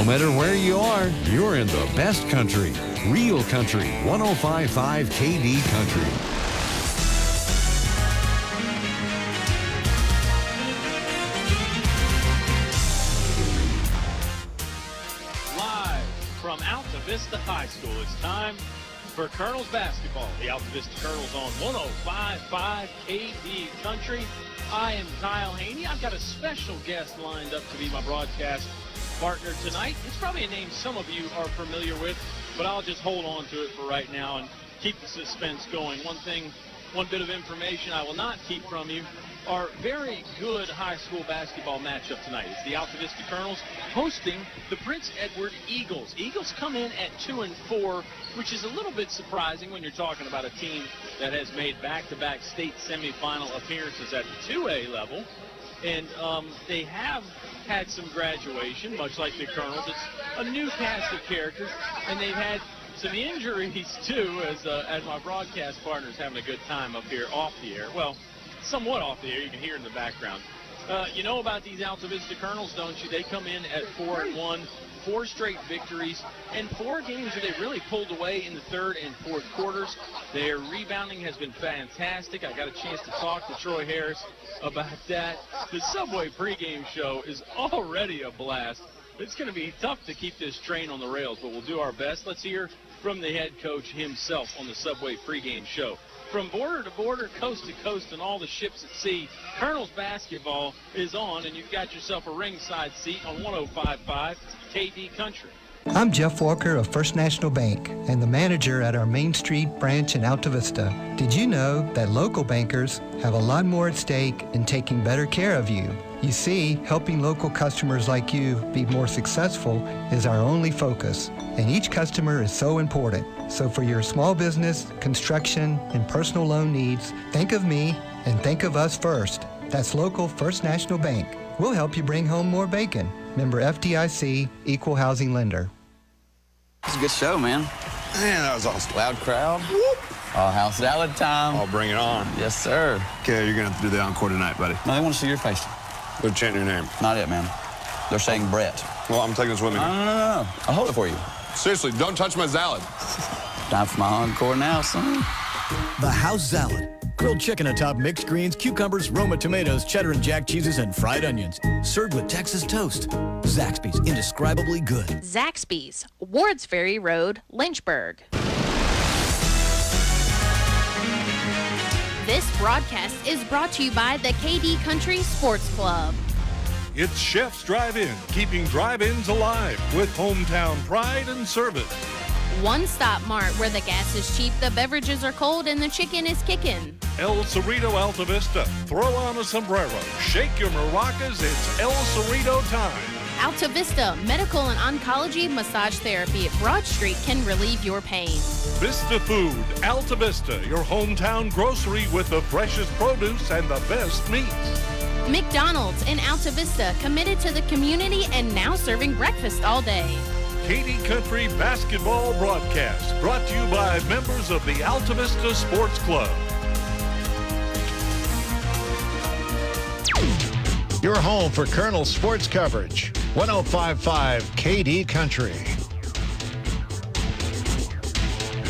matter where you are, you're in the best country. Real country. 105.5 KD Country. Live from Altavista High School, it's time for Colonels basketball. The Altavista Colonels on 105.5 KD Country. I am Kyle Hoehne. I've got a special guest lined up to be my broadcast partner tonight. It's probably a name some of you are familiar with, but I'll just hold on to it for right now and keep the suspense going. One bit of information I will not keep from you. Our very good high school basketball matchup tonight. It's the Altavista Colonels hosting the Prince Edward Eagles. Eagles come in at 2-4, which is a little bit surprising when you're talking about a team that has made back-to-back state semifinal appearances at the 2A level. And they have had some graduation, much like the Colonels. It's a new cast of characters, and they've had some injuries, too, as my broadcast partner is having a good time up here off the air. Well, somewhat off the air. You can hear in the background. You know about these Altavista Colonels, don't you? They come in at 4-1, 4 straight victories, and 4 games where they really pulled away in the third and fourth quarters. Their rebounding has been fantastic. I got a chance to talk to Troy Harris about that. The Subway pregame show is already a blast. It's going to be tough to keep this train on the rails, but we'll do our best. Let's hear from the head coach himself on the Subway pregame show. From border to border, coast to coast, and all the ships at sea, Colonels basketball is on, and you've got yourself a ringside seat on 105.5 KD Country. I'm Jeff Walker of First National Bank and the manager at our Main Street branch in Altavista. Did you know that local bankers have a lot more at stake in taking better care of you? You see, helping local customers like you be more successful is our only focus, and each customer is so important. So for your small business, construction, and personal loan needs, think of me and think of us first. That's local First National Bank. We'll help you bring home more bacon. Member FDIC, Equal Housing Lender. It's a good show, man. Man, that was awesome. Loud crowd. Whoop. All house salad time. I'll bring it on. Yes, sir. Okay, you're going to have to do the encore tonight, buddy. No, they want to see your face. They're chanting your name. Not it, man. They're saying Brett. Well, I'm taking this with me. No. I'll hold it for you. Seriously, don't touch my salad. Time for my encore now, son. The house salad. Grilled chicken atop mixed greens, cucumbers, Roma tomatoes, cheddar and jack cheeses, and fried onions. Served with Texas toast. Zaxby's, indescribably good. Zaxby's, Wards Ferry Road, Lynchburg. This broadcast is brought to you by the KD Country Sports Club. It's Chef's Drive-In, keeping drive-ins alive with hometown pride and service. One-stop mart where the gas is cheap, the beverages are cold, and the chicken is kicking. El Cerrito Altavista. Throw on a sombrero. Shake your maracas. It's El Cerrito time. Altavista Medical and Oncology Massage Therapy at Broad Street can relieve your pain. Vista Food. Altavista, your hometown grocery with the freshest produce and the best meats. McDonald's in Altavista, committed to the community and now serving breakfast all day. KD Country Basketball Broadcast, brought to you by members of the Altavista Sports Club. Your home for Colonel sports coverage. 105.5 KD Country.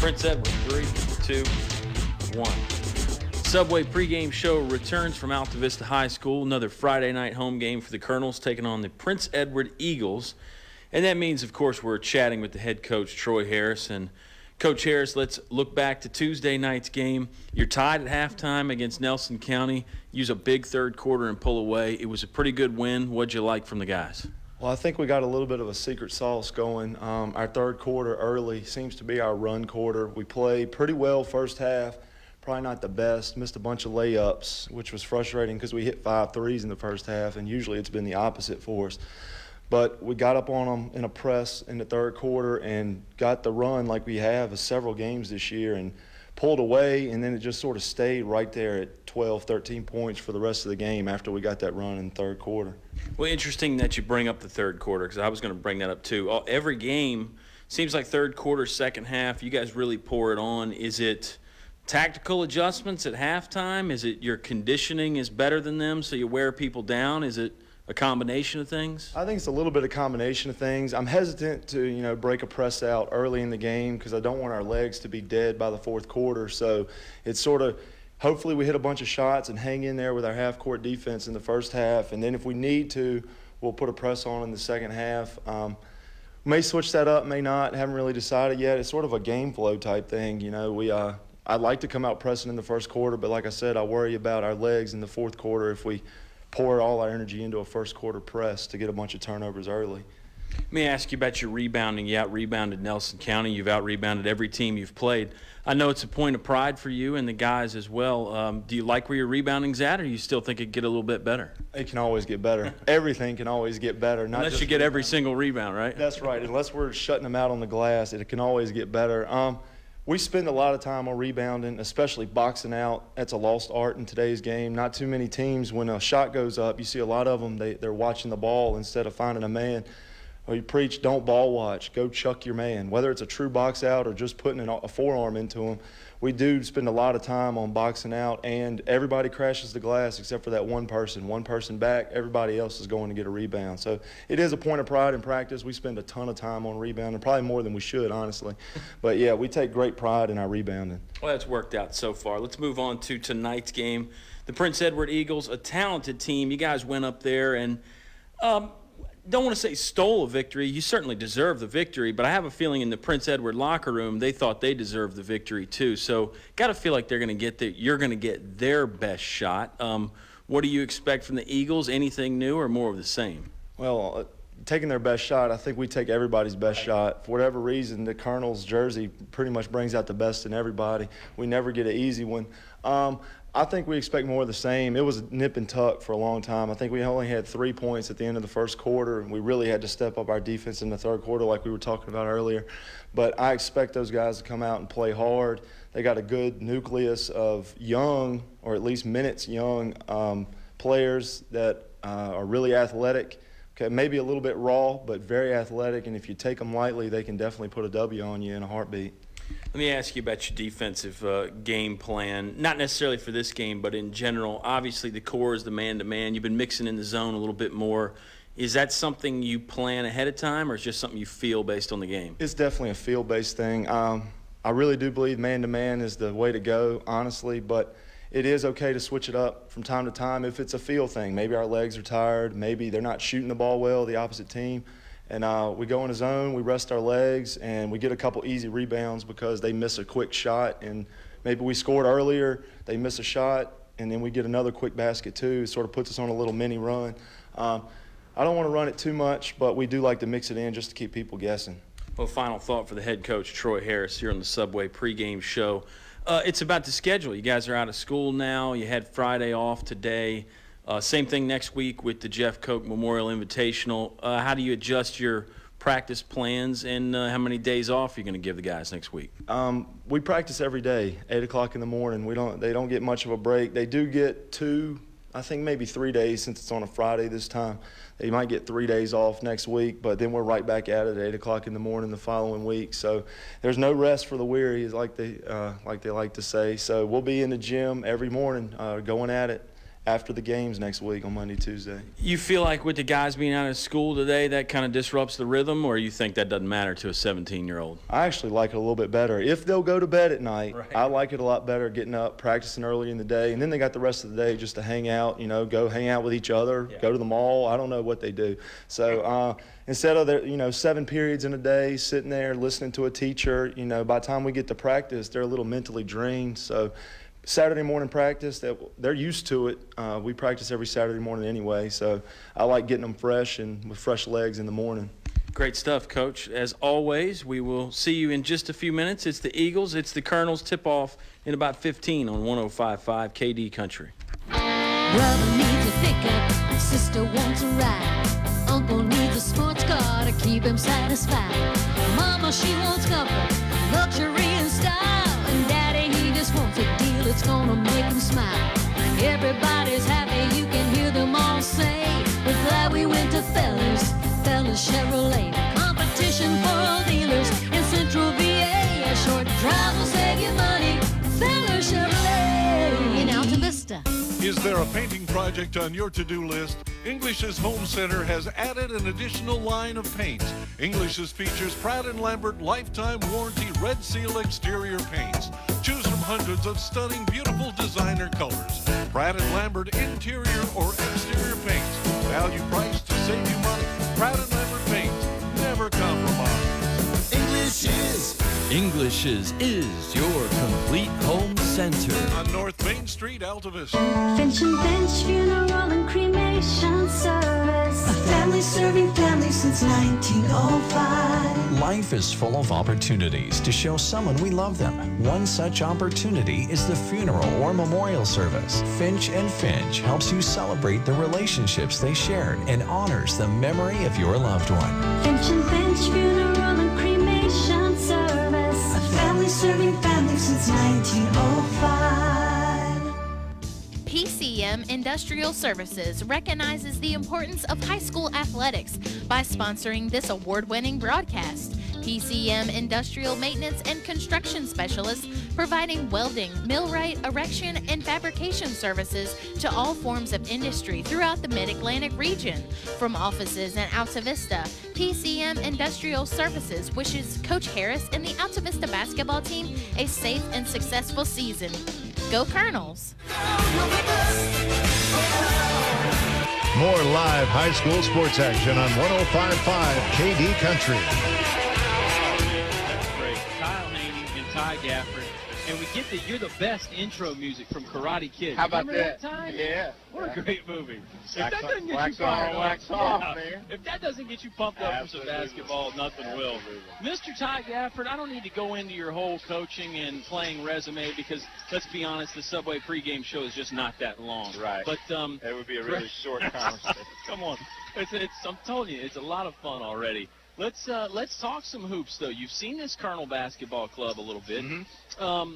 Prince Edward, 3, 2, 1. Subway pregame show returns from Altavista High School. Another Friday night home game for the Colonels, taking on the Prince Edward Eagles. And that means, of course, we're chatting with the head coach, Troy Harris. And Coach Harris, let's look back to Tuesday night's game. You're tied at halftime against Nelson County. Use a big third quarter and pull away. It was a pretty good win. What'd you like from the guys? Well, I think we got a little bit of a secret sauce going. Our third quarter early seems to be our run quarter. We played pretty well first half, probably not the best. Missed a bunch of layups, which was frustrating because we hit 5 threes in the first half, and usually it's been the opposite for us. But we got up on them in a press in the third quarter and got the run like we have several games this year and pulled away, and then it just sort of stayed right there at 12, 13 points for the rest of the game after we got that run in the third quarter. Well, interesting that you bring up the third quarter because I was going to bring that up too. Every game seems like third quarter, second half, you guys really pour it on. Is it tactical adjustments at halftime? Is it your conditioning is better than them so you wear people down? Is it a combination of things? I think it's a little bit of combination of things. I'm hesitant to, break a press out early in the game because I don't want our legs to be dead by the fourth quarter. So it's sort of, hopefully we hit a bunch of shots and hang in there with our half-court defense in the first half. And then if we need to, we'll put a press on in the second half. May switch that up, may not. Haven't really decided yet. It's sort of a game flow type thing. I'd like to come out pressing in the first quarter, but like I said, I worry about our legs in the fourth quarter if we pour all our energy into a first quarter press to get a bunch of turnovers early. Let me ask you about your rebounding. You out-rebounded Nelson County. You've out-rebounded every team you've played. I know it's a point of pride for you and the guys as well. Do you like where your rebounding's at, or you still think it could get a little bit better? It can always get better. Everything can always get better. Unless you get every single rebound, right? That's right. Unless we're shutting them out on the glass, it can always get better. We spend a lot of time on rebounding, especially boxing out. That's a lost art in today's game. Not too many teams, when a shot goes up, you see a lot of them, they're watching the ball instead of finding a man. Well, you preach, don't ball watch, go chuck your man. Whether it's a true box out or just putting a forearm into him, we do spend a lot of time on boxing out, and everybody crashes the glass except for that one person. One person back, everybody else is going to get a rebound. So it is a point of pride in practice. We spend a ton of time on rebounding, probably more than we should, honestly. But, yeah, we take great pride in our rebounding. Well, that's worked out so far. Let's move on to tonight's game. The Prince Edward Eagles, a talented team. You guys went up there and don't want to say stole a victory. You certainly deserve the victory, but I have a feeling in the Prince Edward locker room they thought they deserved the victory too. So got to feel like you're going to get their best shot. What do you expect from the Eagles? Anything new or more of the same? Well, taking their best shot, I think we take everybody's best shot. For whatever reason, the Colonel's jersey pretty much brings out the best in everybody. We never get an easy one. I think we expect more of the same. It was nip and tuck for a long time. I think we only had 3 points at the end of the first quarter, and we really had to step up our defense in the third quarter like we were talking about earlier. But I expect those guys to come out and play hard. They got a good nucleus of young, or at least minutes young, players that are really athletic. Okay, maybe a little bit raw, but very athletic, and if you take them lightly, they can definitely put a W on you in a heartbeat. Let me ask you about your defensive game plan, not necessarily for this game, but in general. Obviously, the core is the man-to-man. You've been mixing in the zone a little bit more. Is that something you plan ahead of time, or is it just something you feel based on the game? It's definitely a feel-based thing. I really do believe man-to-man is the way to go, honestly, but it is okay to switch it up from time to time if it's a feel thing. Maybe our legs are tired. Maybe they're not shooting the ball well, the opposite team. And we go in a zone, we rest our legs, and we get a couple easy rebounds because they miss a quick shot. And maybe we scored earlier, they miss a shot, and then we get another quick basket too. It sort of puts us on a little mini run. I don't want to run it too much, but we do like to mix it in just to keep people guessing. Well, final thought for the head coach, Troy Harris, here on the Subway pregame show. It's about the schedule. You guys are out of school now. You had Friday off today. Same thing next week with the Jeff Koch Memorial Invitational. How do you adjust your practice plans, and how many days off are you going to give the guys next week? We practice every day, 8 o'clock in the morning. They don't get much of a break. They do get 2, I think maybe 3 days since it's on a Friday this time. They might get 3 days off next week, but then we're right back at it at 8 o'clock in the morning the following week. So there's no rest for the weary, like they like to say. So we'll be in the gym every morning going at it after the games next week on Monday, Tuesday. You feel like with the guys being out of school today, that kind of disrupts the rhythm, or you think that doesn't matter to a 17-year-old? I actually like it a little bit better. If they'll go to bed at night, right. I like it a lot better getting up, practicing early in the day, and then they got the rest of the day just to hang out, go hang out with each other, go to the mall. I don't know what they do. So instead of 7 periods in a day, sitting there listening to a teacher, by the time we get to practice, they're a little mentally drained. So Saturday morning practice, they're used to it. We practice every Saturday morning anyway, so I like getting them fresh and with fresh legs in the morning. Great stuff, Coach. As always, we will see you in just a few minutes. It's the Eagles. It's the Colonels. Tip-off in about 15 on 105.5 KD Country. Brother needs a pickup, sister wants a ride. Uncle needs a sports car to keep him satisfied. Mama, she wants comfort, luxury and style. And Daddy, he just wants a deal that's gonna make him smile. Everybody's happy, you can hear them all say, we're glad we went to Fellas Chevrolet. Competition for all dealers in Central VA. A short drive will save you money. Fellas Chevrolet in Altavista. Is there a painting project on your to-do list? English's Home Center has added an additional line of paints. English's features Pratt & Lambert lifetime warranty Red Seal exterior paints. Choose from hundreds of stunning, beautiful designer colors. Pratt & Lambert interior or exterior paints. Value price to save you money. Pratt & Lambert paints. Never compromise. English's is your complete home center. On North Main Street, Altavista. Finch and Finch Funeral and Cremation Service. A family serving family since 1905. Life is full of opportunities to show someone we love them. One such opportunity is the funeral or memorial service. Finch and Finch helps you celebrate the relationships they shared and honors the memory of your loved one. Finch and Finch Funeral and Cremation Service. A family serving family since 1905. PCM Industrial Services recognizes the importance of high school athletics by sponsoring this award-winning broadcast. PCM Industrial Maintenance and Construction Specialists providing welding, millwright, erection, and fabrication services to all forms of industry throughout the Mid-Atlantic region. From offices in Altavista, PCM Industrial Services wishes Coach Harris and the Altavista basketball team a safe and successful season. Go Colonels! More live high school sports action on 105.5 KD Country. That's great. Hoehne and Ty Gafford. And we get the You're the Best intro music from Karate Kid. How about Remember that? time? Yeah. What a great movie. If Wax that doesn't get wax you fired on, up, wax off, man. If that doesn't get you pumped up for some Absolutely. basketball, nothing will. Mr. Ty Gafford, I don't need to go into your whole coaching and playing resume because, let's be honest, the Subway pregame show is just not that long. Right. But It would be a really short conversation. come on. I'm telling you, it's a lot of fun already. Let's talk some hoops, though. You've seen this Colonel Basketball Club a little bit. Mm-hmm.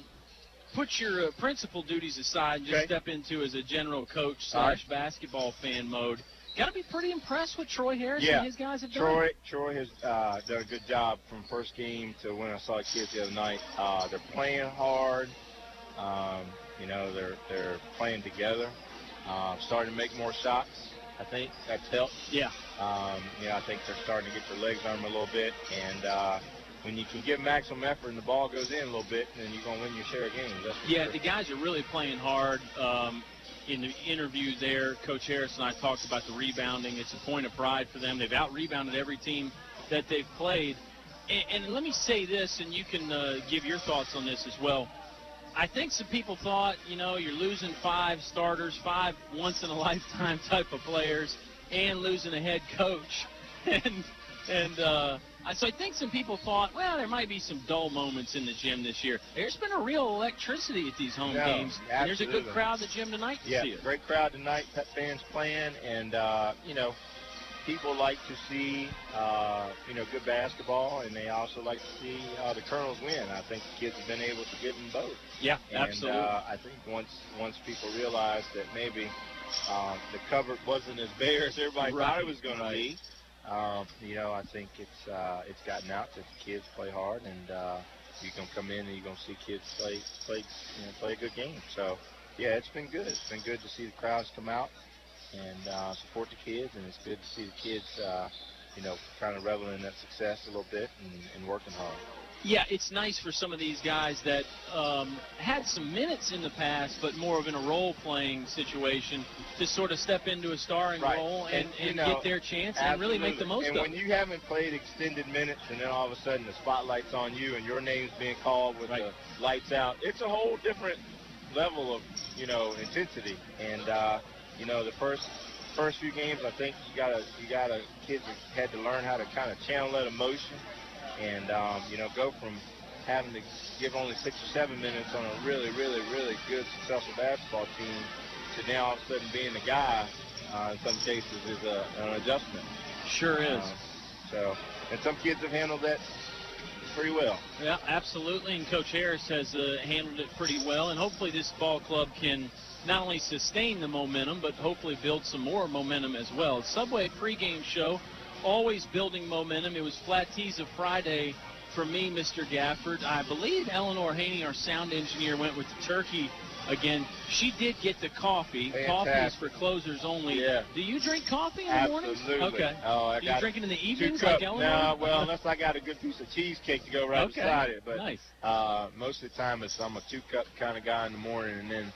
Put your principal duties aside and just step into as a general coach / basketball fan mode. Got to be pretty impressed with Troy Harris and his guys have done. Troy has done a good job from first game to when I saw the kids the other night. They're playing hard. They're playing together. Starting to make more shots. I think that's helped. Yeah. I think they're starting to get their legs on them a little bit, and when you can give maximum effort and the ball goes in a little bit, then you're going to win your share of games. The guys are really playing hard. In the interview there, Coach Harris and I talked about the rebounding. It's a point of pride for them. They've out-rebounded every team that they've played. And let me say this, and you can give your thoughts on this as well. I think some people thought, you're losing 5 starters, 5 once-in-a-lifetime type of players, and losing a head coach. So I think some people thought, well, there might be some dull moments in the gym this year. There's been a real electricity at these home games. And there's a good crowd at the gym tonight to see it. Great crowd tonight, Pet fans playing, and, people like to see, good basketball, and they also like to see the Colonels win. I think the kids have been able to get them both. Yeah, absolutely. I think once people realize that maybe the cupboard wasn't as bare as everybody thought it was going to be, I think it's gotten out that the kids play hard, and you're going to come in and you're going to see kids play a good game. So, yeah, it's been good. It's been good to see the crowds come out and support the kids, and it's good to see the kids, kind of revel in that success a little bit and working hard. Yeah, it's nice for some of these guys that had some minutes in the past, but more of in a role-playing situation to sort of step into a starring role and get their chance and really make the most of it. And when you haven't played extended minutes and then all of a sudden the spotlight's on you and your name's being called with the lights out, it's a whole different level of, intensity. And, the first few games, I think kids have had to learn how to kind of channel that emotion. And, go from having to give only 6 or 7 minutes on a really, really, really good, successful basketball team to now all of a sudden being the guy, in some cases, is an adjustment. Sure is. And some kids have handled that pretty well. Yeah, absolutely. And Coach Harris has handled it pretty well. And hopefully this ball club can not only sustain the momentum, but hopefully build some more momentum as well. Subway pregame show. Always building momentum. It was Flat Tees of Friday for me, Mr. Gafford. I believe Eleanor Hoehne, our sound engineer, went with the turkey Again, she did get the coffee. Fantastic. Coffee is for closers only. Yeah. Do you drink coffee in the mornings? Absolutely. Okay. Oh, Do you drink it in the evenings 2 like cups. Eleanor? No, well, unless I got a good piece of cheesecake to go right beside it. But nice. Most of the time, I'm a 2-cup kind of guy in the morning, and then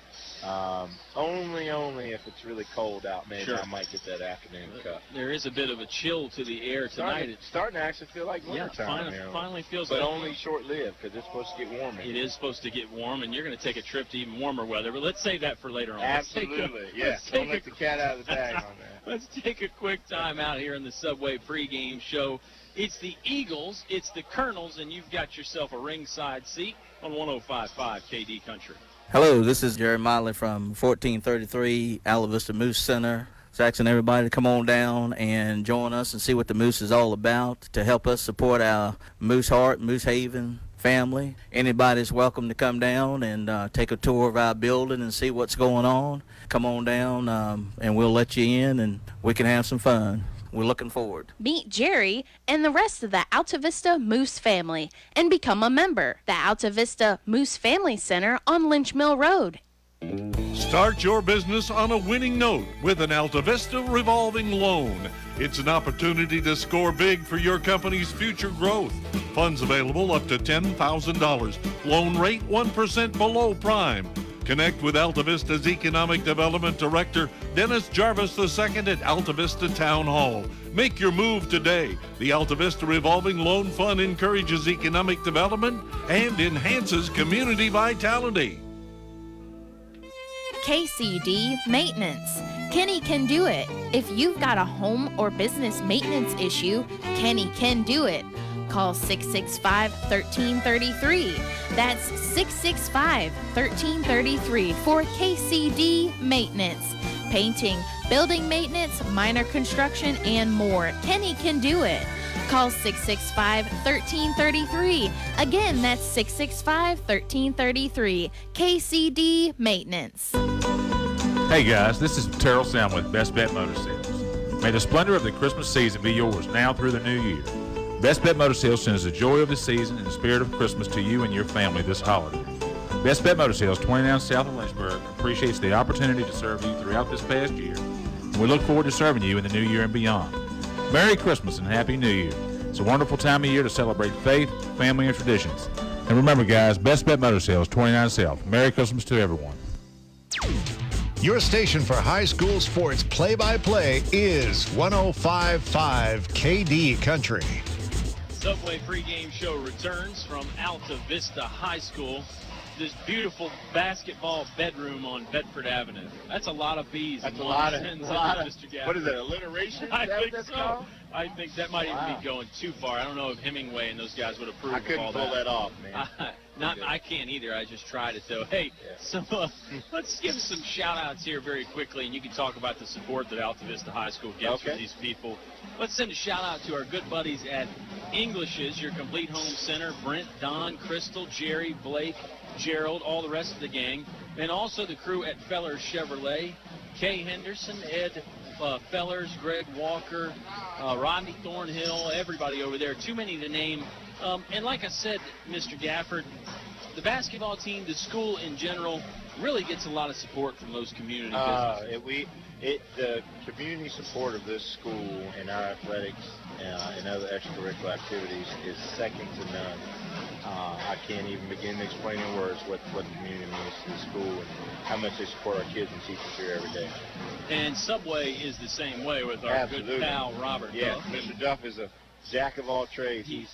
only if it's really cold out, maybe Sure. I might get that afternoon cup. There is a bit of a chill to the air tonight. It's starting to actually feel like wintertime. Finally feels but like only short-lived because it's supposed to get warmer. It is supposed to get warm, and you're going to take a trip to even warmer weather. But let's save that for later on. Absolutely, Don't let the cat out of the bag on that. Let's take a quick time out here in the Subway pregame show. It's the Eagles, it's the Colonels, and you've got yourself a ringside seat on 105.5 KD Country. Hello, this is Jerry Miley from 1433 Altavista Moose Center. It's asking everybody to come on down and join us and see what the Moose is all about to help us support our Moose Heart, Moose Haven family. Anybody's welcome to come down and take a tour of our building and see what's going on. Come on down and we'll let you in and we can have some fun. We're looking forward. Meet Jerry and the rest of the Altavista Moose family and become a member. The Altavista Moose Family Center on Lynch Mill Road. Start your business on a winning note with an Altavista revolving loan. It's an opportunity to score big for your company's future growth. Funds available up to $10,000. Loan rate 1% below prime. Connect with Altavista's Economic Development Director, Dennis Jarvis II at Altavista Town Hall. Make your move today. The Altavista Revolving Loan Fund encourages economic development and enhances community vitality. KCD Maintenance. Kenny can do it. If you've got a home or business maintenance issue, Kenny can do it. Call 665-1333. That's 665-1333 for KCD Maintenance. Painting, building maintenance, minor construction, and more. Kenny can do it. Call 665-1333. Again, that's 665-1333. KCD Maintenance. Hey guys, this is Terrell Sam with Best Bet Motor Sales. May the splendor of the Christmas season be yours now through the new year. Best Bet Motor Sales sends the joy of the season and the spirit of Christmas to you and your family this holiday. Best Bet Motor Sales, 29 South of Lynchburg, appreciates the opportunity to serve you throughout this past year, and we look forward to serving you in the new year and beyond. Merry Christmas and Happy New Year. It's a wonderful time of year to celebrate faith, family, and traditions. And remember, guys, Best Bet Motor Sales, 29 South. Merry Christmas to everyone. Your station for high school sports play-by-play is 105.5 KD Country. Subway pregame show returns from Altavista High School. This beautiful basketball bedroom on Bedford Avenue. That's a lot of B's. That's in a one lot of, sentence, Mr. Gafford. What is it, alliteration? I Is that think what that's so. called? I think that might even be going too far. I don't know if Hemingway and those guys would approve I of couldn't all pull that off, man. I can't either. I just tried it, though. Hey, so let's give some shout-outs here very quickly, and you can talk about the support that Altavista High School gets for these people. Let's send a shout-out to our good buddies at English's, your complete home center, Brent, Don, Crystal, Jerry, Blake, Gerald, all the rest of the gang, and also the crew at Fellers Chevrolet, Kay Henderson, Ed Fellers, Greg Walker, Rodney Thornhill, everybody over there. Too many to name. And like I said, Mr. Gafford, the basketball team, the school in general, really gets a lot of support from those community businesses. The community support of this school and our athletics and other extracurricular activities is second to none. I can't even begin to explain in words what the community means to the school and how much they support our kids and teachers here every day. And Subway is the same way with our good pal Robert Duff. Mr. Duff is a jack of all trades. He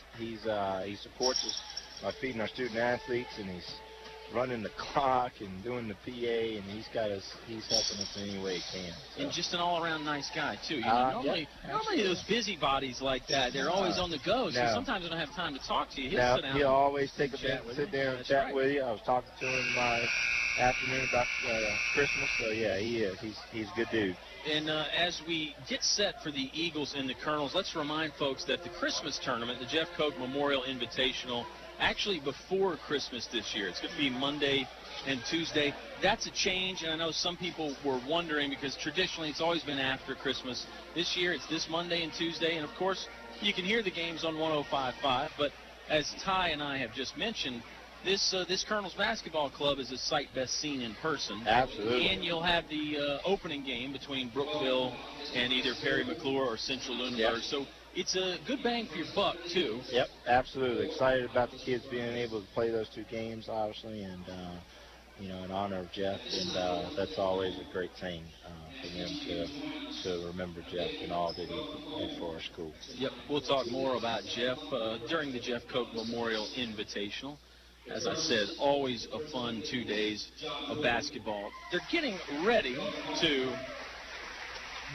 supports us by feeding our student athletes, and he's running the clock and doing the PA, and he's helping us in any way he can. So. And just an all-around nice guy, too. You know, normally those busybodies like that, they're always on the go, so sometimes they don't have time to talk to you. He'll sit down. He'll always take a minute, sit there and chat with you. I was talking to him my afternoon about Christmas, so yeah, he is. He's a good dude. And as we get set for the Eagles and the Colonels, let's remind folks that the Christmas tournament, the Jeff Koch Memorial Invitational, actually before Christmas this year. It's going to be Monday and Tuesday. That's a change, and I know some people were wondering because traditionally it's always been after Christmas. This year it's this Monday and Tuesday, and of course you can hear the games on 105.5, but as Ty and I have just mentioned, this Colonel's basketball club is a sight best seen in person. Absolutely. And you'll have the opening game between Brookville and either Perry McClure or Central Lunenburg. Yep. So it's a good bang for your buck, too. Yep, absolutely. Excited about the kids being able to play those 2 games, obviously, and, in honor of Jeff. And that's always a great thing for them to remember Jeff and all that he did for our school. Yep, we'll talk more about Jeff during the Jeff Koch Memorial Invitational. As I said, always a fun 2 days of basketball. They're getting ready to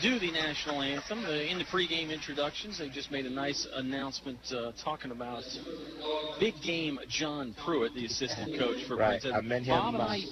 do the national anthem. In the pregame introductions, they just made a nice announcement talking about Big Game John Pruitt, the assistant coach for Right. Princeton. I met him.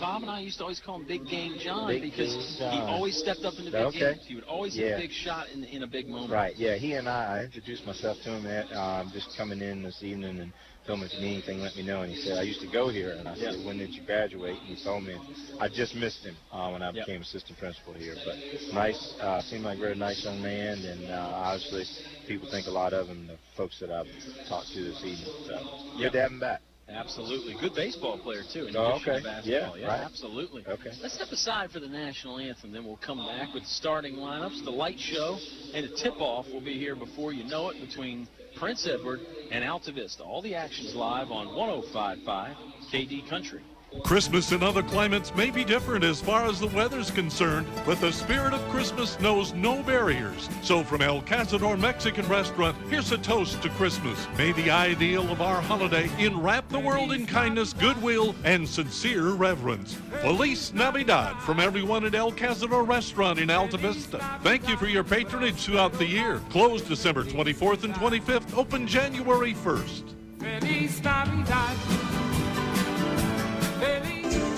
Bob and I used to always call him Big Game John Big because Game John. he always stepped up in the big Okay. games. He would always hit a big shot in a big moment. Right, yeah. He and I introduced myself to him just coming in this evening and told him if you need anything, let me know. And he said, I used to go here. And I said, when did you graduate? And he told me. I just missed him when I became assistant principal here. But nice, seemed like a very nice young man. And obviously people think a lot of him, the folks that I've talked to this evening. So good to have him back. Absolutely. Good baseball player, too, in Oh, addition okay. to basketball. Yeah, right. Absolutely. Okay. Let's step aside for the national anthem, then we'll come back with the starting lineups, the light show, and the tip-off will be here before you know it between Prince Edward and Altavista. All the action's live on 105.5 KD Country. Christmas in other climates may be different as far as the weather's concerned, but the spirit of Christmas knows no barriers. So from El Cazador Mexican Restaurant, here's a toast to Christmas. May the ideal of our holiday enwrap the world in kindness, goodwill, and sincere reverence. Feliz Navidad from everyone at El Cazador Restaurant in Altavista. Thank you for your patronage throughout the year. Closed December 24th and 25th, open January 1st. Feliz Navidad.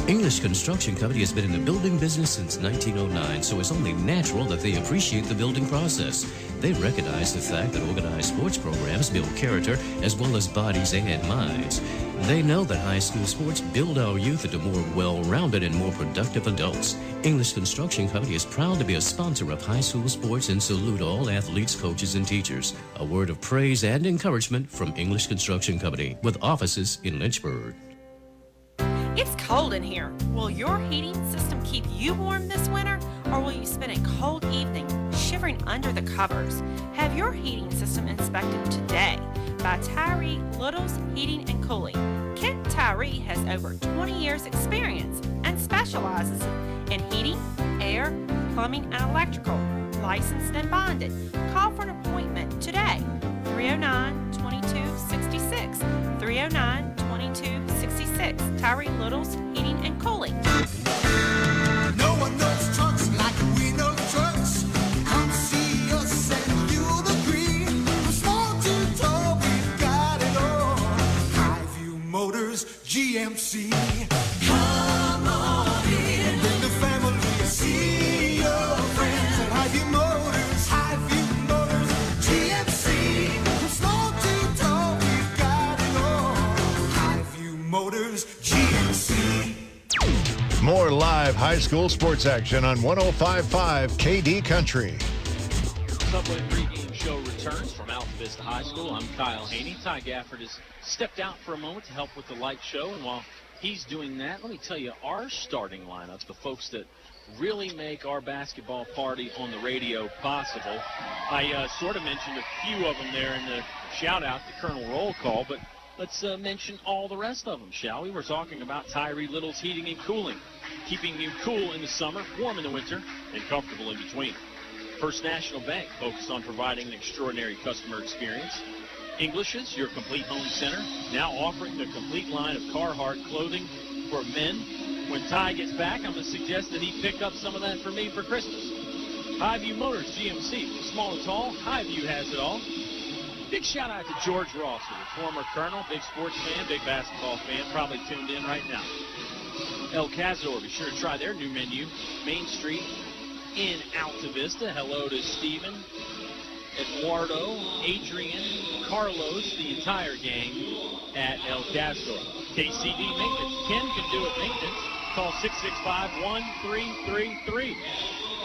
English Construction Company has been in the building business since 1909, so it's only natural that they appreciate the building process. They recognize the fact that organized sports programs build character as well as bodies and minds. They know that high school sports build our youth into more well-rounded and more productive adults. English Construction Company is proud to be a sponsor of high school sports and salute all athletes, coaches, and teachers. A word of praise and encouragement from English Construction Company with offices in Lynchburg. It's cold in here. Will your heating system keep you warm this winter, or will you spend a cold evening shivering under the covers? Have your heating system inspected today by Tyree Little's Heating and Cooling. Kent Tyree has over 20 years experience and specializes in heating, air, plumbing, and electrical. Licensed and bonded. Call for an appointment today. 309-2266. 309-2266. Tyree Little's Heating and Cooling. No one knows trucks like we know trucks. Come see us and you'll agree. From small to tall, we've got it all. Highview Motors, GMC. Come on in. Bring the family and see your friends at Highview Motors. Highview Motors, GMC. From small to tall, we've got it all. Highview Motors, GMC. More live high school sports action on 105.5 KD Country. Subway pregame show returns from Altavista High School. I'm Kyle Hoehne. Ty Gafford has stepped out for a moment to help with the light show, and while he's doing that, let me tell you our starting lineups, the folks that really make our basketball party on the radio possible. I sort of mentioned a few of them there in the shout-out, the Colonel roll call, but let's mention all the rest of them, shall we? We're talking about Tyree Little's Heating and Cooling, keeping you cool in the summer, warm in the winter, and comfortable in between. First National Bank, focused on providing an extraordinary customer experience. English's, your complete home center, now offering the complete line of Carhartt clothing for men. When Ty gets back, I'm going to suggest that he pick up some of that for me for Christmas. Highview Motors, GMC, small and tall, Highview has it all. Big shout out to George Rosser, the former Colonel, big sports fan, big basketball fan, probably tuned in right now. El Cazador, be sure to try their new menu, Main Street in Altavista. Hello to Stephen, Eduardo, Adrian, Carlos, the entire gang at El Cazador. KCD Maintenance. Ken can do it maintenance. Call 665-1333.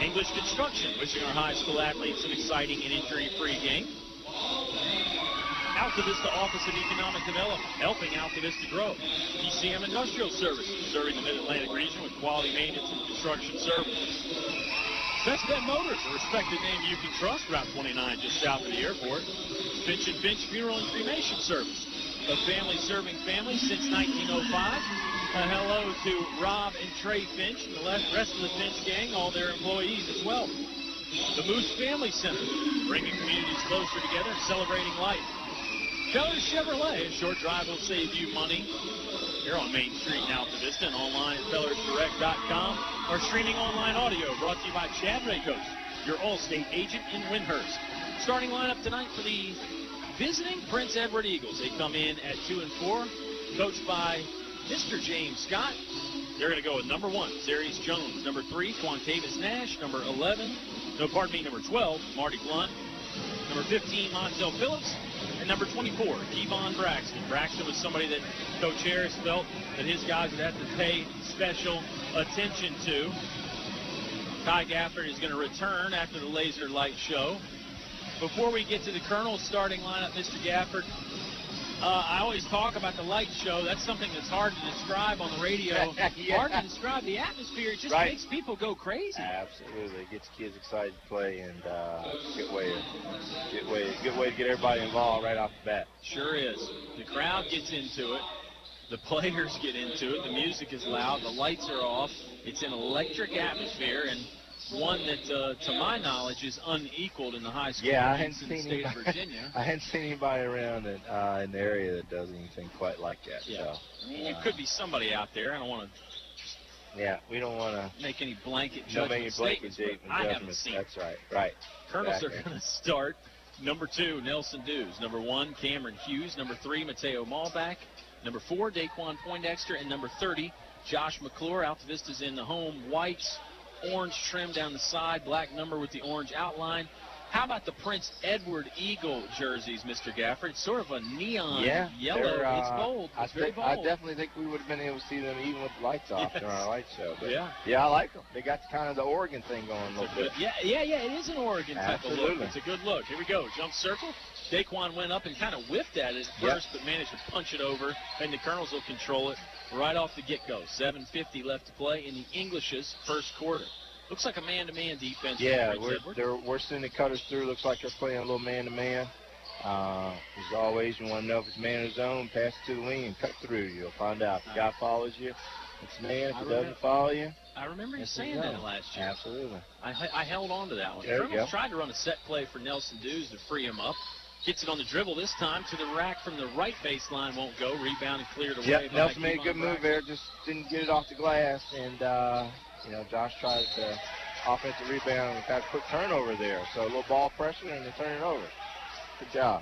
English Construction, wishing our high school athletes an exciting and injury-free game. Altavista Office of Economic Development, helping Altavista grow. PCM Industrial Services, serving the Mid-Atlantic region with quality maintenance and construction services. Best Bet Motors, a respected name you can trust, Route 29 just south of the airport. Finch and Finch Funeral and Cremation Service, a family serving families since 1905. A hello to Rob and Trey Finch and the rest of the Finch gang, all their employees as well. The Moose Family Center, bringing communities closer together and celebrating life. Keller Chevrolet, a short drive will save you money. Here on Main Street in Altavista and online at fellersdirect.com. Our streaming online audio brought to you by Chad Rakos, your Allstate agent in Windhurst. Starting lineup tonight for the visiting Prince Edward Eagles. They come in at 2 and 4, coached by Mr. James Scott. They're going to go with number 1, Zarius Jones. Number 3, Quantavis Nash. Number 12, Marty Blunt. Number 15, Montel Phillips. And number 24, Kevon Braxton. Braxton was somebody that Coach Harris felt that his guys would have to pay special attention to. Ty Gafford is going to return after the laser light show. Before we get to the Colonel's starting lineup, Mr. Gafford, I always talk about the light show. That's something that's hard to describe on the radio. Yeah. Hard to describe the atmosphere. It just makes people go crazy. Absolutely. It gets kids excited to play, and good way to get everybody involved right off the bat. Sure is. The crowd gets into it. The players get into it. The music is loud. The lights are off. It's an electric atmosphere, and one that, to my knowledge, is unequaled in the high school in the state of Virginia. I hadn't seen anybody around in the area that does anything quite like that. Yeah. So, I mean, there could be somebody out there. I don't want to. Yeah, we don't want to make any blanket judgment statements. I haven't seen. That's right. Right. Colonels are going to start. Number 2, Nelson Dews. Number 1, Cameron Hughes. Number 3, Mateo Malbach. Number 4, Daquan Poindexter. And number 30, Josh McClure. Altavista's in the home whites. Orange trim down the side, black number with the orange outline. How about the Prince Edward Eagle jerseys, Mr. Gafford? It's sort of a neon yellow. It's bold. It's very bold. I definitely think we would have been able to see them even with the lights off during our light show. But yeah, I like them. They got kind of the Oregon thing going a little bit. Yeah, it is an Oregon type of look. It's a good look. Here we go. Jump circle. Daquan went up and kind of whiffed at it at first, but managed to punch it over, and the Colonels will control it right off the get-go. 7:50 left to play in the English's first quarter. Looks like a man-to-man defense. Yeah, we're sending cutters through. Looks like they're playing a little man-to-man. As always, you want to know if it's man or zone, pass it to the wing and cut through. You'll find out. If the guy follows you, it's man. If he doesn't follow you, I remember you saying that last year. Absolutely. I held on to that one. There we go. Tried to run a set play for Nelson Dews to free him up. Gets it on the dribble this time to the rack from the right baseline. Won't go. Rebound and cleared away. Yep, Nelson made a good move there. Just didn't get it off the glass. And, Josh tried to offensive rebound and got a quick turnover there. So a little ball pressure and they turn it over. Good job.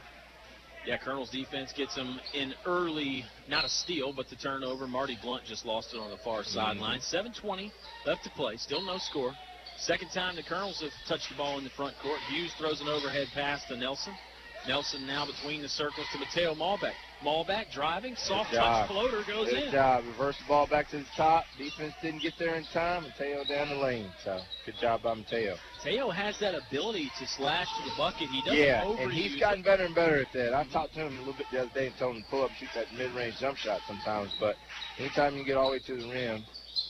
Yeah, Colonel's defense gets him in early, not a steal, but the turnover. Marty Blunt just lost it on the far sideline. 7:20 left to play. Still no score. Second time the Colonels have touched the ball in the front court. Hughes throws an overhead pass to Nelson. Nelson now between the circles to Mateo Malbach. Malbach driving, soft touch floater goes in. Good job. Reverse the ball back to the top. Defense didn't get there in time. Mateo down the lane. So good job by Mateo. Mateo has that ability to slash to the bucket. He doesn't overuse and he's gotten better and better at that. I talked to him a little bit the other day and told him to pull up and shoot that mid-range jump shot sometimes. But anytime you get all the way to the rim,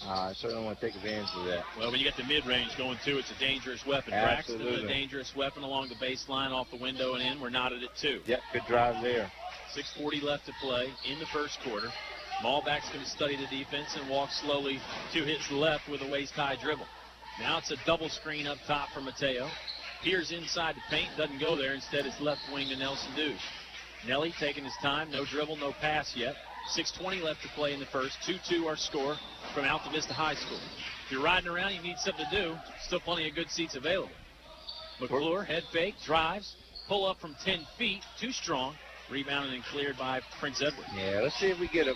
I certainly want to take advantage of that. Well, when you get the mid-range going, too, it's a dangerous weapon. Absolutely. Braxton, a dangerous weapon along the baseline, off the window and in. We're knotted at 2. Yep, good drive there. 6:40 left to play in the first quarter. Malbach's going to study the defense and walk slowly to his left with a waist-high dribble. Now it's a double screen up top for Mateo. Peers inside the paint, doesn't go there. Instead, it's left wing to Nelson Dews. Nelly taking his time, no dribble, no pass yet. 6:20 left to play in the first. 2-2 our score from Altavista High School. If you're riding around, you need something to do. Still plenty of good seats available. McClure, head fake, drives, pull up from 10 feet, too strong. Rebounded and cleared by Prince Edward. Yeah, let's see if we get a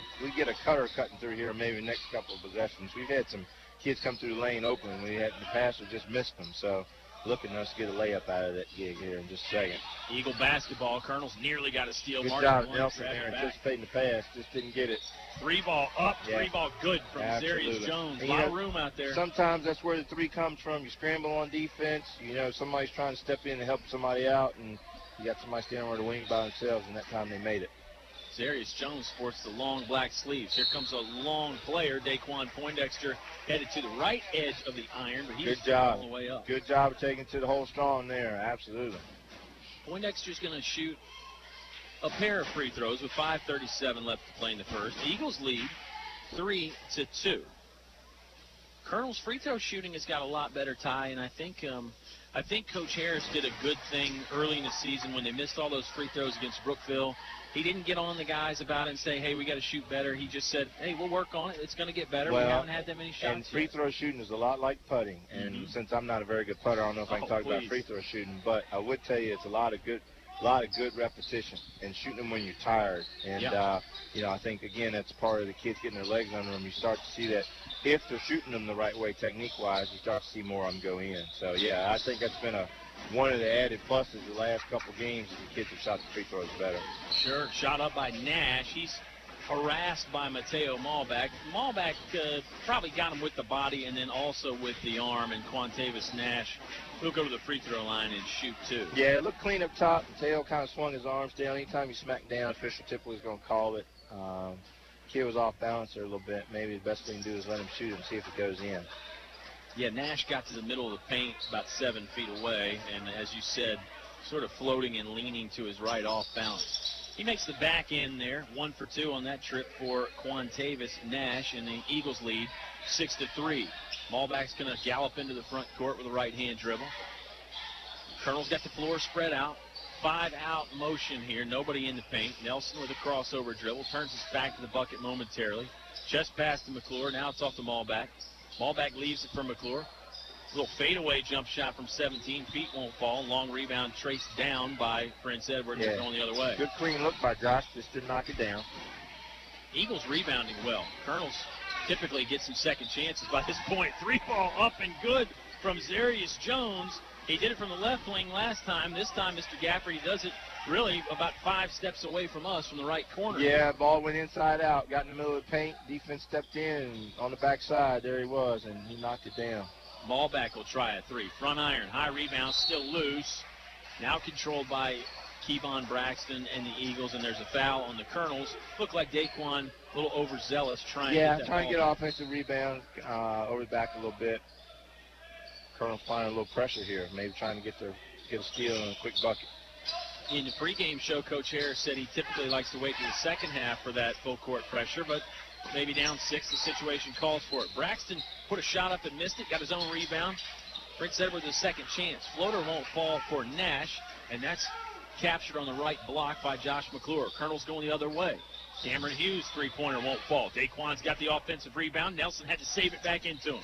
cutter cutting through here maybe next couple of possessions. We've had some kids come through the lane open. We had in the past, we just missed them. So looking at us get a layup out of that gig here in just a second. Eagle basketball. Colonels nearly got a steal. Good job, Nelson there, anticipating the pass. Just didn't get it. 3-ball up, 3-ball good from Zarius Jones. A lot of room out there. Sometimes that's where the 3 comes from. You scramble on defense. Somebody's trying to step in and help somebody out, and You got somebody standing over the wing by themselves, and that time they made it. Zarius Jones sports the long black sleeves. Here comes a long player, Daquan Poindexter, headed to the right edge of the iron, but he's all the way up. Good job of taking to the hole strong there, absolutely. Poindexter's going to shoot a pair of free throws with 5:37 left to play in the first. The Eagles lead 3-2. Colonel's free throw shooting has got a lot better, Ty, and I think Coach Harris did a good thing early in the season when they missed all those free throws against Brookville. He didn't get on the guys about it and say, hey, we got to shoot better. He just said, hey, we'll work on it. It's going to get better. Well, we haven't had that many shots and free throw shooting is a lot like putting. And since I'm not a very good putter, I don't know if I can talk about free throw shooting. But I would tell you it's a lot of good repetition and shooting them when you're tired. And, I think, again, that's part of the kids getting their legs under them. You start to see that if they're shooting them the right way technique-wise, you start to see more of them go in. So, yeah, I think that's been one of the added pluses the last couple games is the kids have shot the free throws better. Sure, shot up by Nash. He's harassed by Mateo Malback. Malback probably got him with the body and then also with the arm, and Quantavis Nash will go to the free throw line and shoot two. Yeah, it looked clean up top. Mateo kind of swung his arms down. Anytime he smacked down, official typically is going to call it. Kid was off balance there a little bit. Maybe the best thing to do is let him shoot and see if it goes in. Yeah, Nash got to the middle of the paint about 7 feet away, and as you said, sort of floating and leaning to his right off balance. He makes the back end there, 1 for 2 on that trip for Quantavis Nash, and the Eagles lead 6-3. Malback's going to gallop into the front court with a right-hand dribble. Colonel's got the floor spread out. 5-out motion here, nobody in the paint. Nelson with a crossover dribble, turns his back to the bucket momentarily. Chest pass to McClure, now it's off to Malback. Malback leaves it for McClure. A little fadeaway jump shot from 17 feet won't fall. Long rebound traced down by Prince Edward, going the other way. Good clean look by Josh, just didn't knock it down. Eagles rebounding well. Colonels typically get some second chances by this point. 3-ball up and good from Zarius Jones. He did it from the left wing last time. This time, Mr. Gafford, he does it really about 5 steps away from us from the right corner. Yeah, ball went inside out, got in the middle of the paint. Defense stepped in, and on the backside, there he was, and he knocked it down. Malback will try a 3. Front iron, high rebound, still loose. Now controlled by Kevon Braxton and the Eagles, and there's a foul on the Colonels. Looked like Daquan a little overzealous trying to get that trying to ball. get offensive rebound over the back a little bit. Colonel's finding a little pressure here, maybe trying to get a steal and a quick bucket. In the pregame show, Coach Harris said he typically likes to wait to the second half for that full court pressure, but maybe down 6, the situation calls for it. Braxton put a shot up and missed it, got his own rebound. Prince Edward a second chance. Floater won't fall for Nash, and that's captured on the right block by Josh McClure. Colonel's going the other way. Cameron Hughes' three-pointer won't fall. Daquan's got the offensive rebound. Nelson had to save it back into him.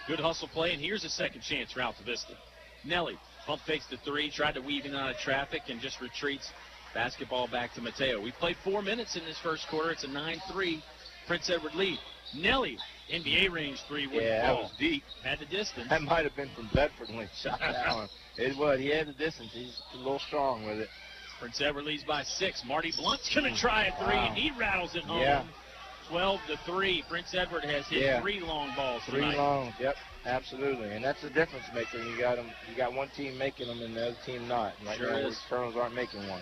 Good hustle play, and here's a second chance for Altavista. Nelly pump fakes the 3, tried to weave in out of traffic, and just retreats. Basketball back to Mateo. We played 4 minutes in this first quarter. It's a 9-3 Prince Edward lead. Nelly, NBA range 3 wouldn't fall. That was deep. Had the distance. That might have been from Bedford when he shot that one. It was. He had the distance. He's a little strong with it. Prince Edward leads by 6. Marty Blunt's going to try a 3, and he rattles it home. Yeah. 12-3. Prince Edward has hit 3 long balls tonight. 3 long, yep, absolutely. And that's the difference maker. You got one team making them and the other team not. Right Sure now, is. the Colonels aren't making one.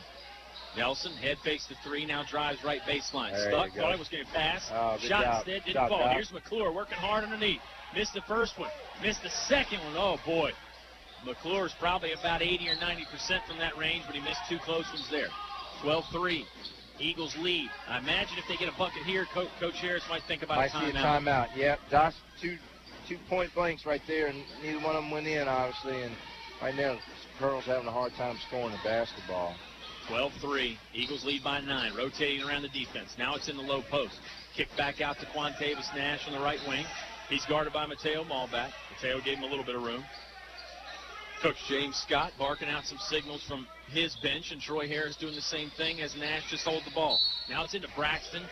Nelson head fakes the 3, now drives right baseline. There Stuck, you go. thought it was going to pass. Oh, good Shot job. instead, didn't Job, fall. Doc. Here's McClure working hard underneath. Missed the first one, missed the second one. Oh, boy. McClure's probably about 80 or 90% from that range, but he missed 2 close ones there. 12-3. Eagles lead. I imagine if they get a bucket here, Coach Harris might think about Might a see a timeout. timeout. Yep, Josh, two point blanks right there, and neither one of them went in, obviously. And right now, the Colonels having a hard time scoring the basketball. 12-3. Eagles lead by 9. Rotating around the defense. Now it's in the low post. Kick back out to Quantavis Nash on the right wing. He's guarded by Mateo Malback. Mateo gave him a little bit of room. Coach James Scott barking out some signals from his bench, and Troy Harris doing the same thing as Nash just hold the ball. Now it's into Braxton.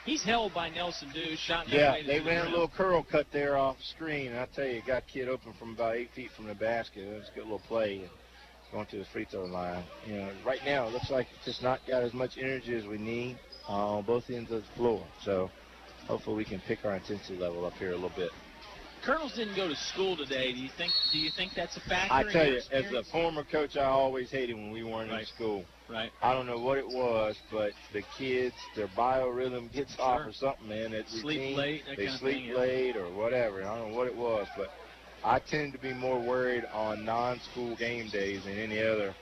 He's held by Nelson Dew. Shot Yeah, they ran a little curl cut there off the screen, and I tell you, it got kid open from about 8 feet from the basket. It was a good little play, and going to the free throw line. You know, right now it looks like it's just not got as much energy as we need on both ends of the floor. So hopefully we can pick our intensity level up here a little bit. Colonels didn't go to school today. Do you think that's a factor? I in tell your you, as a experience? former coach, I always hated when we weren't in school. Right. I don't know what it was, but the kids, their biorhythm gets off or something, man. That Sleep routine, late, that they kind of sleep thing, yeah. late or whatever. I don't know what it was, but I tend to be more worried on non-school game days than any other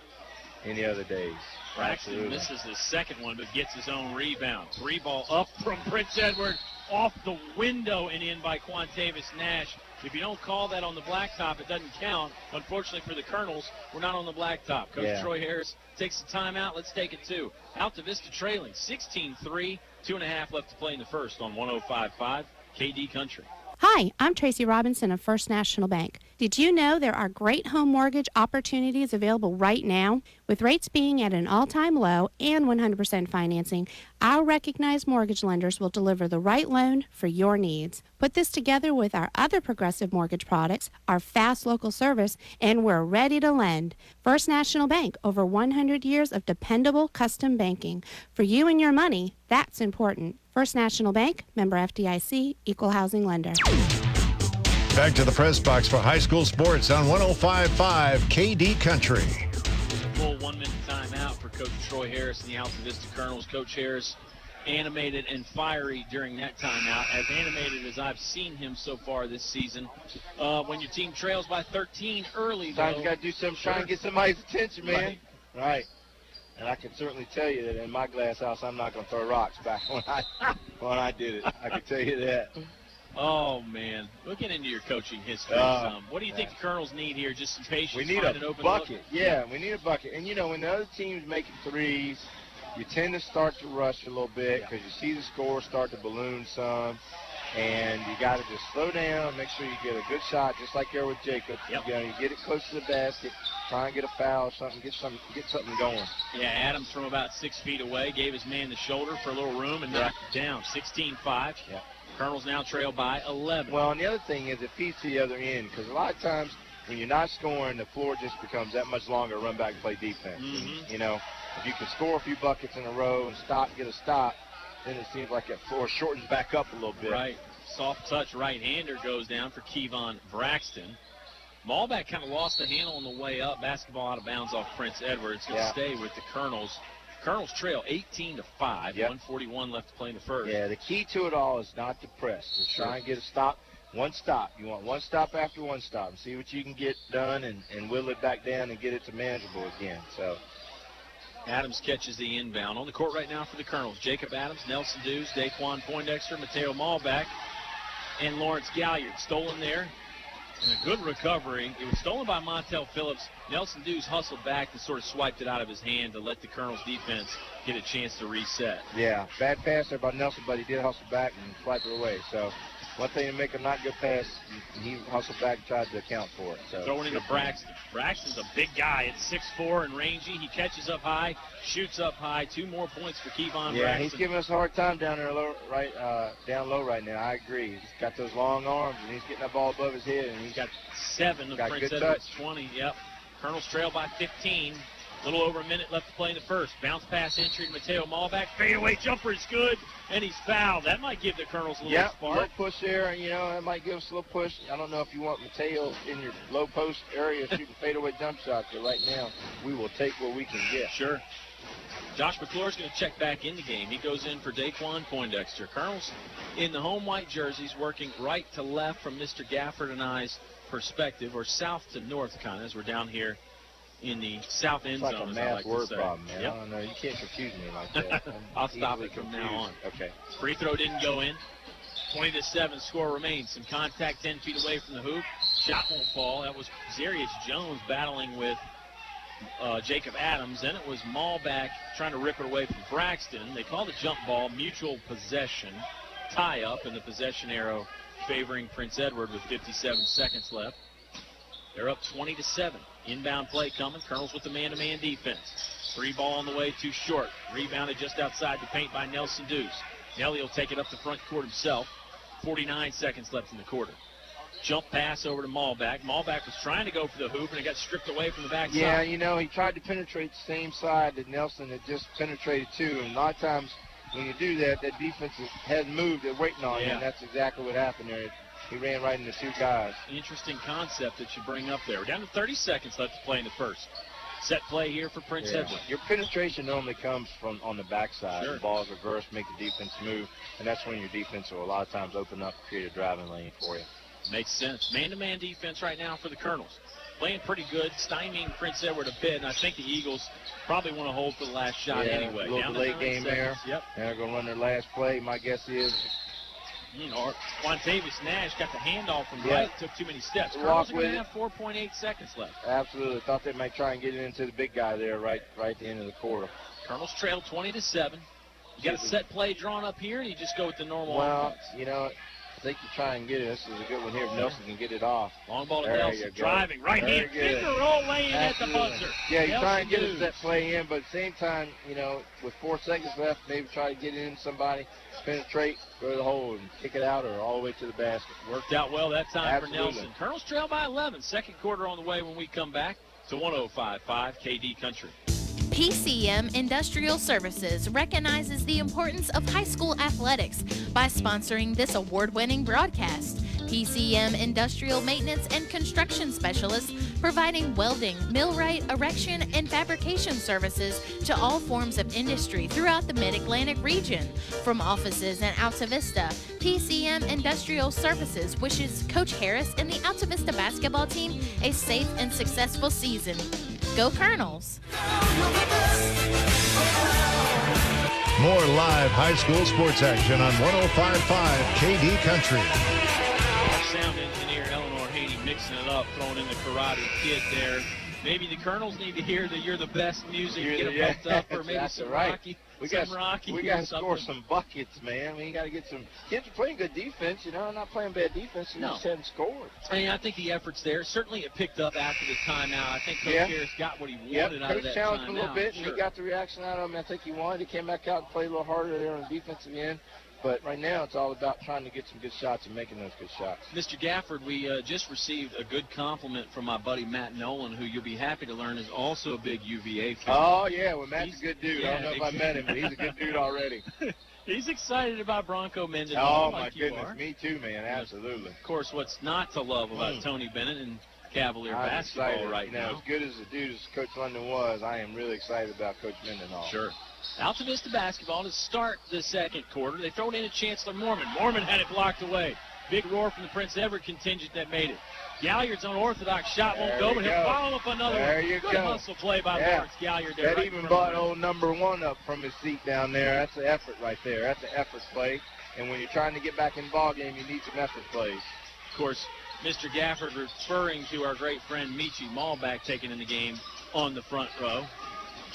days. Braxton Absolutely. misses the second one, but gets his own rebound. 3-ball up from Prince Edward, off the window and in by Quantavis Nash. If you don't call that on the blacktop, it doesn't count. Unfortunately for the Colonels, we're not on the blacktop. Coach Troy Harris takes the timeout. Let's take it two. Altavista trailing 16-3, 2.5 left to play in the first on 105.5 KD Country. Hi, I'm Tracy Robinson of First National Bank. Did you know there are great home mortgage opportunities available right now? With rates being at an all-time low and 100% financing, our recognized mortgage lenders will deliver the right loan for your needs. Put this together with our other progressive mortgage products, our fast local service, and we're ready to lend. First National Bank, over 100 years of dependable custom banking. For you and your money, that's important. First National Bank, member FDIC, equal housing lender. Back to the press box for high school sports on 105.5 KD Country. Full 1-minute timeout for Coach Troy Harris and the Altavista Colonels. Coach Harris animated and fiery during that timeout, as animated as I've seen him so far this season. When your team trails by 13 early, Sometimes though, you got to do something, try and get somebody's attention, man. Right. And I can certainly tell you that in my glass house, I'm not going to throw rocks back when I did it. I can tell you that. Oh, man. We'll get into your coaching history. What do you think the Colonels need here? Just some patience? We need find a an open bucket. look? Yeah, we need a bucket. And, you know, when the other team's making threes, you tend to start to rush a little bit because you see the score start to balloon some. And you got to just slow down, make sure you get a good shot, just like there with Jacob. Yep. You get it close to the basket, try and get a foul or something, get something going. Yeah, Adams from about 6 feet away gave his man the shoulder for a little room and knocked it down. 16-5. Yeah. Colonels now trail by 11. Well, and the other thing is it feeds to the other end because a lot of times when you're not scoring, the floor just becomes that much longer to run back and play defense. And, you know, if you can score a few buckets in a row and get a stop, then it seems like that floor shortens back up a little bit. Right. Soft touch right-hander goes down for Kevon Braxton. Malback kind of lost the handle on the way up. Basketball out of bounds off Prince Edward. It's going to stay with the Colonels. Colonels trail 18-5. 141 left to play in the first. Yeah, the key to it all is not to press. Just try and get a stop. One stop. You want one stop after one stop. And see what you can get done and whittle it back down and get it to manageable again. So Adams catches the inbound. On the court right now for the Colonels. Jacob Adams, Nelson Dews, Daquan Poindexter, Mateo Malback, and Lawrence Galliard. Stolen there. And a good recovery. It was stolen by Montel Phillips. Nelson Dews hustled back and sort of swiped it out of his hand to let the Colonels defense get a chance to reset. yeah, bad pass there by Nelson, but he did hustle back and swipe it away. So one thing to make a not good pass, he hustled back and tried to account for it. So Throwing into Braxton. Braxton's a big guy at 6'4" and rangy. He catches up high, shoots up high. 2 more points for Kevon Braxton. Yeah, he's giving us a hard time down there down low right now. I agree. He's got those long arms, and he's getting that ball above his head. And he's got 7 of Prince Edward's 20. Yep. Colonels trail by 15. A little over a minute left to play in the first. Bounce pass entry to Mateo Malback. Fadeaway jumper is good, and he's fouled. That might give the Colonels a little spark. Low push there, you know, that might give us a little push. I don't know if you want Mateo in your low post area shooting fadeaway jump shots, but right now we will take what we can get. Sure. Josh McClure's going to check back in the game. He goes in for Daquan Poindexter. Colonels in the home white jerseys working right to left from Mr. Gafford and I's perspective, or south to north kind of, as we're down here in the south end It's like zone. a math word say. problem, man. Yep. I don't know. You can't confuse me like that. I'll stop it from now on. Okay. Free throw didn't go in. 20-7 score remains. Some contact 10 feet away from the hoop. Shot won't fall. That was Zarius Jones battling with Jacob Adams. Then it was Malback trying to rip it away from Braxton. They called the jump ball mutual possession. Tie up, and the possession arrow favoring Prince Edward with 57 seconds left. They're up 20-7. Inbound play coming. Colonels with the man-to-man defense. 3 ball on the way, too short. Rebounded just outside the paint by Nelson Dews. Nelly will take it up the front court himself. 49 seconds left in the quarter. Jump pass over to Malback. Malback was trying to go for the hoop, and it got stripped away from the backside. Yeah, you know, he tried to penetrate the same side that Nelson had just penetrated to, and a lot of times when you do that, that defense has moved. They're waiting on you, and that's exactly what happened there. he ran right into two guys. Interesting concept that you bring up there. We're down to 30 seconds left to play in the first. Set play here for Prince Edward. Your penetration normally comes from on the backside. Sure. The ball's reversed, make the defense move, and that's when your defense will a lot of times open up, create a driving lane for you. Makes sense. Man-to-man defense right now for the Colonels. Playing pretty good, stymieing Prince Edward a bit, and I think the Eagles probably want to hold for the last shot anyway. A little Down to delay 9 game seconds. there. Yep. And they're going to run their last play. My guess is Quantavious Nash got the handoff from Yeah. right, took too many steps. Walk Colonels are with going to it. have 4.8 seconds left. Absolutely. Thought they might try and get it into the big guy there right at the end of the quarter. Colonels trail 20-7. You got a set play drawn up here, and you just go with the normal Well, offense. you know, I think you try and get it. This is a good one here. If Nelson can get it off. Long ball to There Nelson, you go. driving, right hand, Very good. finger roll laying at the Absolutely. buzzer. Yeah, you try and get Nelson a set play in, but at the same time, you know, with 4 seconds left, maybe try to get it in somebody, penetrate, go to the hole, and kick it out or all the way to the basket. Worked out well that time Absolutely. for Nelson. Colonels trail by 11. Second quarter on the way when we come back to 105.5 KD Country. PCM Industrial Services recognizes the importance of high school athletics by sponsoring this award-winning broadcast. PCM Industrial Maintenance and Construction Specialists providing welding, millwright, erection, and fabrication services to all forms of industry throughout the Mid-Atlantic region. From offices in Altavista, PCM Industrial Services wishes Coach Harris and the Altavista basketball team a safe and successful season. Go Colonels! More live high school sports action on 105.5 KD Country. Our sound engineer, Eleanor Hoehne, mixing it up, throwing in the Karate Kid there. Maybe the Colonels need to hear that you're the best music, get them bumped up, or maybe That's some right. Rocky. We some got Rocky we or got to score something. some buckets, man. We got to get some kids are playing good defense. You know, not playing bad defense. They No. just haven't scored. I mean, I think the effort's there. Certainly it picked up after the timeout. I think Coach Yeah. Harris got what he Yep, wanted out of Coach that challenged him a timeout. little bit, and Sure. he got the reaction out of him I think he wanted. He came back out and played a little harder there on the defensive end. But right now it's all about trying to get some good shots and making those good shots. Mr. Gafford, we just received a good compliment from my buddy Matt Nolan, who you'll be happy to learn is also a big UVA fan. Oh, yeah, well, Matt's He's- a good dude. yeah, I don't know if I met him, but he's a good dude already. He's excited about Bronco Mendenhall. Oh, my like you goodness, are. me too, man, absolutely. Of course, what's not to love about Tony Bennett and Cavalier I'm basketball excited. right you know, now. as good as the dude as Coach London was, I am really excited about Coach Mendenhall. Sure. Altavista basketball to start the second quarter. They throw it in to Chancellor Mormon. Mormon had it blocked away. Big roar from the Prince Edward contingent that made it. Galliard's unorthodox shot won't There go, you but he'll go. follow up another There one. you Good go. hustle play by Yeah. Lawrence Galliard there. That right even in front brought of the rim. old number 1 up from his seat down there. That's the effort right there. That's the effort play. And when you're trying to get back in the ball game, you need some effort plays. Of course, Mr. Gafford referring to our great friend Michi Malback taking in the game on the front row.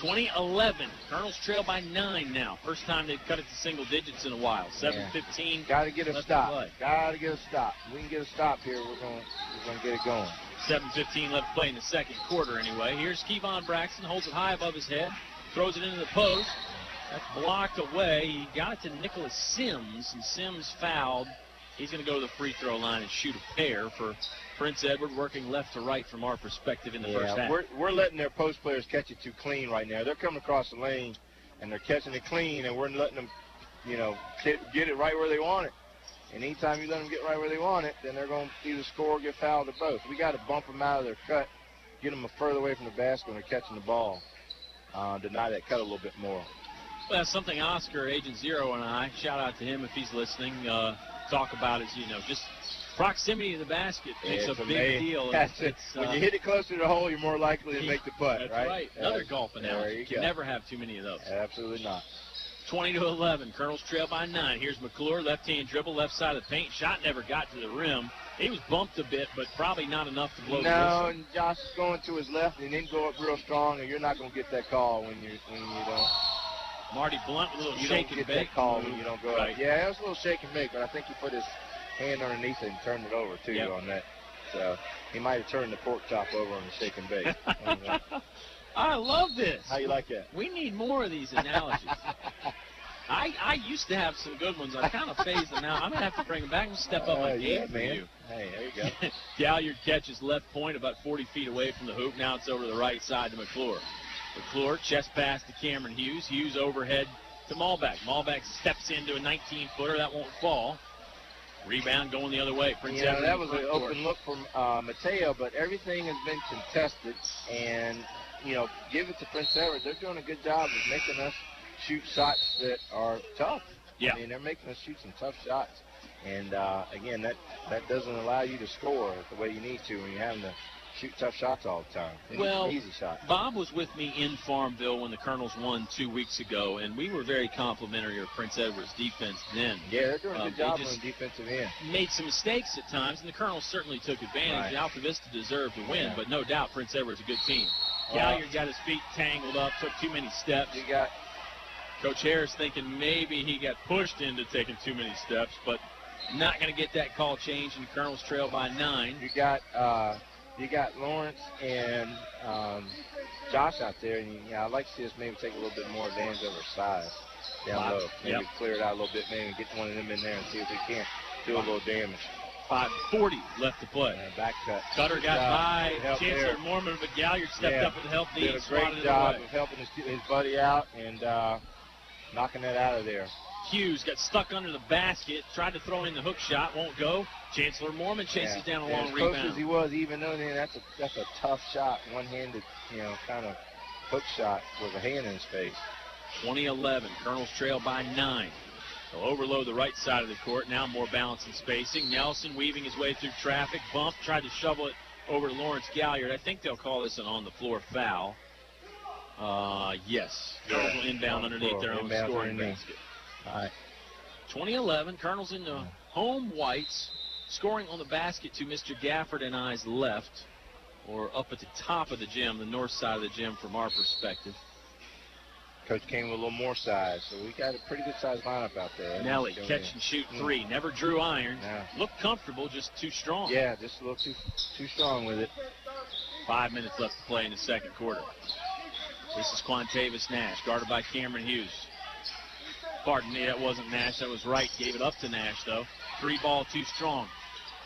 2011. Colonels trail by 9 now. First time they've cut it to single digits in a while. 7:15. Got to get a left to stop. play. Got to get a stop. If we can get a stop here, we're going to get it going. 7:15 left to play in the second quarter anyway. Here's Kevon Braxton, holds it high above his head, throws it into the post. That's blocked away. He got it to Nicholas Sims, and Sims fouled. He's going to go to the free throw line and shoot a pair for Prince Edward, working left to right from our perspective in the first half. We're letting their post players catch it too clean right now. They're coming across the lane, and they're catching it clean, and we're letting them, you know, get it right where they want it. And anytime you let them get right where they want it, then they're going to either score or get fouled or both. We got to bump them out of their cut, get them further away from the basket when they're catching the ball. Deny that cut a little bit more. Well, that's something Oscar, Agent Zero, and I, shout out to him if he's listening, talk about is, just proximity to the basket makes a big deal. That's it. When you hit it closer to the hole, you're more likely to make the putt, that's right? right. Another golf analogy. You You can go. never have too many of those. Absolutely not. 20-11. Colonels trail by 9. Here's McClure, left-hand dribble, left side of the paint. Shot never got to the rim. He was bumped a bit, but probably not enough to blow the No, whistle. and Josh is going to his left and then go up real strong, and you're not going to get that call when you don't. Marty Blunt with a little You shake don't and get bake that call move. when you don't go Right. up. Yeah, it was a little shake and bake, but I think he put his hand underneath it and turned it over too Yep. on that. So he might have turned the pork chop over on the shake and bake. I love this. How you like that? We need more of these analogies. I used to have some good ones. I kind of phased them out. I'm going to have to bring them back and step up my game yeah, for man. you. Hey, there you go. Galliard catches left point about 40 feet away from the hoop. Now it's over to the right side to McClure. McClure, chest pass to Cameron Hughes. Hughes overhead to Malback. Malback steps into a 19-footer. That won't fall. Rebound going the other way. Prince Yeah, Edward that in was the an front court. open look from Mateo, but everything has been contested. And, give it to Prince Edward. They're doing a good job of making us shoot shots that are tough. Yeah. I mean, they're making us shoot some tough shots. And, again, that doesn't allow you to score the way you need to when you're having to shoot tough shots all the time. Well, easy shot. Bob was with me in Farmville when the Colonels won 2 weeks ago, and we were very complimentary of Prince Edward's defense then. Yeah, they're doing a good job they on just the defensive end. made some mistakes at times, and the Colonels certainly took advantage. Right. Altavista deserved to win, Yeah. but no doubt Prince Edward's a good team. Well, Galliard got his feet tangled up, took too many steps. You got Coach Harris thinking maybe he got pushed into taking too many steps, but not going to get that call changed, and the Colonels trail by 9. You got Lawrence and Josh out there, and I'd like to see us maybe take a little bit more advantage of our size down low. Maybe clear it out a little bit, maybe get one of them in there and see if we can't do a little damage. 5:40 left to play. Back cut. Cutter Good got job. by Good help Chancellor there. Mormon, but Galliard stepped up with the help. Did a Spotted great it job away. of helping his buddy out and knocking that out of there. Hughes got stuck under the basket, tried to throw in the hook shot, won't go. Chancellor Mormon chases down a long as rebound. close as he was, even though that's a tough shot, one-handed, kind of hook shot with a hand in his face. 2011, Colonels trail by 9. They'll overload the right side of the court. Now more balance and spacing. Nelson weaving his way through traffic. Bump, tried to shovel it over to Lawrence Galliard. I think they'll call this an on-the-floor foul. Yes. Colonels will inbound underneath their own scoring basket. All right. 2011, Colonels in the home whites, scoring on the basket to Mr. Gafford and I's left, or up at the top of the gym, the north side of the gym from our perspective. Coach came with a little more size, so we got a pretty good size lineup out there. Nelly, catch and shoot 3. Never drew iron. No. Looked comfortable, just too strong. Yeah, just a little too strong with it. 5 minutes left to play in the second quarter. This is Quantavis Nash, guarded by Cameron Hughes. Pardon me, that wasn't Nash, that was Wright. Gave it up to Nash, though. 3 ball, too strong.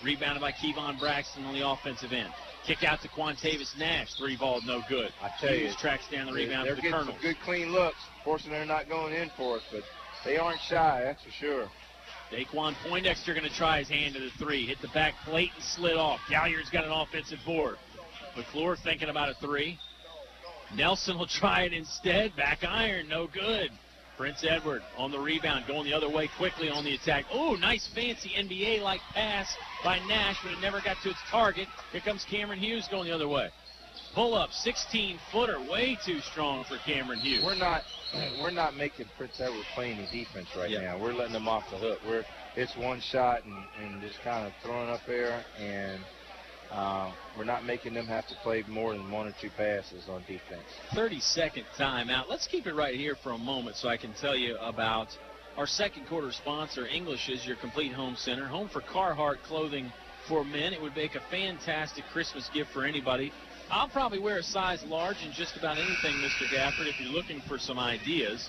Rebounded by Kevon Braxton on the offensive end. Kick out to Quantavis Nash. 3 ball, no good. I tell you, Hughes tracks down the rebound they're for the getting Colonels. some good, clean looks. Fortunately, they're not going in for us, but they aren't shy, that's for sure. Daquan Poindexter going to try his hand to the 3. Hit the back plate and slid off. Galliard's got an offensive board. McClure thinking about a 3. Nelson will try it instead. Back iron, no good. Prince Edward on the rebound, going the other way quickly on the attack. Oh, nice fancy NBA-like pass by Nash, but it never got to its target. Here comes Cameron Hughes going the other way. Pull up, 16-footer, way too strong for Cameron Hughes. We're not making Prince Edward play any defense right now. We're letting them off the hook. It's one shot and just kind of throwing up there, and we're not making them have to play more than 1 or 2 passes on defense. 30-second timeout. Let's keep it right here for a moment so I can tell you about our second quarter sponsor. English is your complete home center. Home for Carhartt clothing for men. It would make a fantastic Christmas gift for anybody. I'll probably wear a size large in just about anything, Mr. Gafford, if you're looking for some ideas.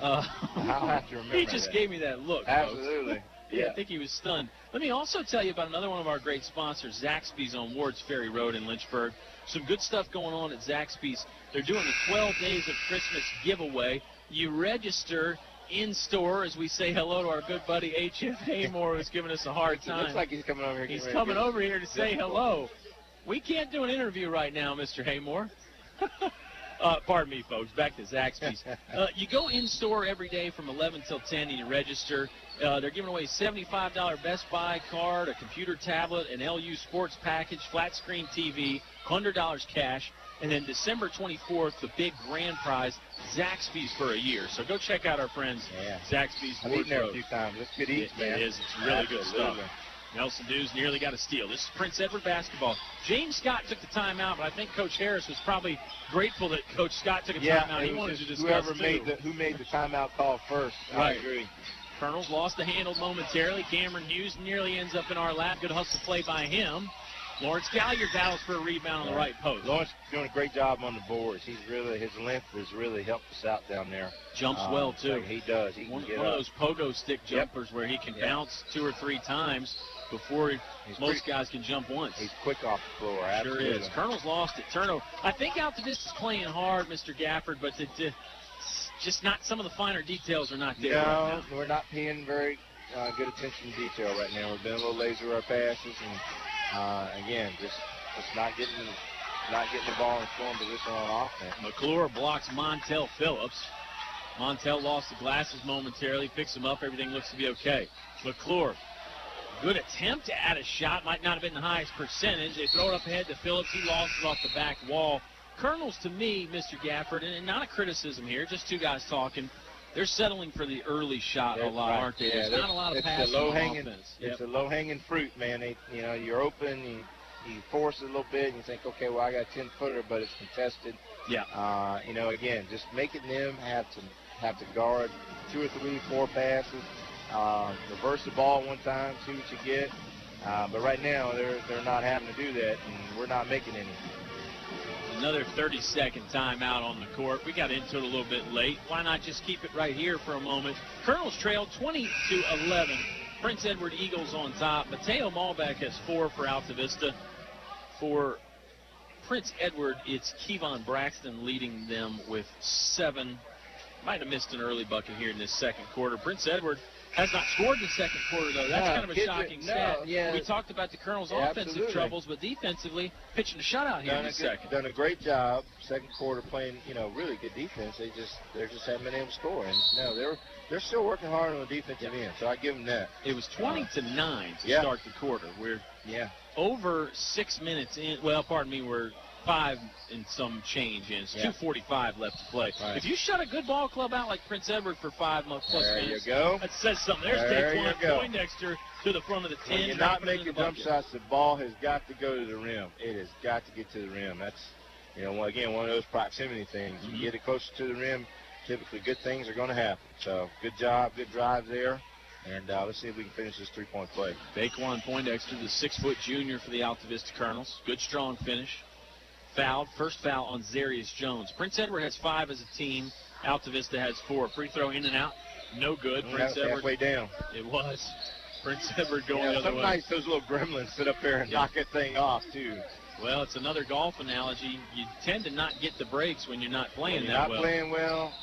I'll have to remember He just that. gave me that look. Absolutely. Folks. Yeah, I think he was stunned. Let me also tell you about another one of our great sponsors, Zaxby's on Wards Ferry Road in Lynchburg. Some good stuff going on at Zaxby's. They're doing the 12 Days of Christmas giveaway. You register in-store as we say hello to our good buddy H.F. Haymore, who's giving us a hard time. It looks like he's coming over here. He's coming over here to say hello. We can't do an interview right now, Mr. Haymore. Pardon me, folks. Back to Zaxby's. You go in-store every day from 11 till 10 and you register. They're giving away a $75 Best Buy card, a computer tablet, an LU sports package, flat screen TV, $100 cash, and then December 24th, the big grand prize, Zaxby's for a year. So go check out our friends, Zaxby's. I've eaten there a few times. It's good eats, man. It is. It's really good stuff. Nelson Dews nearly got a steal. This is Prince Edward basketball. James Scott took the timeout, but I think Coach Harris was probably grateful that Coach Scott took a timeout. He wanted to discuss who made the timeout call first. Right. I agree. Colonels lost the handle momentarily. Cameron Hughes nearly ends up in our lap. Good hustle play by him. Lawrence Galliard battles for a rebound on the right post. Lawrence doing a great job on the boards. His length has really helped us out down there. Jumps well too. Like he does. He one can get of up. those pogo stick jumpers where he can bounce 2 or 3 times before most guys can jump once. He's quick off the floor. Sure is. Colonels lost at turnover. I think Altavista is playing hard, Mr. Gafford, but just not some of the finer details are not there. No, right now. we're not being very good attention to detail right now. We've been a little lazy with our passes, and again, just not getting the ball in scoring position on offense. McClure blocks Montel Phillips. Montel lost the glasses momentarily, picks him up. Everything looks to be okay. McClure, good attempt to add a shot. Might not have been the highest percentage. They throw it up ahead to Phillips. He lost it off the back wall. Colonels, to me, Mr. Gafford, and not a criticism here, just two guys talking, they're settling for the early shot a lot, aren't they? Yeah, There's not a lot of passing on offense. It's a low-hanging fruit, man. You're open, you force it a little bit, and you think, okay, well, I got a 10-footer, but it's contested. Yeah. Again, just making them have to guard 2 or 3, 4 passes, reverse the ball one time, see what you get. But right now, they're not having to do that, and we're not making any. Another 30-second timeout on the court. We got into it a little bit late. Why not just keep it right here for a moment? Colonels trail 20-11. Prince Edward Eagles on top. Mateo Malbeck has 4 for Altavista. For Prince Edward, it's Kevon Braxton leading them with 7. Might have missed an early bucket here in this second quarter. Prince Edward has not scored in the second quarter, though. That's kind of a shocking stat. Yeah. We talked about the Colonels' offensive troubles, but defensively, pitching a shutout here in the second. Done a great job. Second quarter playing, really good defense. They just haven't been able to score. And no, they're still working hard on the defensive end, so I give them that. It was 20-9 to start the quarter. We're over 6 minutes in. Well, pardon me, we're 5 and some change in. It's 2:45 left to play. Right. If you shut a good ball club out like Prince Edward for 5+ minutes, there you go. That says something. There's Daquan Poindexter to the front of the 10. When you're not making jump shots, the ball has got to go to the rim. It has got to get to the rim. That's, again, one of those proximity things. You get it closer to the rim, typically good things are going to happen. So good job, good drive there. And let's see if we can finish this 3-point play. Daquan Poindexter, the 6-foot junior for the Altavista Colonels. Good, strong finish. Fouled. First foul on Zarius Jones. Prince Edward has 5 as a team. Altavista has 4. Free throw in and out. No good. Prince Edward. Halfway down. It was. Prince Edward going the other some way. nights those little gremlins sit up there and knock that thing off, too. Well, it's another golf analogy. You tend to not get the breaks when you're not playing that well. Not playing well.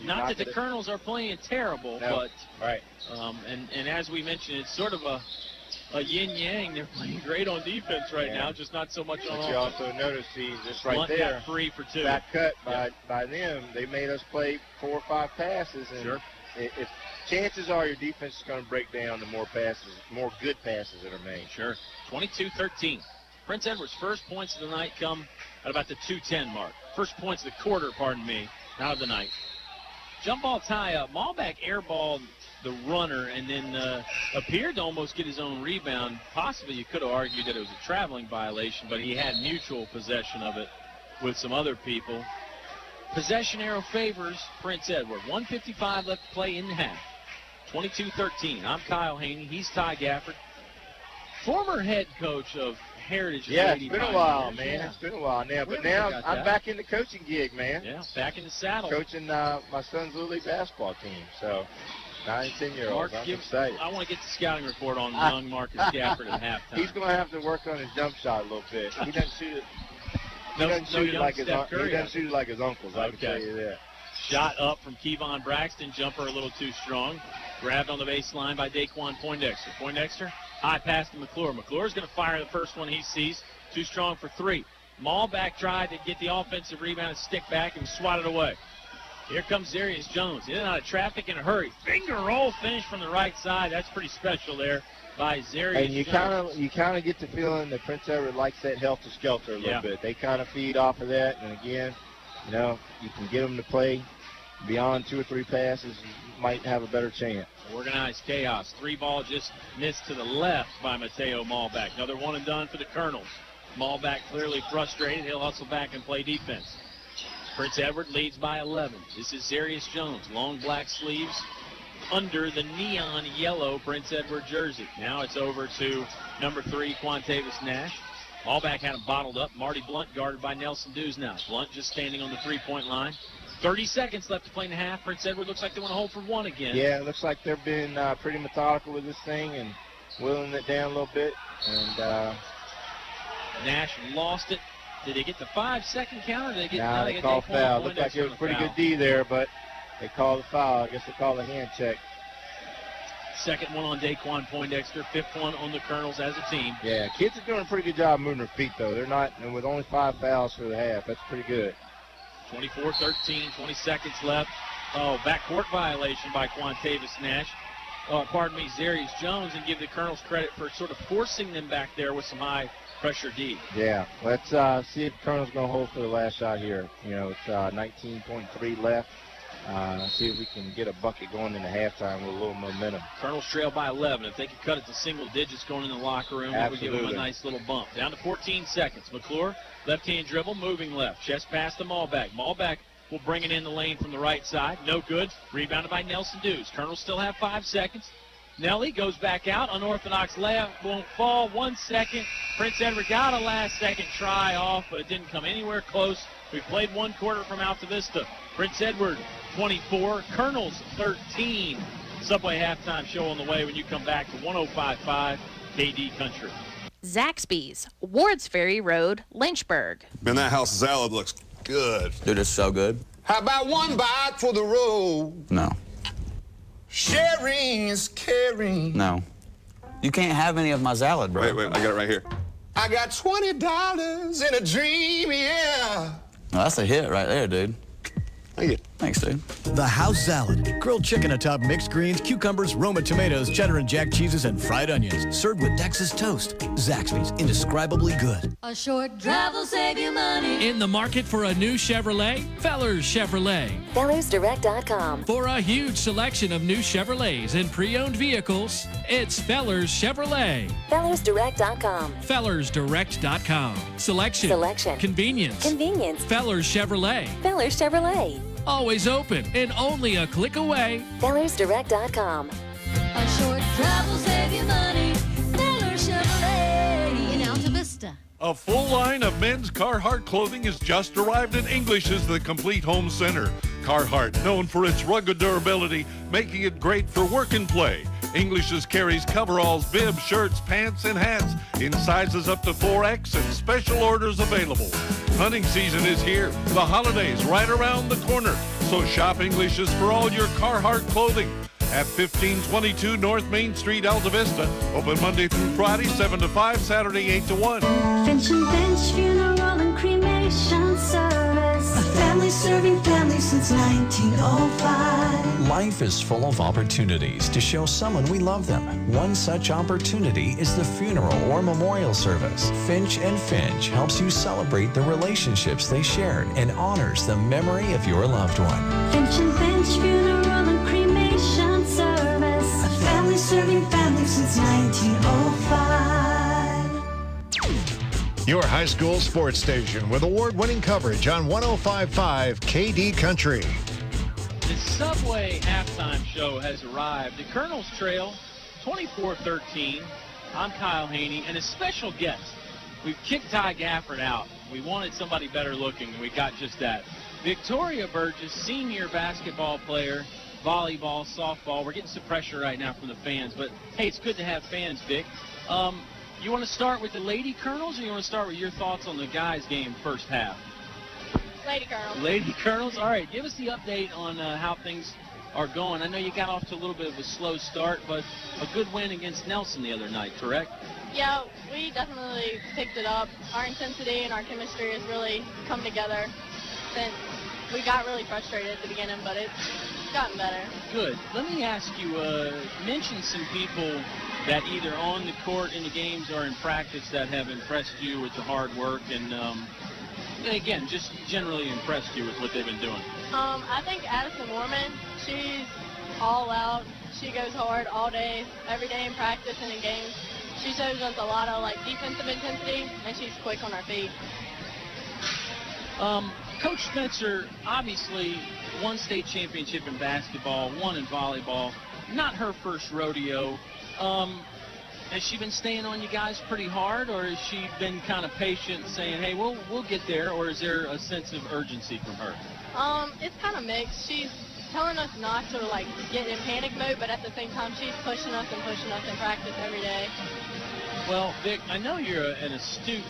Not that the Colonels are playing terrible, but right. And as we mentioned, it's sort of a yin-yang. They're playing great on defense right now, just not so much on offense. You also notice, just right Blunt there, got 3 for 2. Back cut by them. They made us play 4 or 5 passes. And if chances are your defense is going to break down the more good passes that are made. Sure. 22-13. Prince Edward's first points of the night come at about the 2:10 mark. First points of the quarter, not of the night. Jump ball tie-up. Malbeck airballed the runner and then appeared to almost get his own rebound. Possibly you could have argued that it was a traveling violation, but he had mutual possession of it with some other people. Possession arrow favors Prince Edward. 1:55 left to play in the half. 22-13. I'm Kyle Hoehne. He's Ty Gafford. Former head coach of Heritage. Yeah, it's been a while, man. Yeah. It's been a while now. But now I'm back in the coaching gig, man. Yeah, back in the saddle. Coaching my son's Little League basketball team. So 9 and 10-year-olds. I'm excited. I want to get the scouting report on young Marcus Gafford at halftime. He's going to have to work on his jump shot a little bit. He doesn't shoot it. He doesn't shoot it like his uncles. I can tell you that. Shot up from Kevon Braxton. Jumper a little too strong. Grabbed on the baseline by Daquan Poindexter. Poindexter, high pass to McClure. McClure's going to fire the first one he sees. Too strong for 3. Malbeck tried to get the offensive rebound and stick back and swatted away. Here comes Zarius Jones. In and out of traffic in a hurry. Finger roll finish from the right side. That's pretty special there by Zarius Jones. And you kind of get the feeling that Prince Edward likes that helter-skelter a little bit. They kind of feed off of that. And again, you can get them to play beyond 2 or 3 passes. You might have a better chance. Organized chaos. 3 ball just missed to the left by Mateo Malbeck. Another one and done for the Colonels. Malbeck clearly frustrated. He'll hustle back and play defense. Prince Edward leads by 11. This is Zarius Jones. Long black sleeves under the neon yellow Prince Edward jersey. Now it's over to number 3, Quantavis Nash. Malbeck had him bottled up. Marty Blunt guarded by Nelson Dews now. Blunt just standing on the 3-point line. 30 seconds left to play in the half. Prince Edward looks like they want to hold for 1 again. Yeah, it looks like they've been pretty methodical with this thing and willing it down a little bit. And Nash lost it. Did they get the 5-second count, or did they get? Nah, they called foul. Looked like it was pretty good D there, but they called the foul. I guess they called a hand check. Second one on Daquan Poindexter, fifth one on the Colonels as a team. Yeah, kids are doing a pretty good job moving their feet, though. They're not, and with only 5 fouls for the half, that's pretty good. 24-13, 20 seconds left. Oh, backcourt violation by Quantavis Nash. Zarius Jones, and give the Colonels credit for sort of forcing them back there with some high pressure D. Yeah, let's see if the Colonel's going to hold for the last shot here. You know, it's 19.3 left. See if we can get a bucket going into halftime with a little momentum. Colonels trail by 11. If they could cut it to single digits going in the locker room, it would give them a nice little bump. Down to 14 seconds. McClure, left-hand dribble, moving left. Chest pass to Malbeck. Malbeck will bring it in the lane from the right side. No good. Rebounded by Nelson Dews. Colonels still have 5 seconds. Nelly goes back out. Unorthodox layup won't fall. 1 second. Prince Edward got a last-second try off, but it didn't come anywhere close. We played 1 quarter from Altavista. Prince Edward 24, Colonels 13. Subway halftime show on the way when you come back to 105.5 KD Country. Zaxby's, Wards Ferry Road, Lynchburg. Man, that house salad looks good. Dude, it's so good. How about one bite for the road? No. Sharing is caring. No. You can't have any of my salad, bro. Wait, I got it right here. I got $20 in a dream, yeah. Well, that's a hit right there, dude. Thank you. Thanks, dude. The house salad. Grilled chicken atop mixed greens, cucumbers, Roma tomatoes, cheddar and jack cheeses, and fried onions. Served with Texas toast. Zaxby's, indescribably good. A short drive will save you money. In the market for a new Chevrolet? Fellers Chevrolet. FellersDirect.com. For a huge selection of new Chevrolets and pre-owned vehicles, it's Fellers Chevrolet. FellersDirect.com. FellersDirect.com. Selection. Convenience. Fellers Chevrolet. Fellers Chevrolet. Always open and only a click away. FellersDirect.com. A short drive will save you money. Fellers Chevrolet in Altavista. A full line of men's Carhartt clothing has just arrived at English's The Complete Home Center. Carhartt, known for its rugged durability, making it great for work and play. English's carries coveralls, bibs, shirts, pants, and hats in sizes up to 4X and special orders available. Hunting season is here. The holidays right around the corner. So shop English's for all your Carhartt clothing at 1522 North Main Street, Altavista. Open Monday through Friday, 7 to 5, Saturday, 8 to 1. Finch and Finch Funeral and Cremation Service. A family serving family since 1905. Life is full of opportunities to show someone we love them. One such opportunity is the funeral or memorial service. Finch and Finch helps you celebrate the relationships they shared and honors the memory of your loved one. Finch and Finch Funeral and Cremation Service. A family serving family since 1905. Your high school sports station with award-winning coverage on 105.5 KD Country. The Subway halftime show has arrived. The Colonels trail 24-13. I'm Kyle Hoehne, and a special guest. We've kicked Ty Gafford out. We wanted somebody better looking, and we got just that. Victoria Burgess, senior basketball player, volleyball, softball. We're getting some pressure right now from the fans, but hey, it's good to have fans, Vic. You want to start with the Lady Colonels, or you want to start with your thoughts on the guys' game first half? Lady Colonels. Lady Colonels. All right, give us the update on how things are going. I know you got off to a little bit of a slow start, but a good win against Nelson the other night, correct? Yeah, we definitely picked it up. Our intensity and our chemistry has really come together since we got really frustrated at the beginning, but it's gotten better. Good. Let me ask you, mention some people that either on the court in the games or in practice that have impressed you with the hard work and again, just generally impressed you with what they've been doing. I think Addison Mormon, she's all out. She goes hard all day, every day in practice and in games. She shows us a lot of defensive intensity, and she's quick on her feet. Coach Spencer, obviously, won state championship in basketball, won in volleyball. Not her first rodeo. Has she been staying on you guys pretty hard, or has she been kind of patient, saying, hey, we'll get there, or is there a sense of urgency from her? It's kind of mixed. She's telling us not to get in panic mode, but at the same time, she's pushing us in practice every day. Well, Vic, I know you're an astute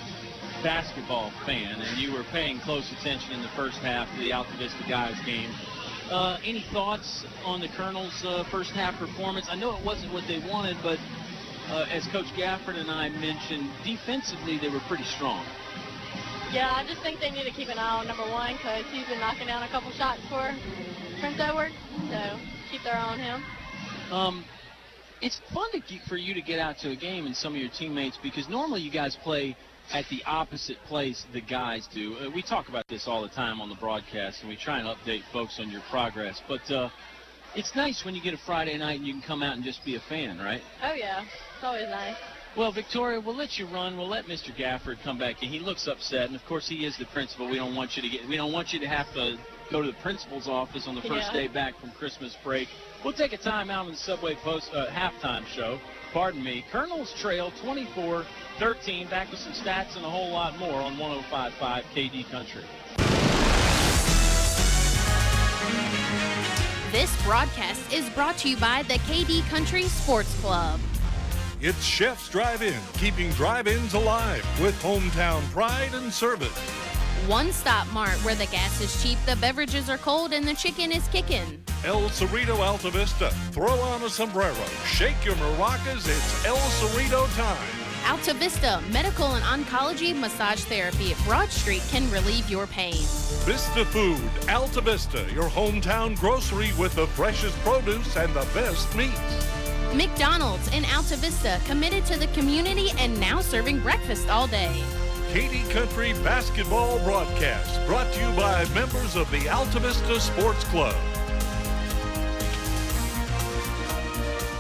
basketball fan, and you were paying close attention in the first half of the Altavista guys game. Any thoughts on the Colonels' first half performance? I know it wasn't what they wanted, but as Coach Gafford and I mentioned, defensively they were pretty strong. Yeah, I just think they need to keep an eye on number 1 because he's been knocking down a couple shots for Prince Edward, so keep their eye on him. It's fun for you to get out to a game and some of your teammates because normally you guys play at the opposite place the guys do. We talk about this all the time on the broadcast, and we try and update folks on your progress. But it's nice when you get a Friday night and you can come out and just be a fan, right? Oh, yeah. It's always nice. Well, Victoria, we'll let you run. We'll let Mr. Gafford come back in. He looks upset, and of course he is the principal. We don't want you to have to go to the principal's office on the first day back from Christmas break. We'll take a time out on the Subway Post halftime show. Pardon me. Colonels trail 24-13. Back with some stats and a whole lot more on 105.5 KD Country. This broadcast is brought to you by the KD Country Sports Club. It's Chef's Drive-In, keeping drive-ins alive with hometown pride and service. One Stop Mart, where the gas is cheap, the beverages are cold, and the chicken is kicking. El Cerrito Altavista. Throw on a sombrero. Shake your maracas. It's El Cerrito time. Altavista Medical and Oncology Massage Therapy at Broad Street can relieve your pain. Vista Food. Altavista, your hometown grocery with the freshest produce and the best meats. McDonald's in Altavista, committed to the community and now serving breakfast all day. KD Country Basketball Broadcast, brought to you by members of the Altavista Sports Club.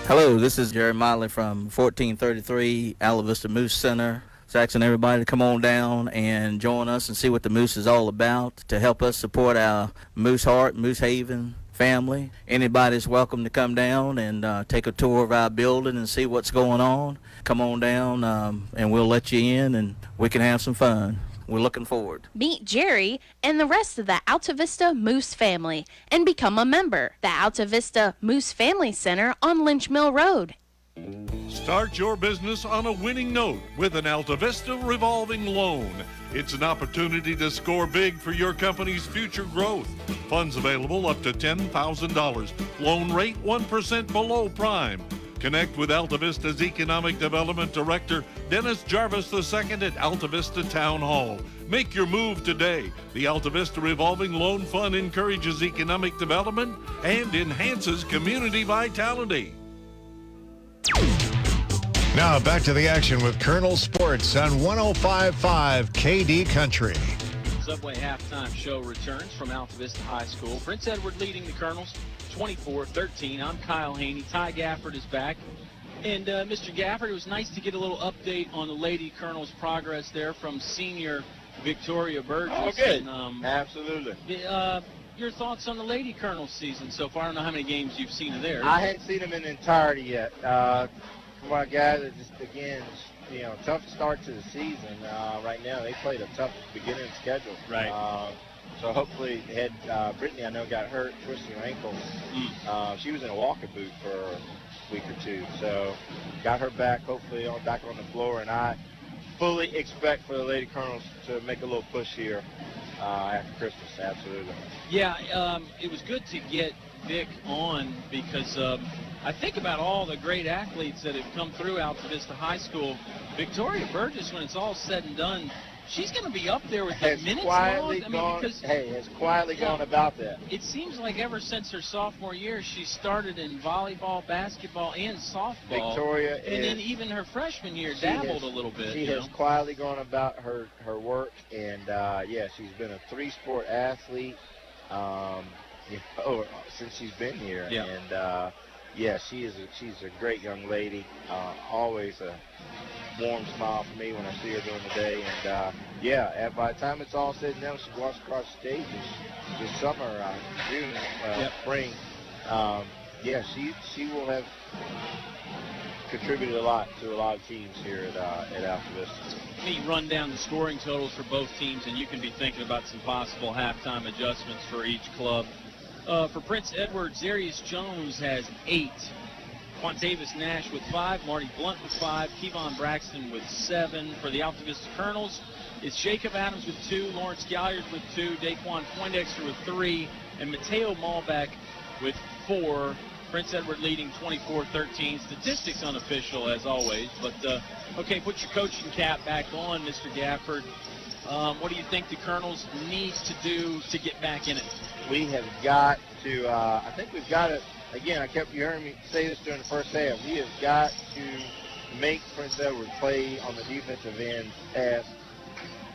Hello, this is Jerry Miley from 1433 Altavista Moose Center. Asking everybody to come on down and join us and see what the Moose is all about to help us support our Moose Heart, Moose Haven family. Anybody's welcome to come down and take a tour of our building and see what's going on. Come on down and we'll let you in and we can have some fun. We're looking forward. Meet Jerry and the rest of the Altavista Moose family and become a member. The Altavista Moose Family Center on Lynch Mill Road. Start your business on a winning note with an Altavista revolving loan. It's an opportunity to score big for your company's future growth. Funds available up to $10,000. Loan rate 1% below prime. Connect with Altavista's Economic Development Director, Dennis Jarvis II at Altavista Town Hall. Make your move today. The Altavista Revolving Loan Fund encourages economic development and enhances community vitality. Now back to the action with Colonel Sports on 105.5 KD Country. Subway halftime show returns from Altavista High School. Prince Edward leading the Colonels 24-13. I'm Kyle Hoehne. Ty Gafford is back. And Mr. Gafford, it was nice to get a little update on the Lady Colonels' progress there from senior Victoria Burgess. Oh, good. And, Absolutely. Your thoughts on the Lady Colonels season so far? I don't know how many games you've seen of theirs. I hadn't seen them in entirety yet. For my guys, it's just, again, tough start to the season. Right now, they played a tough beginning schedule. Right. So hopefully, Brittany, I know, got hurt, twisting her ankle. She was in a walking boot for a week or two. So got her back, hopefully, back on the floor. And I fully expect for the Lady Colonels to make a little push here after Christmas. Absolutely. Yeah, it was good to get Vic on because I think about all the great athletes that have come through Altavista High School. Victoria Burgess, when it's all said and done, she's going to be up there with the minutes logged. Has quietly gone about that. It seems like ever since her sophomore year, she started in volleyball, basketball, and softball. Victoria and then even her freshman year dabbled a little bit. She has quietly gone about her work, and she's been a three-sport athlete since she's been here. Yeah. And she's a great young lady. Always a warm smile for me when I see her during the day. And by the time it's all said and done, she walks across the stage this summer, June, spring. She will have contributed a lot to a lot of teams here at Altavista. Let me run down the scoring totals for both teams, and you can be thinking about some possible halftime adjustments for each club. For Prince Edward, Zarius Jones has 8. Quantavis Nash with 5. Marty Blunt with 5. Kevon Braxton with 7. For the Altavista Colonels, it's Jacob Adams with 2. Lawrence Galliard with 2. Daquan Poindexter with 3. and Mateo Malbeck with 4. Prince Edward leading 24-13. Statistics unofficial as always. But, okay, put your coaching cap back on, Mr. Gafford. What do you think the Colonels need to do to get back in it? We have got to, I think we've got to, again, you heard me say this during the first half, we have got to make Prince Edward play on the defensive end past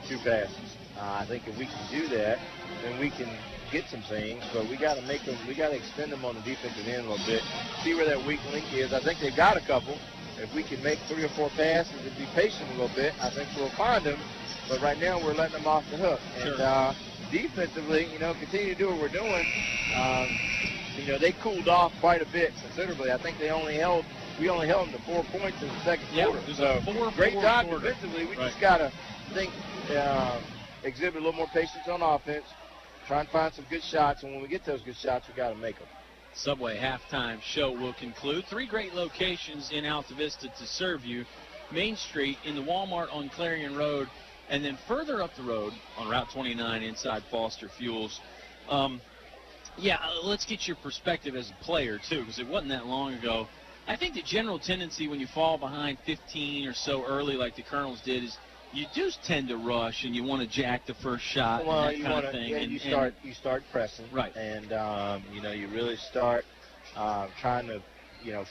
2 passes. I think if we can do that, then we can get some things, but we got to make them, we got to extend them on the defensive end a little bit, see where that weak link is. I think they've got a couple. If we can make 3 or 4 passes and be patient a little bit, I think we'll find them. But right now we're letting them off the hook. Sure. And defensively, continue to do what we're doing. They cooled off quite a bit considerably. I think we only held them to 4 points in the second quarter. So great job defensively. We just got to exhibit a little more patience on offense, try and find some good shots, and when we get those good shots, we got to make them. Subway halftime show will conclude. 3 great locations in Altavista to serve you. Main Street in the Walmart on Clarion Road, and then further up the road on Route 29 inside Foster Fuels. Let's get your perspective as a player, too, because it wasn't that long ago. I think the general tendency when you fall behind 15 or so early like the Colonels did is you do tend to rush and you want to jack the first shot and that kind of thing. Yeah, you start pressing. Right. And, you really start trying to,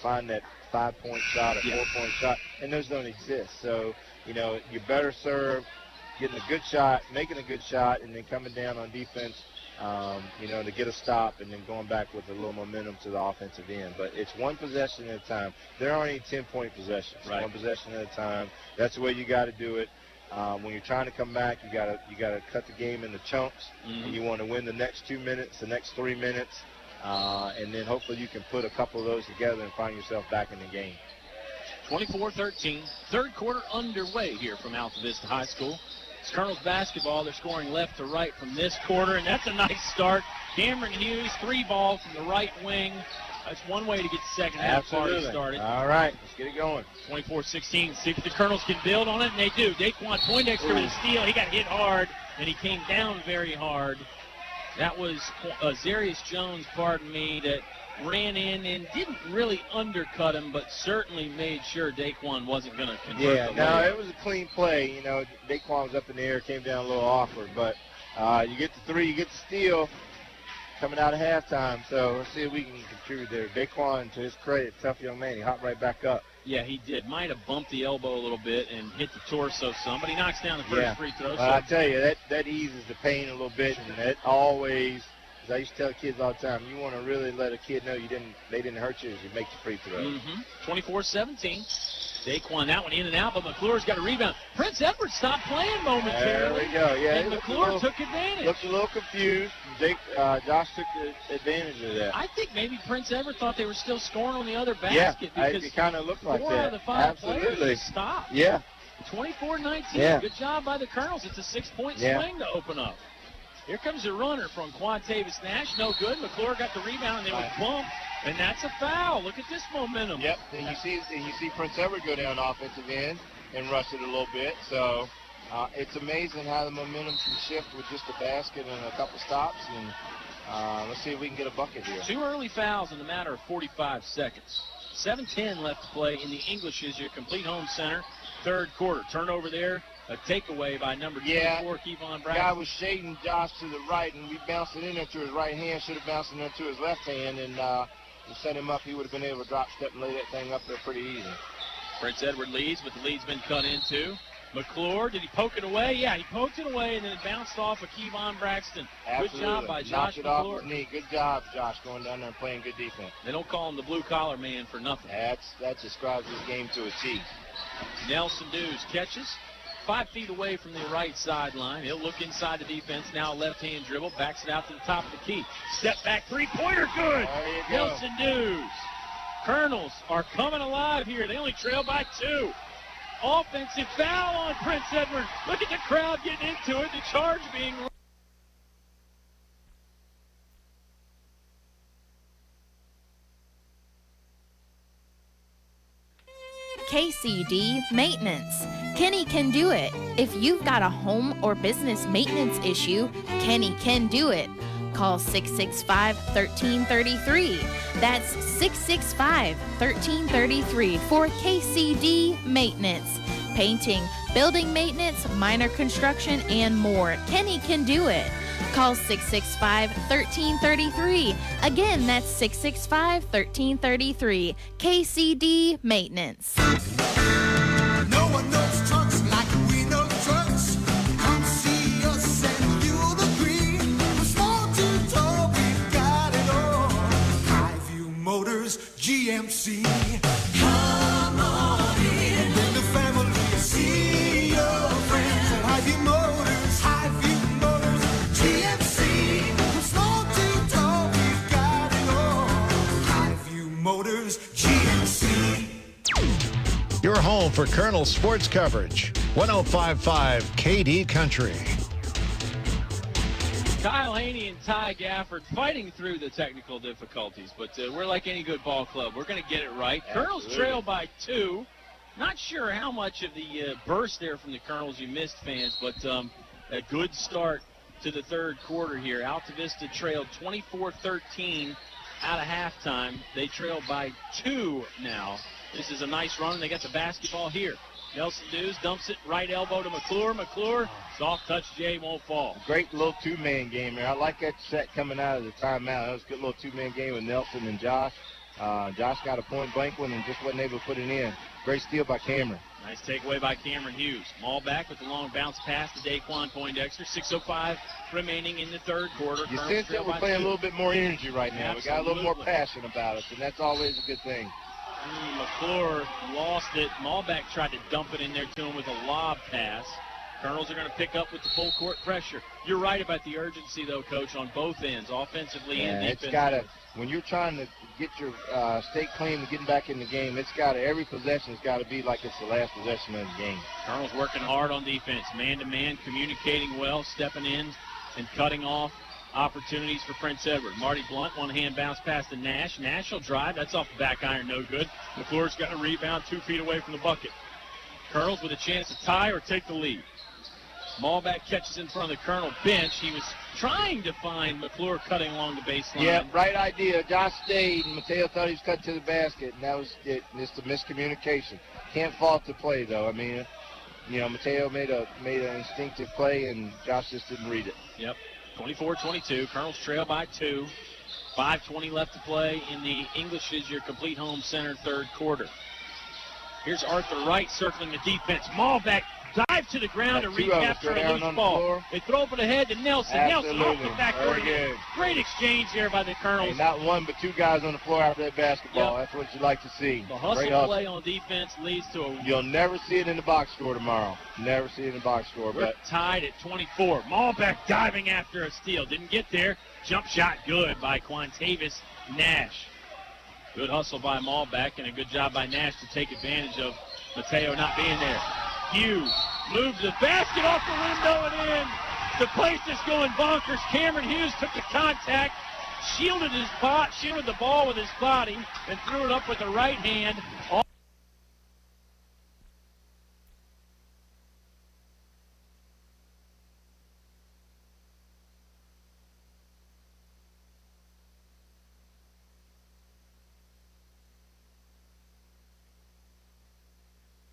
find that 5-point shot or 4-point shot, and those don't exist. So, you better serve getting a good shot, making a good shot, and then coming down on defense, to get a stop and then going back with a little momentum to the offensive end. But it's one possession at a time. There aren't any 10-point possessions. Right. One possession at a time. That's the way you got to do it. When you're trying to come back, you gotta cut the game into chunks, and you want to win the next 2 minutes, the next 3 minutes, and then hopefully you can put a couple of those together and find yourself back in the game. 24-13, third quarter underway here from Altavista High School. It's Colonels basketball. They're scoring left to right from this quarter, and that's a nice start. Cameron Hughes, 3 ball from the right wing. That's one way to get the second half party started. All right, let's get it going. 24-16. See if the Colonels can build on it, and they do. Daquan Poindexter with a steal. He got hit hard, and he came down very hard. That was Zarius Jones, that ran in and didn't really undercut him, but certainly made sure Daquan wasn't going to convert. It was a clean play. Daquan was up in the air, came down a little awkward, but you get the 3, you get the steal coming out of halftime, so let's see if we can contribute there. Daquan, to his credit, tough young man, he hopped right back up. Yeah, he did. Might have bumped the elbow a little bit and hit the torso some, but he knocks down the first free throw. I tell you, that eases the pain a little bit, and that always, as I used to tell kids all the time, you want to really let a kid know they didn't hurt you as you make the free throw. 24-17. Daquan, that one in and out, but McClure's got a rebound. Prince Edward stopped playing momentarily. There we go. Yeah, and McClure took advantage. Looked a little confused. Josh took advantage of that. I think maybe Prince Edward thought they were still scoring on the other basket because it kind of looked like 4 that. out of the 5 Absolutely. players stopped. Yeah. 24-19. Yeah. Good job by the Colonels. It's a 6-point swing to open up. Here comes a runner from Quantavis Nash. No good. McClure got the rebound, and they was bumped, and that's a foul. Look at this momentum. Yep. And you see Prince Edward go down offensive end and rush it a little bit. So it's amazing how the momentum can shift with just a basket and a couple stops. And let's see if we can get a bucket here. 2 early fouls in a matter of 45 seconds. 7:10 left to play in the Englishes, your complete home center. Third quarter. Turnover there. A takeaway by number 24, Kevon Braxton. Guy was shading Josh to the right, and we bounced it in there to his right hand. Should have bounced it into his left hand, and to set him up, he would have been able to drop step and lay that thing up there pretty easy. Prince Edward leads, but the lead's been cut into. McClure, did he poke it away? Yeah, he poked it away, and then it bounced off of Kevon Braxton. Absolutely. Good job by Josh Knocked it McClure. off his knee. Good job, Josh, going down there and playing good defense. They don't call him the blue-collar man for nothing. That describes his game to a T. Nelson Dews catches. 5 feet away from the right sideline. He'll look inside the defense. Now left-hand dribble. Backs it out to the top of the key. Step back three-pointer. Good. Nelson Dews. Colonels are coming alive here. They only trail by 2. Offensive foul on Prince Edward. Look at the crowd getting into it. The charge being run. KCD Maintenance. Kenny can do it. If you've got a home or business maintenance issue, Kenny can do it. Call 665-1333. That's 665-1333 for KCD Maintenance. Painting, building maintenance, minor construction, and more. Kenny can do it. Call 665-1333. Again, that's 665-1333. KCD Maintenance. No one knows trucks like we know trucks. Come see us and you'll agree. From small to tall, we've got it all. Highview Motors, GMC. Come on in. Bring the family. See your friends at Highview Motors. Highview Motors, GMC. From small to tall, we've got it all. Highview Motors, GMC. Your home for Colonel sports coverage. 105.5 KD Country. Kyle Hoehne and Ty Gafford fighting through the technical difficulties, but we're like any good ball club. We're going to get it right. Colonels trail by 2. Not sure how much of the burst there from the Colonels you missed, fans, but a good start to the third quarter here. Altavista trailed 24-13 out of halftime. They trail by 2 now. This is a nice run. They got the basketball here. Nelson Dews dumps it right elbow to McClure. McClure, soft touch, Jay, won't fall. Great little two-man game there. I like that set coming out of the timeout. That was a good little two-man game with Nelson and Josh. Josh got a point-blank one and just wasn't able to put it in. Great steal by Cameron. Nice takeaway by Cameron Hughes. Maul back with the long bounce pass to Daquan Poindexter. 6:05 remaining in the third quarter. You sense that we're playing a little bit more energy right now. Absolutely. We got a little more passion about us, and that's always a good thing. McClure lost it. Malbeck tried to dump it in there to him with a lob pass. Colonels are going to pick up with the full court pressure. You're right about the urgency, though, Coach, on both ends, offensively and defensively. It's got to, when you're trying to get your stay clean and getting back in the game, it's got to, every possession has got to be like it's the last possession of the game. Colonels working hard on defense, man-to-man, communicating well, stepping in and cutting off opportunities for Prince Edward. Marty Blunt, one-hand bounce pass to Nash. Nash will drive. That's off the back iron, no good. McClure's got a rebound 2 feet away from the bucket. Colonels with a chance to tie or take the lead. Malbeck catches in front of the Colonel bench. He was trying to find McClure cutting along the baseline. Yeah, right idea. Josh stayed, and Mateo thought he was cut to the basket, and that was it. Just a miscommunication. Can't fault the play, though. I mean, you know, Mateo made an instinctive play, and Josh just didn't read it. Yep. 24-22. Colonels trail by 2. 5:20 left to play in the English is your complete home center third quarter. Here's Arthur Wright circling the defense. Malbeck dive to the ground to recapture a loose ball. They throw it ahead to Nelson. Absolutely. Nelson off the backboard. Great exchange here by the Colonels. Hey, not one but 2 guys on the floor after that basketball. Yep. That's what you like to see. The hustle play on defense leads to a... You'll never see it in the box score tomorrow. Never see it in the box score. We're tied at 24. Malbeck diving after a steal. Didn't get there. Jump shot good by Quantavis Nash. Good hustle by Malbeck and a good job by Nash to take advantage of Mateo not being there. Hughes moved the basket off the window and in. The place is going bonkers. Cameron Hughes took the contact, shielded the ball with his body, and threw it up with the right hand.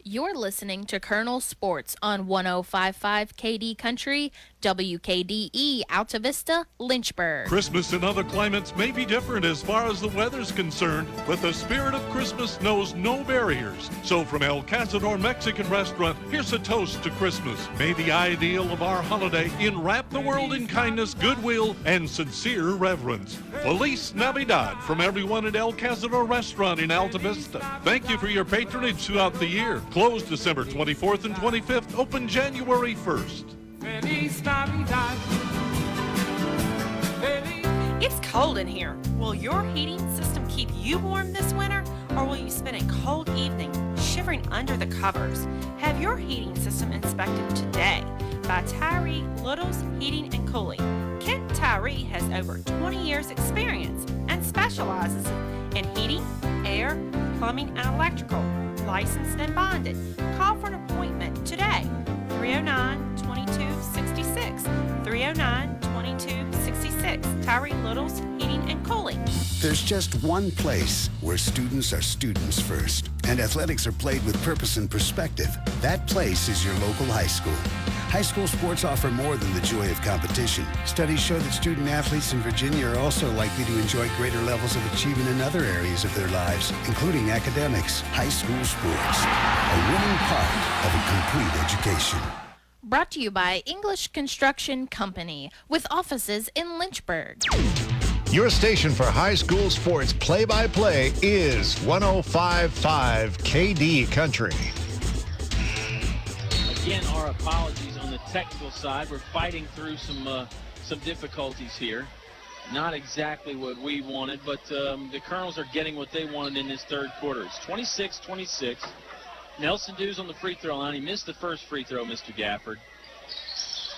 You're listening to Colonel Sports on 105.5 KD Country, WKDE, Altavista, Lynchburg. Christmas in other climates may be different as far as the weather's concerned, but the spirit of Christmas knows no barriers. So from El Cazador Mexican Restaurant, here's a toast to Christmas. May the ideal of our holiday enwrap the world in kindness, goodwill, and sincere reverence. Feliz Navidad from everyone at El Cazador Restaurant in Altavista. Thank you for your patronage throughout the year. Closed December 24th and 25th, open January 1st. It's cold in here. Will your heating system keep you warm this winter, or will you spend a cold evening shivering under the covers? Have your heating system inspected today by Tyree Little's Heating and Cooling. Kent Tyree has over 20 years experience and specializes in heating, air, plumbing, and electrical. Licensed and bonded. Call for an appointment today. 309-2266. 309-2266. Tyree Little's Heating and Cooling. There's just one place where students are students first, and athletics are played with purpose and perspective. That place is your local high school. High school sports offer more than the joy of competition. Studies show that student athletes in Virginia are also likely to enjoy greater levels of achievement in other areas of their lives, including academics. High school sports, a winning part of a complete education. Brought to you by English Construction Company, with offices in Lynchburg. Your station for high school sports play-by-play is 105.5 KD Country. Again, our apologies on the technical side. We're fighting through some difficulties here. Not exactly what we wanted, but the Colonels are getting what they wanted in this third quarter. It's 26-26. Nelson Dews on the free throw line. He missed the first free throw, Mr. Gafford.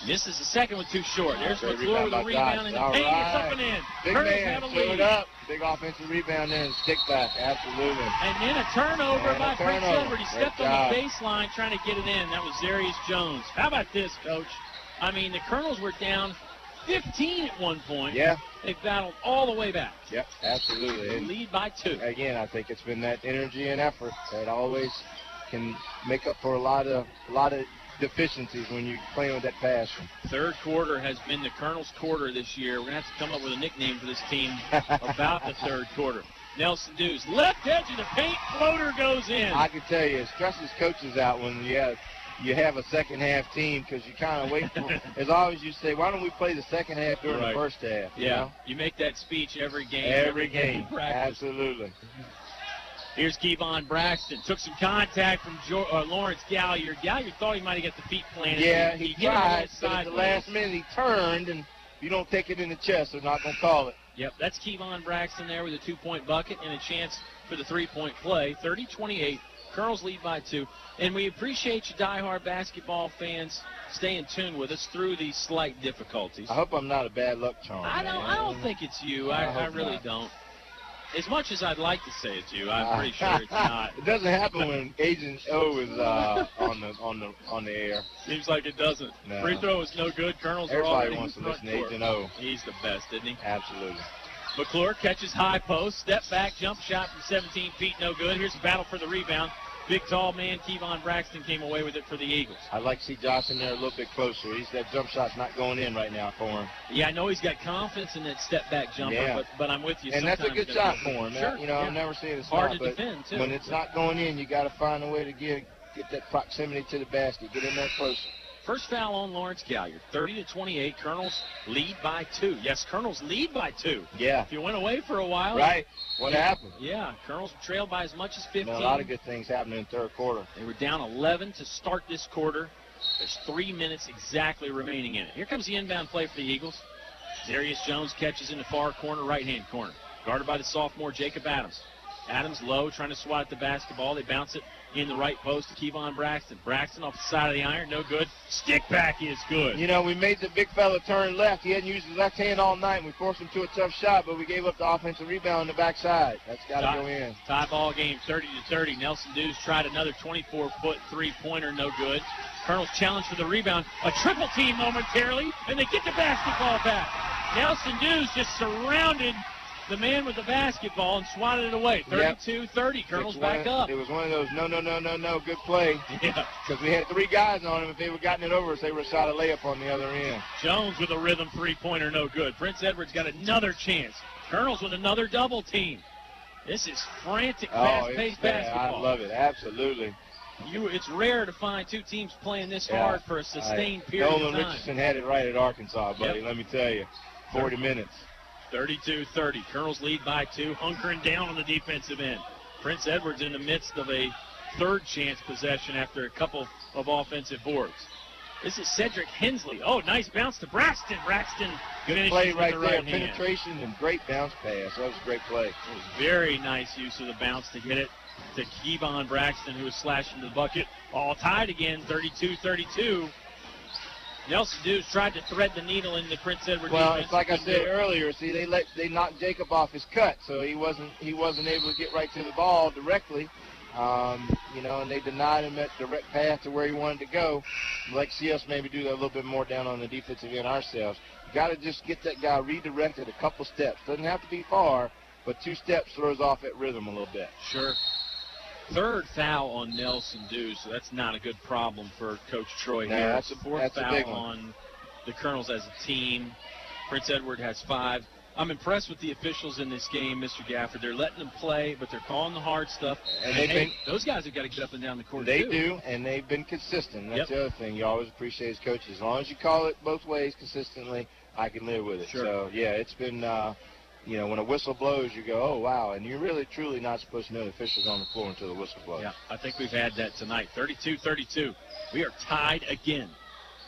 Misses the second one too short. There's McClure with the rebound in the paint. It's up and in. Big Colonels man, have a show it lead. up. Big offensive rebound and stick back. Absolutely. And then a turnover by Prince Edward. He stepped Great on the job. baseline trying to get it in. That was Zarius Jones. How about this, Coach? I mean, the Colonels were down 15 at one point. Yeah. They battled all the way back. Yep, absolutely. They lead by 2. Again, I think it's been that energy and effort that always can make up for a lot of deficiencies when you're playing with that passion. Third quarter has been the Colonels' quarter this year. We're going to have to come up with a nickname for this team about the third quarter. Nelson Dews, left edge of the paint, floater goes in. I can tell you, it stresses coaches out when you have a second half team, because you kind of wait for, as always you say, why don't we play the second half during the first half? Yeah, You know? you make that speech every game. Every game, Practice. absolutely. Here's Kevon Braxton. Took some contact from Lawrence Galliard. Galliard thought he might have got the feet planted. Yeah, he hit him tried, but at sideways. the last minute he turned, and you don't take it in the chest, they're not going to call it. Yep, that's Kevon Braxton there with a 2-point bucket and a chance for the 3-point play. 30-28. Colonels lead by 2. And we appreciate you diehard basketball fans staying tuned with us through these slight difficulties. I hope I'm not a bad luck charm. I don't think it's you. I really not. don't. As much as I'd like to say it's you, I'm pretty sure it's not. It doesn't happen when Agent O is on the air. Seems like it doesn't. No. Free throw is no good. Colonels are Everybody already wants in to front listen to court. Agent O. He's the best, isn't he? Absolutely. McClure catches high post, step back, jump shot from 17 feet, no good. Here's a battle for the rebound. Big, tall man, Kevon Braxton, came away with it for the Eagles. I'd like to see Josh in there a little bit closer. That jump shot's not going in right now for him. Yeah, I know he's got confidence in that step-back jumper, Yeah. but I'm with you. And that's a Sometimes good shot it's- for him. Sure, You know, yeah. I've never seen it Hard to but defend, too. when it's not going in, you got to find a way to get that proximity to the basket. Get in there closer. First foul on Lawrence Galliard. 30-28. Colonels lead by 2. Yes, Colonels lead by 2. Yeah. If you went away for a while. Right. What happened? Yeah, Colonels trailed by as much as 15. A lot of good things happened in the third quarter. They were down 11 to start this quarter. There's 3 minutes exactly remaining in it. Here comes the inbound play for the Eagles. Zarius Jones catches in the far corner, right-hand corner. Guarded by the sophomore Jacob Adams. Adams low, trying to swat at the basketball. They bounce it in the right post to Kevon Braxton. Braxton off the side of the iron, no good. Stick back is good. You know, we made the big fella turn left. He hadn't used his left hand all night. We forced him to a tough shot, but we gave up the offensive rebound on the backside. That's got to go in. Tie ball game, 30-30. Nelson Dews tried another 24-foot three-pointer, no good. Colonels challenge for the rebound. A triple team momentarily, and they get the basketball back. Nelson Dews just surrounded the man with the basketball and swatted it away. 32-30. Colonels back up. It was one of those no, good play. Yeah. Because we had 3 guys on him. If they would gotten it over us, they would have shot a layup on the other end. Jones with a rhythm three-pointer, no good. Prince Edward's got another chance. Colonels with another double team. This is frantic, fast-paced basketball. I love it. Absolutely. It's rare to find 2 teams playing this hard for a sustained period Nolan of time. Richardson had it right at Arkansas, buddy. Yep. Let me tell you. 40 minutes. 32-30. Colonels lead by 2, hunkering down on the defensive end. Prince Edward's in the midst of a third chance possession after a couple of offensive boards. This is Cedric Hensley. Oh, nice bounce to Braxton. Braxton Good finishes play with right the there. right hand. Penetration and great bounce pass. That was a great play. It was very nice use of the bounce to get it to Kevon Braxton, who was slashing the bucket. All tied again, 32-32. Nelson Dews tried to thread the needle into Prince Edward Well, defense. it's like I Couldn't said do it. earlier. See, they knocked Jacob off his cut, so he wasn't able to get right to the ball directly. You know, and they denied him that direct path to where he wanted to go. We'd like to see us maybe do that a little bit more down on the defensive end ourselves. got to just get that guy redirected a couple steps. Doesn't have to be far, but 2 steps throws off that rhythm a little bit. Sure. Third foul on Nelson Dew, so that's not a good problem for Coach Troy No, here. that's a Fourth foul big one. on the Colonels as a team. Prince Edward has 5. I'm impressed with the officials in this game, Mr. Gafford. They're letting them play, but they're calling the hard stuff. And those guys have got to get up and down the court, They too. do, and they've been consistent. That's Yep. the other thing you always appreciate as coaches. As long as you call it both ways consistently, I can live with it. Sure. So, yeah, it's been, when a whistle blows, you go, oh, wow. And you're really, truly not supposed to know the officials on the floor until the whistle blows. Yeah, I think we've had that tonight. 32-32. We are tied again.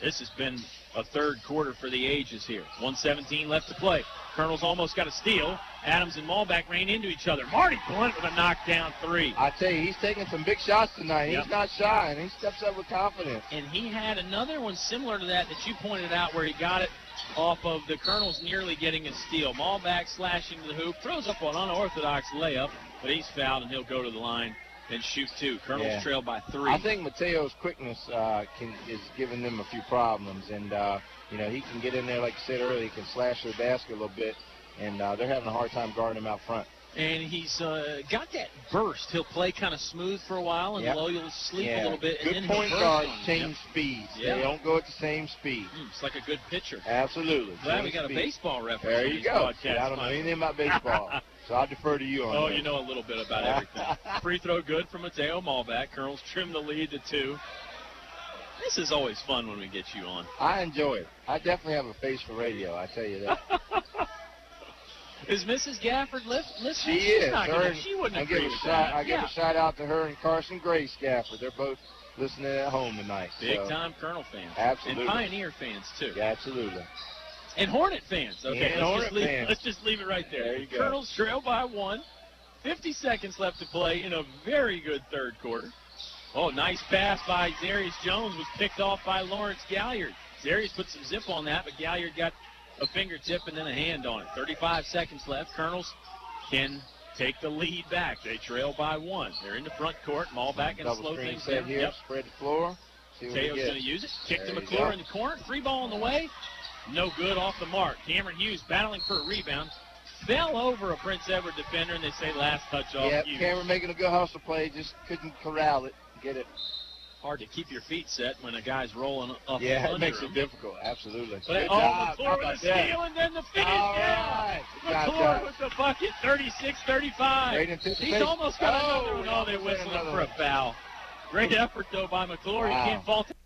This has been a third quarter for the ages here. 1:17 left to play. Colonels almost got a steal. Adams and Malbeck ran into each other. Marty Blunt with a knockdown 3. I tell you, he's taking some big shots tonight. Yep. He's not shy, and he steps up with confidence. And he had another one similar to that you pointed out where he got it off of the Colonels nearly getting a steal. Malbeck slashing to the hoop, throws up an unorthodox layup, but he's fouled and he'll go to the line and shoot 2. Colonels trail by 3. I think Mateo's quickness is giving them a few problems, and he can get in there, like you said earlier, he can slash their basket a little bit, and they're having a hard time guarding him out front. And he's got that burst. He'll play kind of smooth for a while, and low you'll sleep a little bit. Good and point then guards change speeds. Yeah. They don't go at the same speed. It's like a good pitcher. Absolutely. Glad we Change got a speed. baseball reference. There on you these go. broadcasts. I don't know anything about baseball, so I'll defer to you on Oh, that. you know a little bit about everything. Free throw good from Mateo Malbeck. Colonels trim the lead to 2. This is always fun when we get you on. I enjoy it. I definitely have a face for radio, I tell you that. Is Mrs. Gafford listening? She She's is. not Her gonna, and- she wouldn't I agree give with a that. I give a shout out to her and Carson Grace Gafford. They're both listening at home tonight. Big so. time Colonel fans. Absolutely. And Pioneer fans, too. Yeah, absolutely. And Hornet fans. Okay, And Hornet fans. Let's just leave it right there. There you go. Colonels trail by 1. 50 seconds left to play in a very good third quarter. Oh, nice pass by Zarius Jones was picked off by Lawrence Galliard. Zarius put some zip on that, but Galliard got a fingertip and then a hand on it. 35 seconds left. Colonels can take the lead back. They trail by 1. They're in the front court. Malbeck and Double slow screen things set down. here. Yep. Spread the floor. See what we Mateo's get. going to use it. Kick to There you McClure go. in the corner. Free ball on the way. No good, off the mark. Cameron Hughes battling for a rebound. Fell over a Prince Edward defender, and they say last touch off Yeah, Hughes. Cameron making a good hustle play. Just couldn't corral it. Get it. Hard to keep your feet set when a guy's rolling up Yeah, under it makes him. it difficult. Absolutely. But Good oh, job. McClure How with about the that? steal and then the finish. All down. right. Good job, McClure Josh. with the bucket, 36-35. Great anticipation. He's almost got another one. Oh, they almost whistled got him for a another foul. Great effort, though, by McClure. Wow. He can't fault it.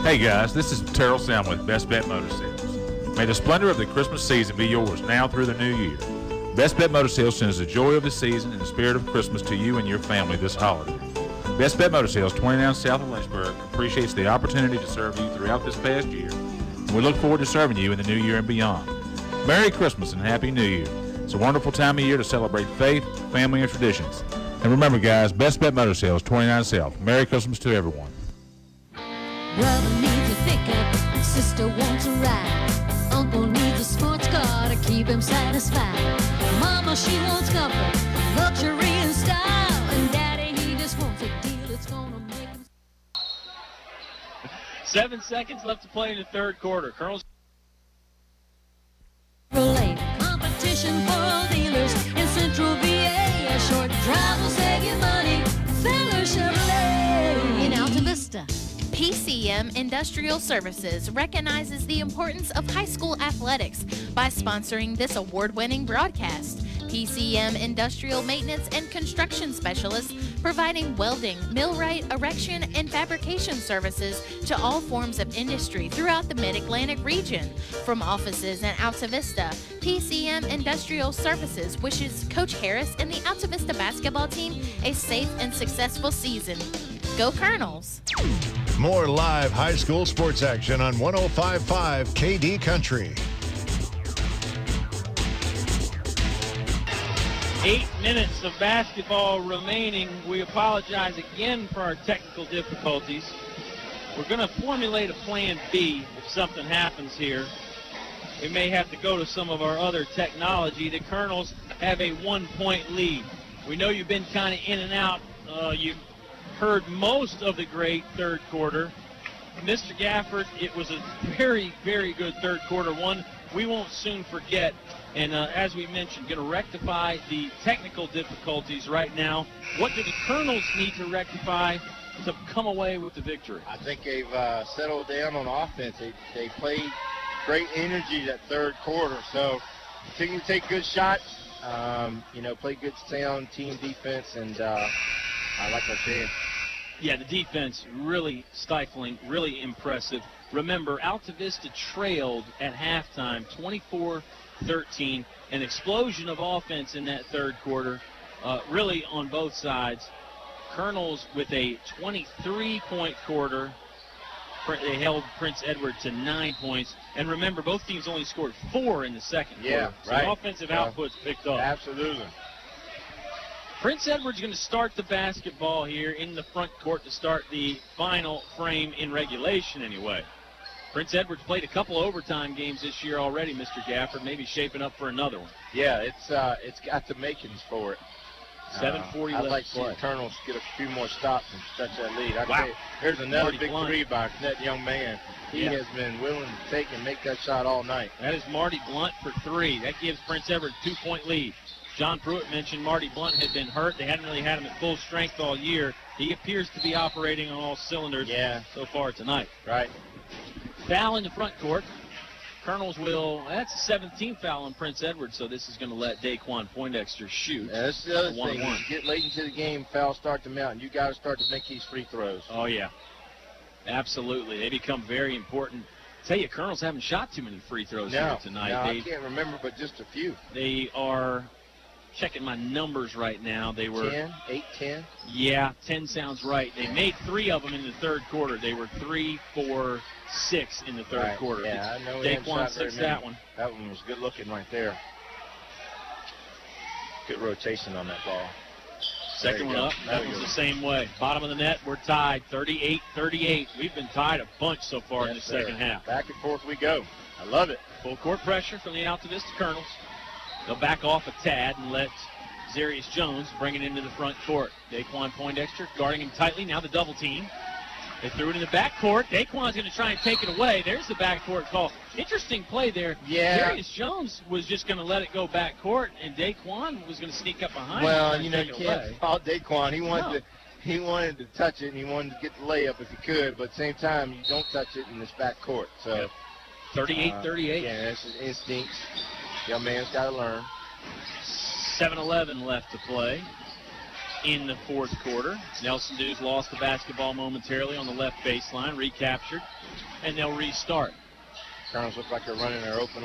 Hey guys, this is Terrell Sam with Best Bet Motor Sales. May the splendor of the Christmas season be yours now through the new year. Best Bet Motor Sales sends the joy of the season and the spirit of Christmas to you and your family this holiday. Best Bet Motor Sales, 29 south of Lynchburg, appreciates the opportunity to serve you throughout this past year, and we look forward to serving you in the new year and beyond. Merry Christmas and Happy New Year. It's a wonderful time of year to celebrate faith, family, and traditions. And remember, guys, Best Bet Motor Sales, 29 South. Merry Christmas to everyone. Brother needs a pickup, sister wants a ride. Uncle needs a sports car to keep him satisfied. Mama, she wants comfort, luxury and style. And Daddy, he just wants a deal that's gonna make him 7 seconds left to play in the third quarter. Colonels relate. Competition for all dealers in Central VA. A short drive will save you money. Feller Chevrolet. In Altavista, PCM Industrial Services recognizes the importance of high school athletics by sponsoring this award-winning broadcast. PCM Industrial Maintenance and Construction Specialists providing welding, millwright, erection, and fabrication services to all forms of industry throughout the Mid-Atlantic region. From offices in Altavista, PCM Industrial Services wishes Coach Harris and the Altavista basketball team a safe and successful season. Go Colonels! More live high school sports action on 105.5 KD Country. 8 minutes of basketball remaining. We apologize again for our technical difficulties. We're going to formulate a plan B if something happens here. we may have to go to some of our other technology. The Colonels have a 1-point lead. We know you've been kind of in and out. You've heard most of the great third quarter. Mr. Gafford, it was a very, very good third quarter, one we won't soon forget. And as we mentioned, going to rectify the technical difficulties right now. What do the Colonels need to rectify to come away with the victory? I think they've settled down on offense. They played great energy that third quarter. So continue to take good shots, play good sound team defense, and I like our chance. Yeah, the defense really stifling, really impressive. Remember, Altavista trailed at halftime 24-13. An explosion of offense in that third quarter, really on both sides. Colonels with a 23-point quarter. They held Prince Edward to 9 points. And remember, both teams only scored 4 in the second quarter. So right. The offensive output's picked up. Absolutely. Prince Edward's going to start the basketball here in the front court to start the final frame in regulation anyway. Prince Edward's played a couple overtime games this year already, Mr. Gafford, maybe shaping up for another one. Yeah, it's got the makings for it. 7:40 I'd left like to to see play. the Colonels get a few more stops and stretch that lead. Wow. There's another Marty big Blunt. three by that young man. He has been willing to take and make that shot all night. That is Marty Blunt for 3. That gives Prince Edward a 2-point lead. John Pruitt mentioned Marty Blunt had been hurt. They hadn't really had him at full strength all year. He appears to be operating on all cylinders so far tonight. Right. Foul in the front court. Colonels that's the 17th foul on Prince Edward, so this is going to let Daquan Poindexter shoot. Yeah, that's the other 1-1. thing. You get late into the game, fouls start to mount, and you got to start to make these free throws. Oh, yeah. Absolutely. They become very important. Tell you, Colonels haven't shot too many free throws here tonight. No, I can't remember, but just a few. They are checking my numbers right now. They were 10, 8, 10. Yeah, 10 sounds right. They made 3 of them in the third quarter. They were 3, 4, 6 in the third Right. quarter. Yeah, I know. we haven't Daquan shot very 6 many. that one. That one was good looking right there. Good rotation on that ball. Second one up. That was the same way. Bottom of the net, we're tied, 38-38. We've been tied a bunch so far in the second half. Back and forth we go. I love it. Full court pressure from the Altavista Colonels. They'll back off a tad and let Zarius Jones bring it into the front court. Daquan Poindexter guarding him tightly. Now the double team. They threw it in the backcourt. Daquan's going to try and take it away. There's the backcourt call. Interesting play there. Yeah. Darius Jones was just going to let it go backcourt, and Daquan was going to sneak up behind Well, him. you can't fault Daquan. He wanted to touch it, and he wanted to get the layup if he could, but at the same time, you don't touch it in this backcourt. So, 38-38. Yeah, that's his instincts. Young man's got to learn. 7:11 left to play in the fourth quarter. Nelson Dews lost the basketball momentarily on the left baseline, recaptured, and they'll restart. Colonels look like they're running their open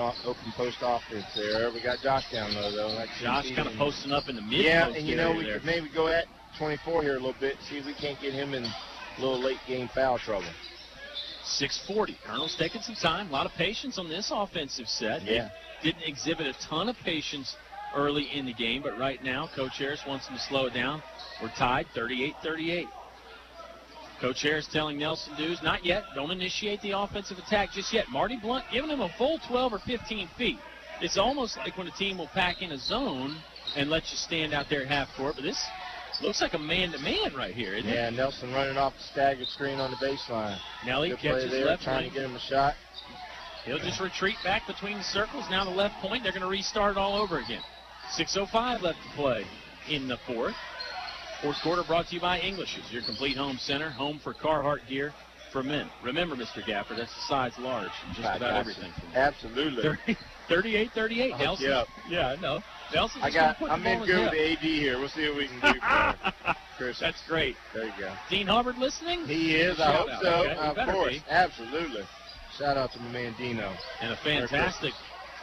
post offense there. We got Josh down low, though. Josh kind of posting up in the mid. Yeah, and we there. could maybe go at 24 here a little bit, see if we can't get him in a little late game foul trouble. 6:40. Colonels taking some time. A lot of patience on this offensive set. Yeah. They didn't exhibit a ton of patience early in the game, but right now Coach Harris wants them to slow it down. We're tied 38-38. Coach Harris telling Nelson Dews, not yet. Don't initiate the offensive attack just yet. Marty Blunt giving him a full 12 or 15 feet. It's almost like when a team will pack in a zone and let you stand out there at half court, but this looks like a man-to-man right here, isn't it? Yeah, Nelson running off the staggered screen on the baseline. Nelly Good catches play there, left trying wing. to get him a shot. He'll just retreat back between the circles. Now the left point. They're going to restart it all over again. 6:05 left to play in the fourth. Fourth quarter brought to you by English's, your complete home center, home for Carhartt gear for men. Remember, Mr. Gafford, that's the size large, just I about got everything. you. Absolutely. 38-38. Nelson. You up. Yeah, I know. Nelson. I'm in good with the AD here. We'll see what we can do for Chris. That's great. There you go. Dean Hubbard listening? He is. I hope Shout out. so. Okay, Of better course. be. Absolutely. Shout out to my man Dino. And a fantastic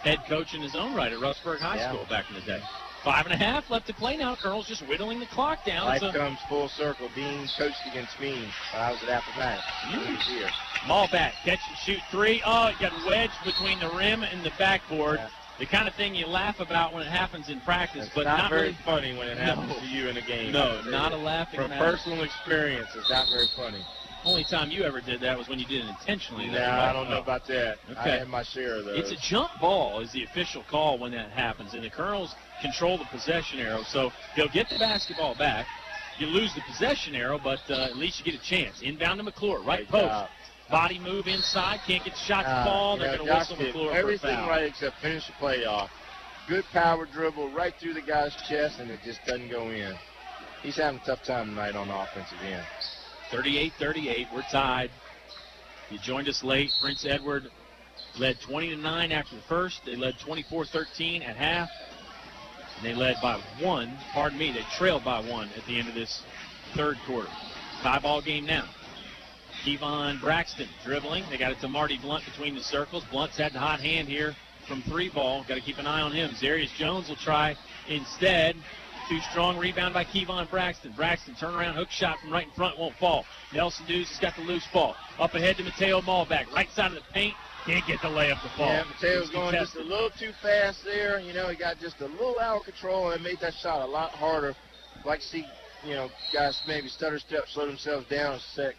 head coach in his own right at Russburg High School back in the day. 5.5 left to play now. Colonels just whittling the clock down. Life comes full circle. Dean coached against me when I was at Appomattox. He was here. Malbat, catch and shoot 3. Oh, it got wedged between the rim and the backboard. Yeah. The kind of thing you laugh about when it happens in practice, It's but not very really funny when it happens to you in a game. No, not a laughing From matter. personal experience, it's not very funny. Only time you ever did that was when you did it intentionally. No, I don't know about that. Okay. I had my share of those. It's a jump ball is the official call when that happens, and the Colonels control the possession arrow, so they'll get the basketball back. You lose the possession arrow, but at least you get a chance. Inbound to McClure, right post. Body move inside, can't get the shot to fall. They're going to whistle McClure for a everything foul. right except finish the play off. Good power dribble right through the guy's chest, and it just doesn't go in. He's having a tough time tonight on the offensive end. 38-38, we're tied. You joined us late. Prince Edward led 20-9 after the first. They led 24-13 at half. And they led by one. Pardon me, they trailed by one at the end of this third quarter. Tie ball game now. Kevon Braxton dribbling. They got it to Marty Blunt between the circles. Blunt's had the hot hand here from three ball. Got to keep an eye on him. Zarius Jones will try instead. Too strong rebound by Kevon Braxton. Braxton turnaround hook shot from right in front, won't fall. Nelson Dews has got the loose ball. Up ahead to Mateo Malbeck. Right side of the paint. Can't get the layup to fall. Yeah, Mateo's going just a little too fast there. You know, he got just a little out of control and made that shot a lot harder. Like to see, you know, guys maybe stutter step, slow themselves down a step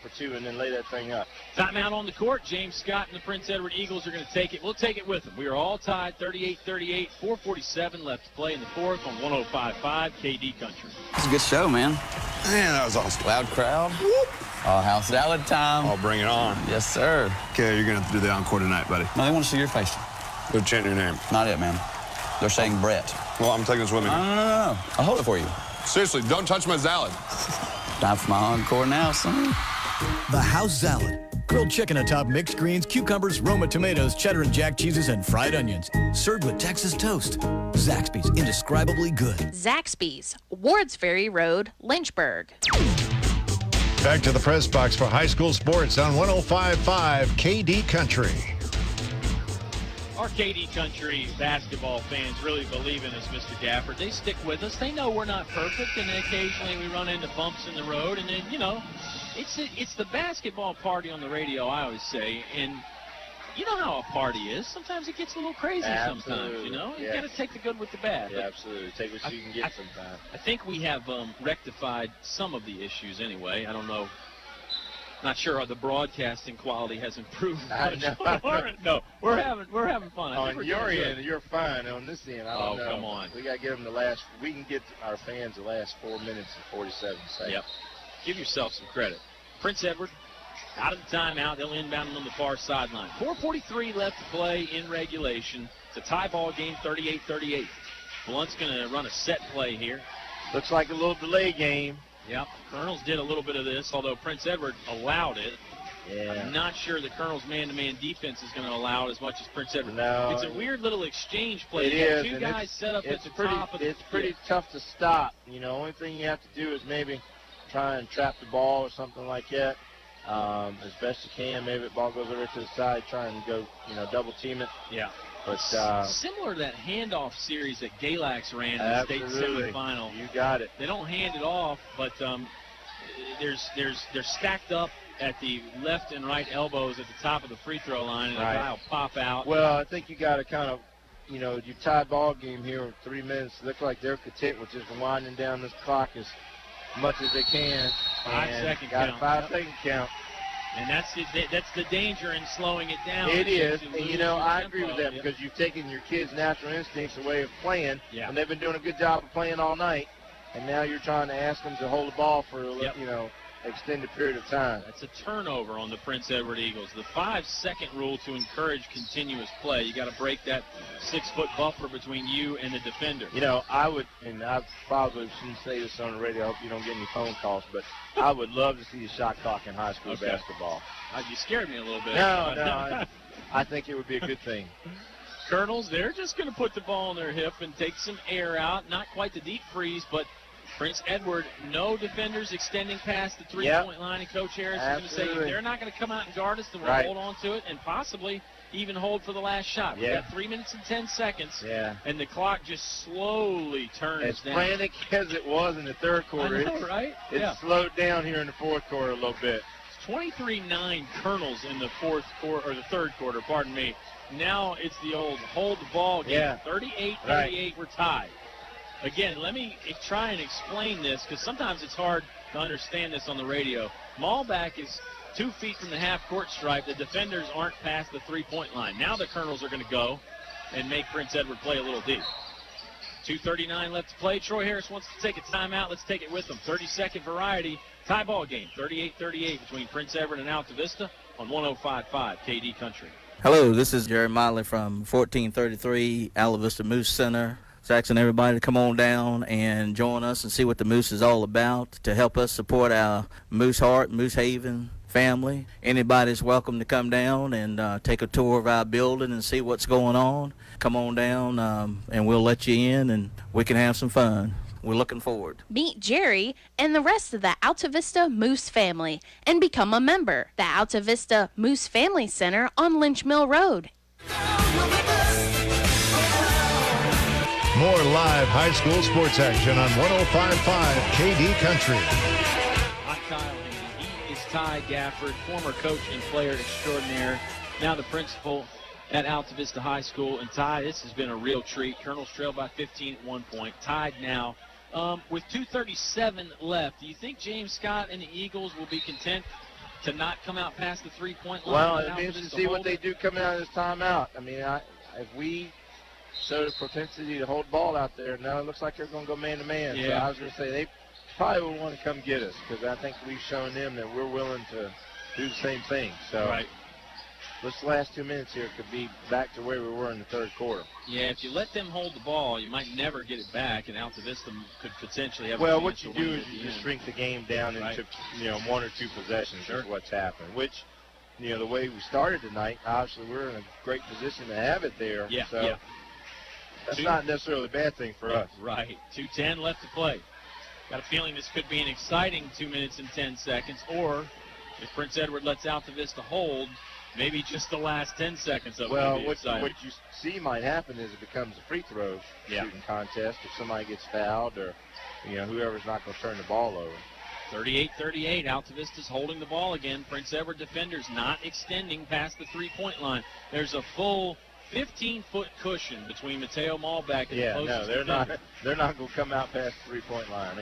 or two, and then lay that thing up. Timeout on the court. James Scott and the Prince Edward Eagles are going to take it. We'll take it with them. We are all tied, 38-38, 4:47 left to play in the fourth on 105.5 KD Country. It's a good show, man. Man, that was awesome. Loud crowd. All house salad time. I'll bring it on. Yes, sir. Okay, you're going to have to do the encore tonight, buddy. No, they want to see your face. They're chanting your name. Not it, man. They're saying Brett. Well, I'm taking this with me. No. I'll hold it for you. Seriously, don't touch my salad. Time for my encore now, son. The house salad. Grilled chicken atop mixed greens, cucumbers, Roma tomatoes, cheddar and jack cheeses, and fried onions. Served with Texas toast. Zaxby's, indescribably good. Zaxby's, Wards Ferry Road, Lynchburg. Back to the press box for high school sports on 105.5 KD Country. Our KD Country basketball fans really believe in us, Mr. Gafford. They stick with us. They know we're not perfect, and occasionally we run into bumps in the road. And then, you know, it's the basketball party on the radio, I always say. And you know how a party is. Sometimes it gets a little crazy sometimes, you know. You got to take the good with the bad. Yeah, absolutely. Take what you can get sometimes. I think we have rectified some of the issues anyway. I don't know. Not sure how the broadcasting quality has improved much. No, we're having fun. On your end, you're fine. On this end, I don't know. Come on. We got to give them we can get our fans the last 4 minutes and 47 seconds. Yep. Give yourself some credit. Prince Edward, out of the timeout. They'll inbound on the far sideline. 4:43 left to play in regulation. It's a tie ball game, 38-38. Blunt's going to run a set play here. Looks like a little delay game. Yep, Colonels did a little bit of this, although Prince Edward allowed it. Yeah. I'm not sure the Colonels' man-to-man defense is going to allow it as much as Prince Edward. No. It's a weird little exchange play. It You got is. two guys set up at the top of the It's pretty tough to stop. You know, only thing you have to do is maybe try and trap the ball or something like that. As best you can. Maybe the ball goes over to the side, try and go, double team it. Yeah. But similar to that handoff series that Galax ran in the state semifinal. You got it. They don't hand it off, but they're stacked up at the left and right elbows at the top of the free throw line, and the guy will pop out. Well, I think you got to kind of, you tie ball game here with 3 minutes. Look like they're content with just winding down this clock as much as they can. 5-second got count. a 5-second count. And that's the danger in slowing it down. It is, and I agree with that because you've taken your kids' natural instincts away of playing, and they've been doing a good job of playing all night, and now you're trying to ask them to hold the ball for extended period of time. That's a turnover on the Prince Edward Eagles. The 5-second rule to encourage continuous play. You got to break that 6-foot buffer between you and the defender. I would, and I probably shouldn't say this on the radio. I hope you don't get any phone calls, but I would love to see a shot clock in high school basketball. You scared me a little bit. No, I think it would be a good thing. Colonels, they're just going to put the ball on their hip and take some air out. Not quite the deep freeze, but Prince Edward, no defenders extending past the three-point line, and Coach Harris is going to say they're not going to come out and guard us, then we'll hold on to it and possibly even hold for the last shot. We got 3 minutes and 10 seconds, and the clock just slowly turns down. As frantic as it was in the third quarter, it's slowed down here in the fourth quarter a little bit. It's 23-9 Colonels in the the third quarter, pardon me. Now it's the old hold the ball game. 38-38, we're tied. Again, let me try and explain this because sometimes it's hard to understand this on the radio. Maulback is 2 feet from the half-court stripe. The defenders aren't past the three-point line. Now the Colonels are going to go and make Prince Edward play a little deep. 2:39 left to play. Troy Harris wants to take a timeout. Let's take it with them. 30-second variety. Tie ball game. 38-38 between Prince Edward and Altavista on 105.5 KD Country. Hello, this is Jerry Miley from 1433 Altavista Moose Center. Asking everybody to come on down and join us and see what the Moose is all about to help us support our Moose Heart, Moose Haven family. Anybody's welcome to come down and take a tour of our building and see what's going on. Come on down and we'll let you in and we can have some fun. We're looking forward. Meet Jerry and the rest of the Altavista Moose family and become a member. The Altavista Moose Family Center on Lynch Mill Road. More live high school sports action on 105.5 KD Country. I'm Kyle Hoehne. He is Ty Gafford, former coach and player extraordinaire, now the principal at Altavista High School. And Ty, this has been a real treat. Colonels trail by 15 at one point, tied now. With 2:37 left, do you think James Scott and the Eagles will be content to not come out past the three-point line? Well, it'll be interesting to see what they do coming out of this timeout. I mean, if we show the propensity to hold the ball out there, now it looks like they're going to go man-to-man. Yeah. So I was going to say they probably will want to come get us because I think we've shown them that we're willing to do the same thing. So right. This last 2 minutes here could be back to where we were in the third quarter. Yeah, if you let them hold the ball, you might never get it back, and Altavista could potentially have Well, a what chance you to do win is at you the just end. shrink the game down into, 1 or 2 possessions is what's happened, which, the way we started tonight, obviously we're in a great position to have it there. Yeah, so yeah. That's not necessarily a bad thing for us. Right. 2:10 left to play. Got a feeling this could be an exciting 2 minutes and 10 seconds, or if Prince Edward lets Altavista hold, maybe just the last 10 seconds of it. Well, will be what exciting. you see might happen is it becomes a free throw shooting contest if somebody gets fouled or, whoever's not going to turn the ball over. 38-38, Altavista's holding the ball again. Prince Edward defenders not extending past the three-point line. There's a full 15-foot cushion between Mateo Maulback and the closest defender. They're not going to come out past the three-point line.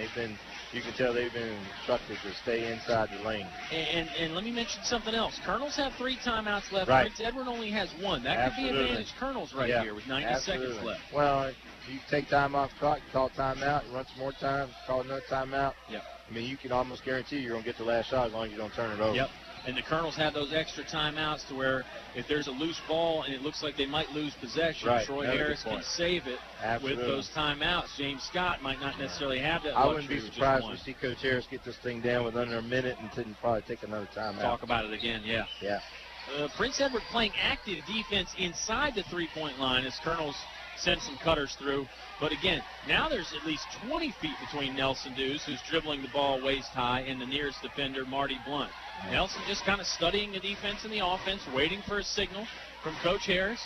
You can tell they've been instructed to stay inside the lane. And let me mention something else. Colonels have 3 timeouts left. Right. Prince Edward only has 1. That could be advantage Colonels right here with 90 seconds left. Well, if you take time off the clock, you call timeout, you run some more time, call another timeout. Yep. I mean, you can almost guarantee you're going to get the last shot as long as you don't turn it over. Yep. And the Colonels have those extra timeouts to where if there's a loose ball and it looks like they might lose possession, Right. Troy Another Harris good can point. save it Absolutely. with those timeouts. James Scott might not necessarily have that I luxury wouldn't be with just surprised one. to see Coach Harris get this thing down with under a minute and then probably take another timeout. Talk about it again, yeah. Yeah. Prince Edward playing active defense inside the three-point line as Colonels send some cutters through. But again, now there's at least 20 feet between Nelson Dews, who's dribbling the ball waist high, and the nearest defender, Marty Blunt. Nelson just kind of studying the defense and the offense, waiting for a signal from Coach Harris.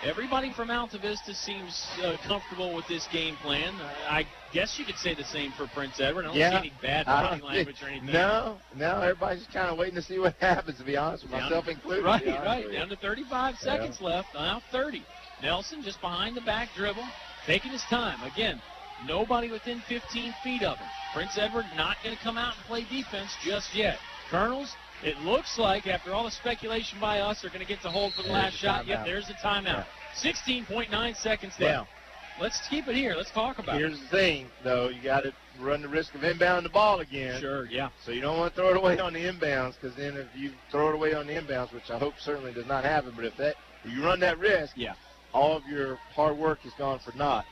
Everybody from Altavista seems comfortable with this game plan. I guess you could say the same for Prince Edward. I don't see any bad body language or anything. No, everybody's just kind of waiting to see what happens, to be honest with myself included. Right. Down to 35 seconds left. Now 30. Nelson just behind the back dribble, taking his time. Again, nobody within 15 feet of him. Prince Edward not going to come out and play defense just yet. Colonels, it looks like after all the speculation by us, they're going to get to hold for the last shot. Yep, there's the timeout. 16.9 seconds left. Let's keep it here. Let's talk about it. Here's the thing, though. You got to run the risk of inbounding the ball again. Sure, yeah. So you don't want to throw it away on the inbounds, because then if you throw it away on the inbounds, which I hope certainly does not happen, but if you run that risk, all of your hard work is gone for naught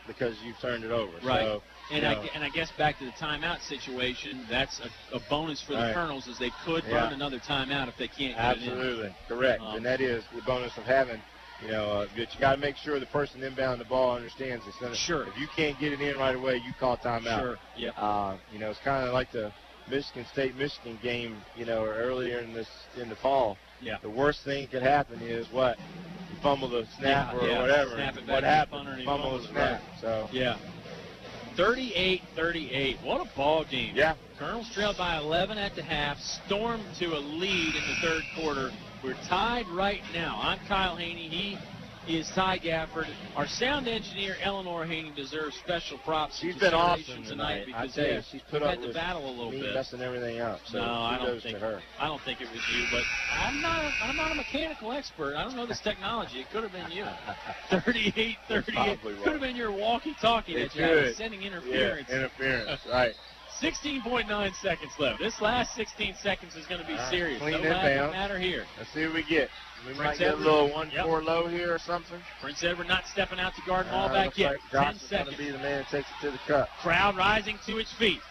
because you've turned it over. Right. So, and I guess back to the timeout situation, that's a bonus for the Colonels, as they could burn another timeout if they can't get it in. Absolutely. Correct. And that is the bonus of having, that you got to make sure the person inbounding the ball understands this. Sure. If you can't get it in right away, you call timeout. Sure. Yep. It's kind of like the Michigan State-Michigan game, earlier in the fall. Yeah. The worst thing that could happen is what? You fumble the snap or whatever. Snap it back What to happened? the punter and he Fumble the fumbles it snap. right. So. Yeah. 38-38. What a ball game. Yeah. Colonels trailed by 11 at the half, stormed to a lead in the third quarter. We're tied right now. I'm Kyle Hoehne. He is Ty Gafford. Our sound engineer, Eleanor Hoehne, deserves special props. She's been awesome tonight I because tell you, she's put up had to with battle a little me bit. messing everything up. So no, I don't think her. I don't think it was you, but I'm not a mechanical expert. I don't know this technology. It could have been you. 38-38. Could have been your walkie-talkie that you had sending interference. Yeah, interference, right. 16.9 seconds left. This last 16 seconds is going to be serious. Clean No matter here. Let's see what we get. We Prince might get Edward, a little 1-4 low here or something. Prince Edward not stepping out to guard Malback yet. Like 10 Josh is seconds. going to be the man that takes it to the cup. Crowd rising to its feet.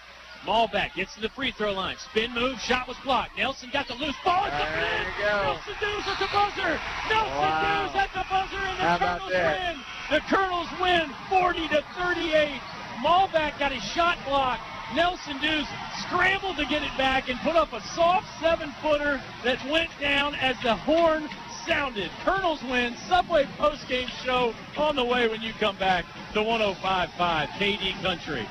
Malback gets to the free throw line. Spin move. Shot was blocked. Nelson got the loose ball. It's up and in. Nelson Dews at the buzzer. Nelson Dews at the buzzer, and the Colonels win. The Colonels win 40-38. Malback got his shot blocked. Nelson Dews scrambled to get it back and put up a soft 7-footer that went down as the horn sounded. Colonels win. Subway postgame show on the way when you come back to 105.5 KD Country.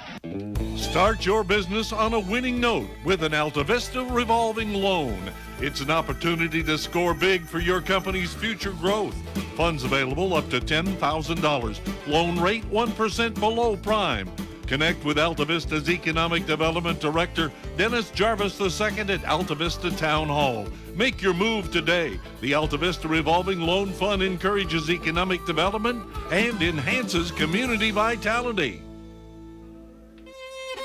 Start your business on a winning note with an Altavista revolving loan. It's an opportunity to score big for your company's future growth. Funds available up to $10,000. Loan rate 1% below prime. Connect with Altavista's Economic Development Director, Dennis Jarvis II at Altavista Town Hall. Make your move today. The Altavista Revolving Loan Fund encourages economic development and enhances community vitality.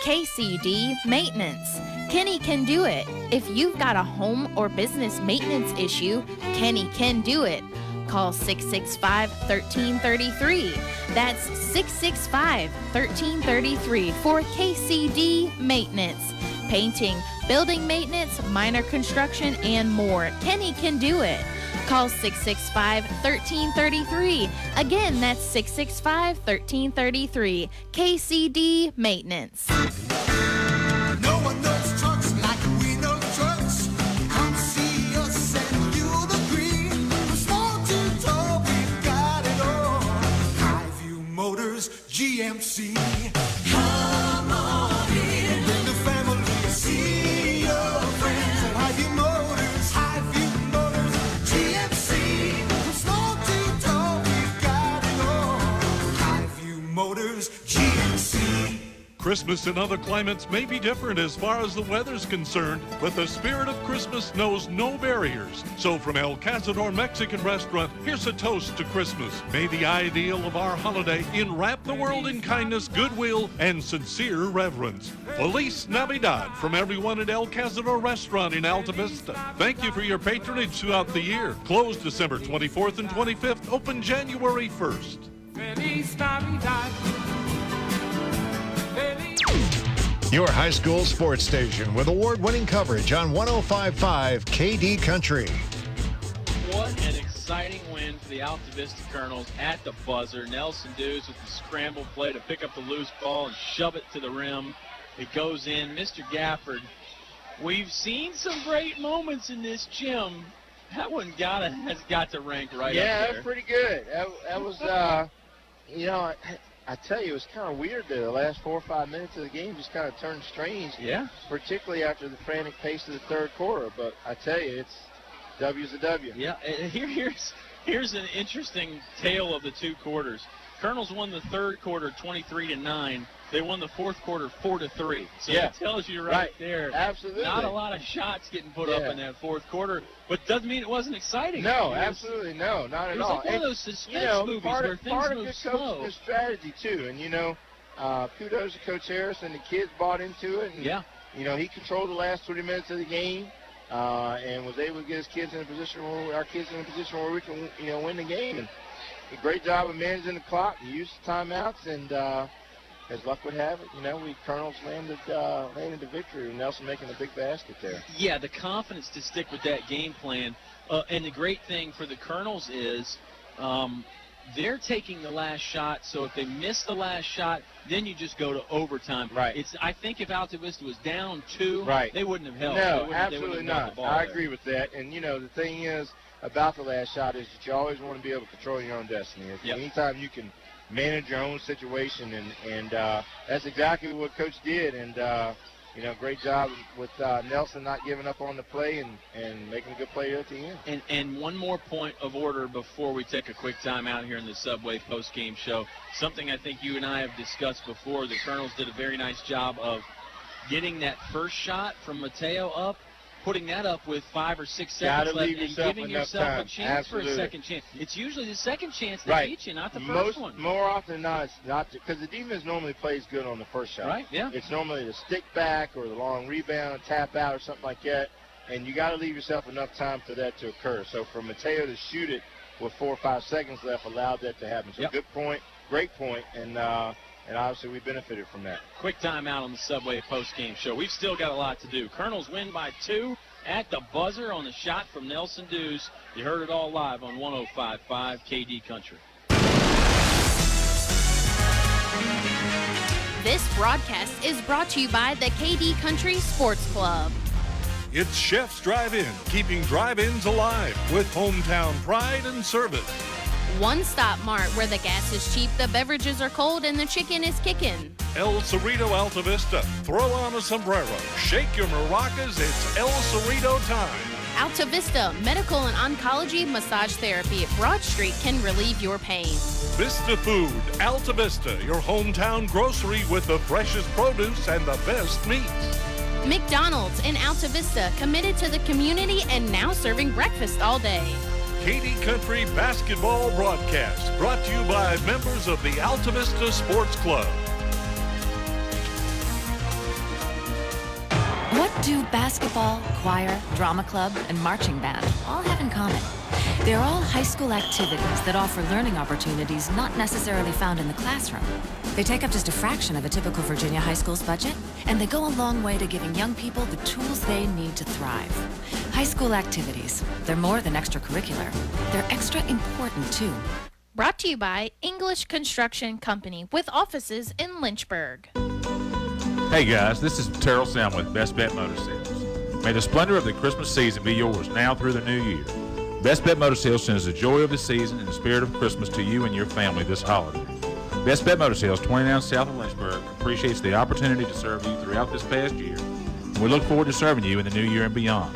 KCD Maintenance. Kenny can do it. If you've got a home or business maintenance issue, Kenny can do it. Call 665-1333. That's 665-1333 for KCD Maintenance. Painting, building maintenance, minor construction, and more. Kenny can do it. Call 665-1333. Again, that's 665-1333. KCD Maintenance. No one knows trucks like we know trucks. Come see us and you'll agree. From small to tall, we've got it all. Highview Motors, GMC. Come on in. Bring the family. See your friends at Highview Motors. Highview Motors, GMC. From small to tall, we've got it all. Highview Motors, GMC. Christmas in other climates may be different as far as the weather's concerned, but the spirit of Christmas knows no barriers. So from El Cazador Mexican Restaurant, here's a toast to Christmas. May the ideal of our holiday enwrap the world in kindness, goodwill, and sincere reverence. Feliz Navidad from everyone at El Cazador Restaurant in Altavista. Thank you for your patronage throughout the year. Closed December 24th and 25th, open January 1st. Feliz Navidad. Your high school sports station with award-winning coverage on 105.5 KD Country. What an exciting win for the Altavista Colonels at the buzzer. Nelson Dews with the scramble play to pick up the loose ball and shove it to the rim. It goes in. Mr. Gafford, we've seen some great moments in this gym. That one has got to rank right up there. Yeah, that's pretty good. That was, I tell you, it was kind of weird there. The last 4 or 5 minutes of the game just kind of turned strange. Yeah. Particularly after the frantic pace of the third quarter. But I tell you, it's W's a W. Yeah. Here's an interesting tale of the two quarters. Colonels won the third quarter 23-9. They won the fourth quarter 4-3. So that tells you right there. Absolutely. Not a lot of shots getting put up in that fourth quarter, but doesn't mean it wasn't exciting. No, absolutely no, not at all. It was like one of those suspense movies where things move slow. Good strategy too, and kudos to Coach Harris and the kids bought into it. And, he controlled the last 20 minutes of the game, and was able to get his kids in a position where we can, win the game. And a great job of managing the clock. He used the timeouts, and as luck would have it, we Colonels landed the victory with Nelson making a big basket there. Yeah, the confidence to stick with that game plan. And the great thing for the Colonels is they're taking the last shot, so if they miss the last shot, then you just go to overtime. Right. I think if Altavista was down 2, they wouldn't have held. No, absolutely not. I agree with that. And, the thing is about the last shot is that you always want to be able to control your own destiny. Anytime you can manage your own situation, and that's exactly what Coach did. And great job with Nelson not giving up on the play and making a good play at the end. And one more point of order before we take a quick time out here in the Subway post-game show. Something I think you and I have discussed before. The Colonels did a very nice job of getting that first shot from Mateo up, putting that up with 5 or 6 seconds left, and giving yourself a chance for a second chance. It's usually the second chance that beats you, not the first one. More often than not, it's not because the defense normally plays good on the first shot. Right, yeah. It's normally the stick back or the long rebound, tap out or something like that, and you got to leave yourself enough time for that to occur. So for Mateo to shoot it with 4 or 5 seconds left allowed that to happen. So good point, great point, and obviously we benefited from that. Quick timeout on the Subway post-game show. We've still got a lot to do. Colonels win by 2 at the buzzer on the shot from Nelson Dews. You heard it all live on 105.5 KD Country. This broadcast is brought to you by the KD Country Sports Club. It's Chef's Drive-In, keeping drive-ins alive with hometown pride and service. One-stop mart where the gas is cheap, the beverages are cold, and the chicken is kicking. El Cerrito Altavista. Throw on a sombrero. Shake your maracas. It's El Cerrito time. Altavista Medical and Oncology Massage Therapy at Broad Street can relieve your pain. Vista Food. Altavista, your hometown grocery with the freshest produce and the best meats. McDonald's in Altavista, committed to the community and now serving breakfast all day. KD Country Basketball Broadcast, brought to you by members of the Altavista Sports Club. What do basketball, choir, drama club, and marching band all have in common? They're all high school activities that offer learning opportunities not necessarily found in the classroom. They take up just a fraction of a typical Virginia high school's budget, and they go a long way to giving young people the tools they need to thrive. High school activities, they're more than extracurricular. They're extra important, too. Brought to you by English Construction Company with offices in Lynchburg. Hey guys, this is Terrell Sam with Best Bet Motor Sales. May the splendor of the Christmas season be yours now through the new year. Best Bet Motor Sales sends the joy of the season and the spirit of Christmas to you and your family this holiday. Best Bet Motor Sales, 29 South of Lynchburg, appreciates the opportunity to serve you throughout this past year, and we look forward to serving you in the new year and beyond.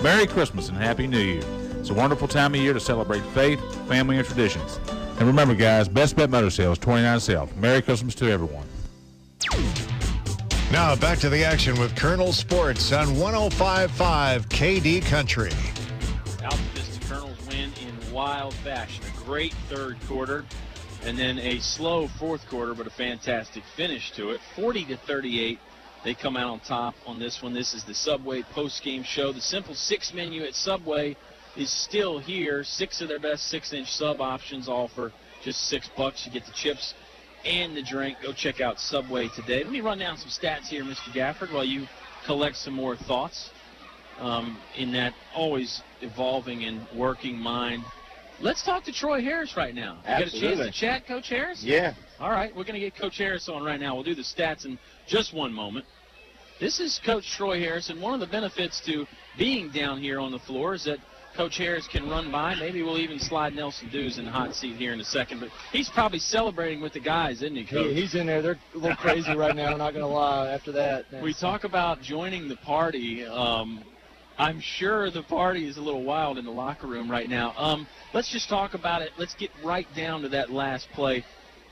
Merry Christmas and Happy New Year. It's a wonderful time of year to celebrate faith, family, and traditions. And remember, guys, Best Bet Motor Sales, 29 South. Merry Christmas to everyone. Now back to the action with Colonel Sports on 105.5 KD Country. Altavista Colonels win in wild fashion. A great third quarter, and then a slow fourth quarter, but a fantastic finish to it. 40-38. They come out on top on this one. This is the Subway post-game show. The Simple Six menu at Subway is still here. 6 of their best 6-inch sub options, all for just $6. You get the chips and the drink. Go check out Subway today. Let me run down some stats here, Mr. Gafford, while you collect some more thoughts in that always evolving and working mind. Let's talk to Troy Harris right now. You Absolutely. Get a chance to chat, Coach Harris? Yeah. All right, we're going to get Coach Harris on right now. We'll do the stats in just one moment. This is Coach Troy Harris, and one of the benefits to being down here on the floor is that Coach Harris can run by. Maybe we'll even slide Nelson Dews in the hot seat here in a second. But he's probably celebrating with the guys, isn't he, Coach? He's in there. They're a little crazy right now, not going to lie, after that. We talk about joining the party. I'm sure the party is a little wild in the locker room right now. Let's just talk about it. Let's get right down to that last play.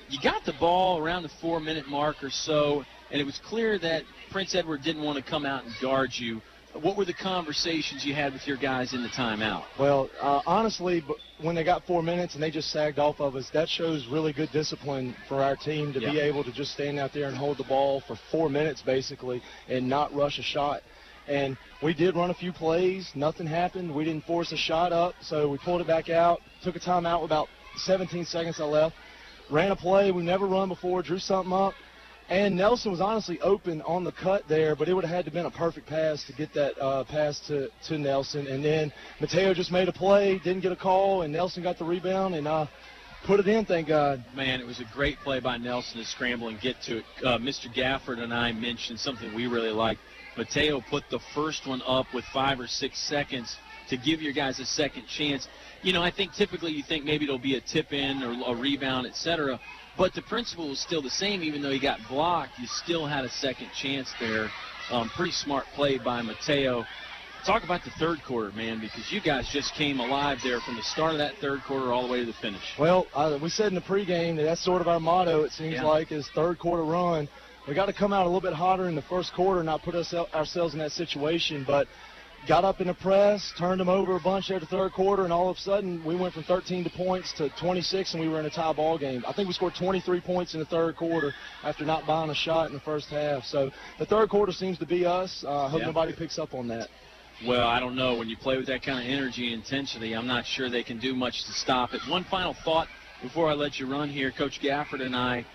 You got the ball around the 4-minute mark or so, and it was clear that Prince Edward didn't want to come out and guard you. What were the conversations you had with your guys in the timeout? Well, honestly, when they got 4 minutes and they just sagged off of us, that shows really good discipline for our team to be able to just stand out there and hold the ball for 4 minutes basically and not rush a shot. And we did run a few plays. Nothing happened. We didn't force a shot up, so we pulled it back out, took a timeout with about 17 seconds left, ran a play we never run before, drew something up. And Nelson was honestly open on the cut there, but it would have had to have been a perfect pass to get that pass to Nelson. And then Mateo just made a play, didn't get a call, and Nelson got the rebound and put it in, thank God. Man, it was a great play by Nelson to scramble and get to it. Mr. Gafford and I mentioned something we really liked. Mateo put the first one up with 5 or 6 seconds to give your guys a second chance. You know, I think typically you think maybe it'll be a tip-in or a rebound, etc., but the principle was still the same. Even though he got blocked, you still had a second chance there. Pretty smart play by Mateo. Talk about the third quarter, man, because you guys just came alive there from the start of that third quarter all the way to the finish. Well, we said in the pregame that that's sort of our motto, it seems like, is third quarter run. We got to come out a little bit hotter in the first quarter, not put ourselves in that situation, but got up in the press, turned them over a bunch there the third quarter, and all of a sudden we went from 13 points to 26, and we were in a tie ball game. I think we scored 23 points in the third quarter after not buying a shot in the first half. So the third quarter seems to be us. I hope nobody picks up on that. Well, I don't know. When you play with that kind of energy and intensity, I'm not sure they can do much to stop it. One final thought before I let you run here. Coach Gafford and I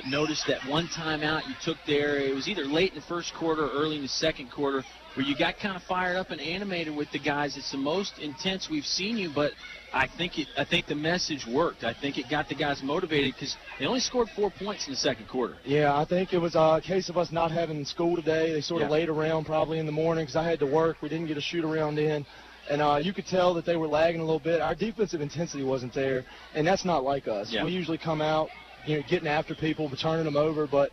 noticed that one timeout you took there. It was either late in the first quarter or early in the second quarter where you got kind of fired up and animated with the guys. It's the most intense we've seen you, but I think the message worked. I think it got the guys motivated because they only scored 4 points in the second quarter. Yeah, I think it was a case of us not having school today. They sort of laid around probably in the morning because I had to work. We didn't get a shoot-around in. And you could tell that they were lagging a little bit. Our defensive intensity wasn't there, and that's not like us. We usually come out, getting after people, turning them over, but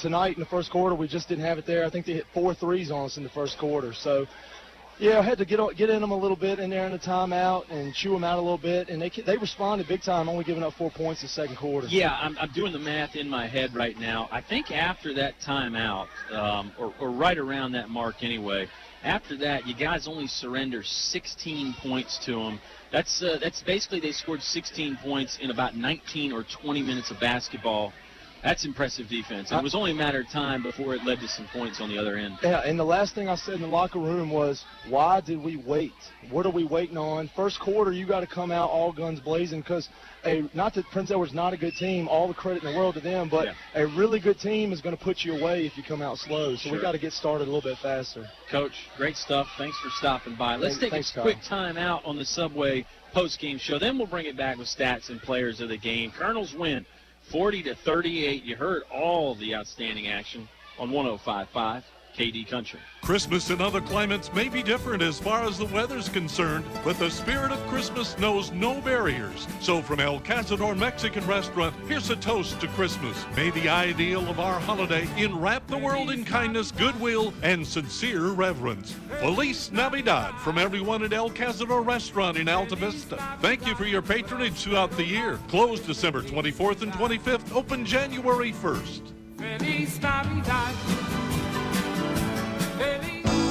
tonight in the first quarter, we just didn't have it there. I think they hit 4 threes on us in the first quarter. So, I had to get in them a little bit in there in the timeout and chew them out a little bit, and they responded big time, only giving up 4 points in the second quarter. Yeah, I'm doing the math in my head right now. I think after that timeout, or right around that mark anyway, after that, you guys only surrender 16 points to them. That's basically they scored 16 points in about 19 or 20 minutes of basketball. That's impressive defense. It was only a matter of time before it led to some points on the other end. Yeah, and the last thing I said in the locker room was, why did we wait? What are we waiting on? First quarter, you got to come out all guns blazing because not that Prince Edward's not a good team, all the credit in the world to them, but a really good team is going to put you away if you come out slow. So we got to get started a little bit faster. Coach, great stuff. Thanks for stopping by. Let's take a quick time out on the Subway post-game show. Then we'll bring it back with stats and players of the game. Colonels win 40-38. You heard all the outstanding action on 105.5 KD Country. Christmas in other climates may be different as far as the weather's concerned, but the spirit of Christmas knows no barriers. So from El Cazador Mexican Restaurant, here's a toast to Christmas. May the ideal of our holiday enwrap the world in kindness, goodwill, and sincere reverence. Feliz Navidad from everyone at El Cazador Restaurant in Altavista. Thank you for your patronage throughout the year. Closed December 24th and 25th, open January 1st. Feliz Navidad.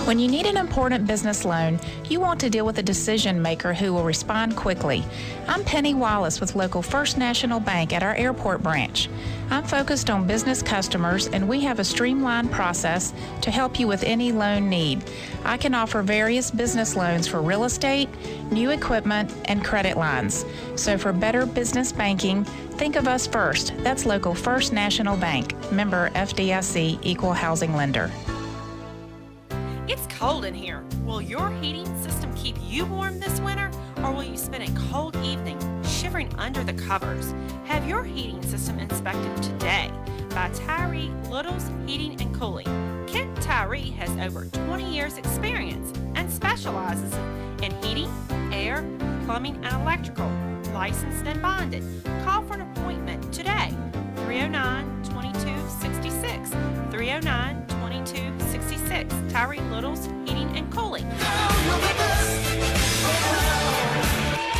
When you need an important business loan, you want to deal with a decision maker who will respond quickly. I'm Penny Wallace with local First National Bank at our airport branch. I'm focused on business customers, and we have a streamlined process to help you with any loan need. I can offer various business loans for real estate, new equipment, and credit lines. So for better business banking, think of us first. That's local First National Bank, member FDIC, equal housing lender. It's cold in here. Will your heating system keep you warm this winter, or will you spend a cold evening shivering under the covers? Have your heating system inspected today by Tyree Little's Heating and Cooling. Kent Tyree has over 20 years experience and specializes in heating, air, plumbing, and electrical. Licensed and bonded. Call for an appointment today. 309-2266. 309-2266. Tyree Little's Heating and Cooling.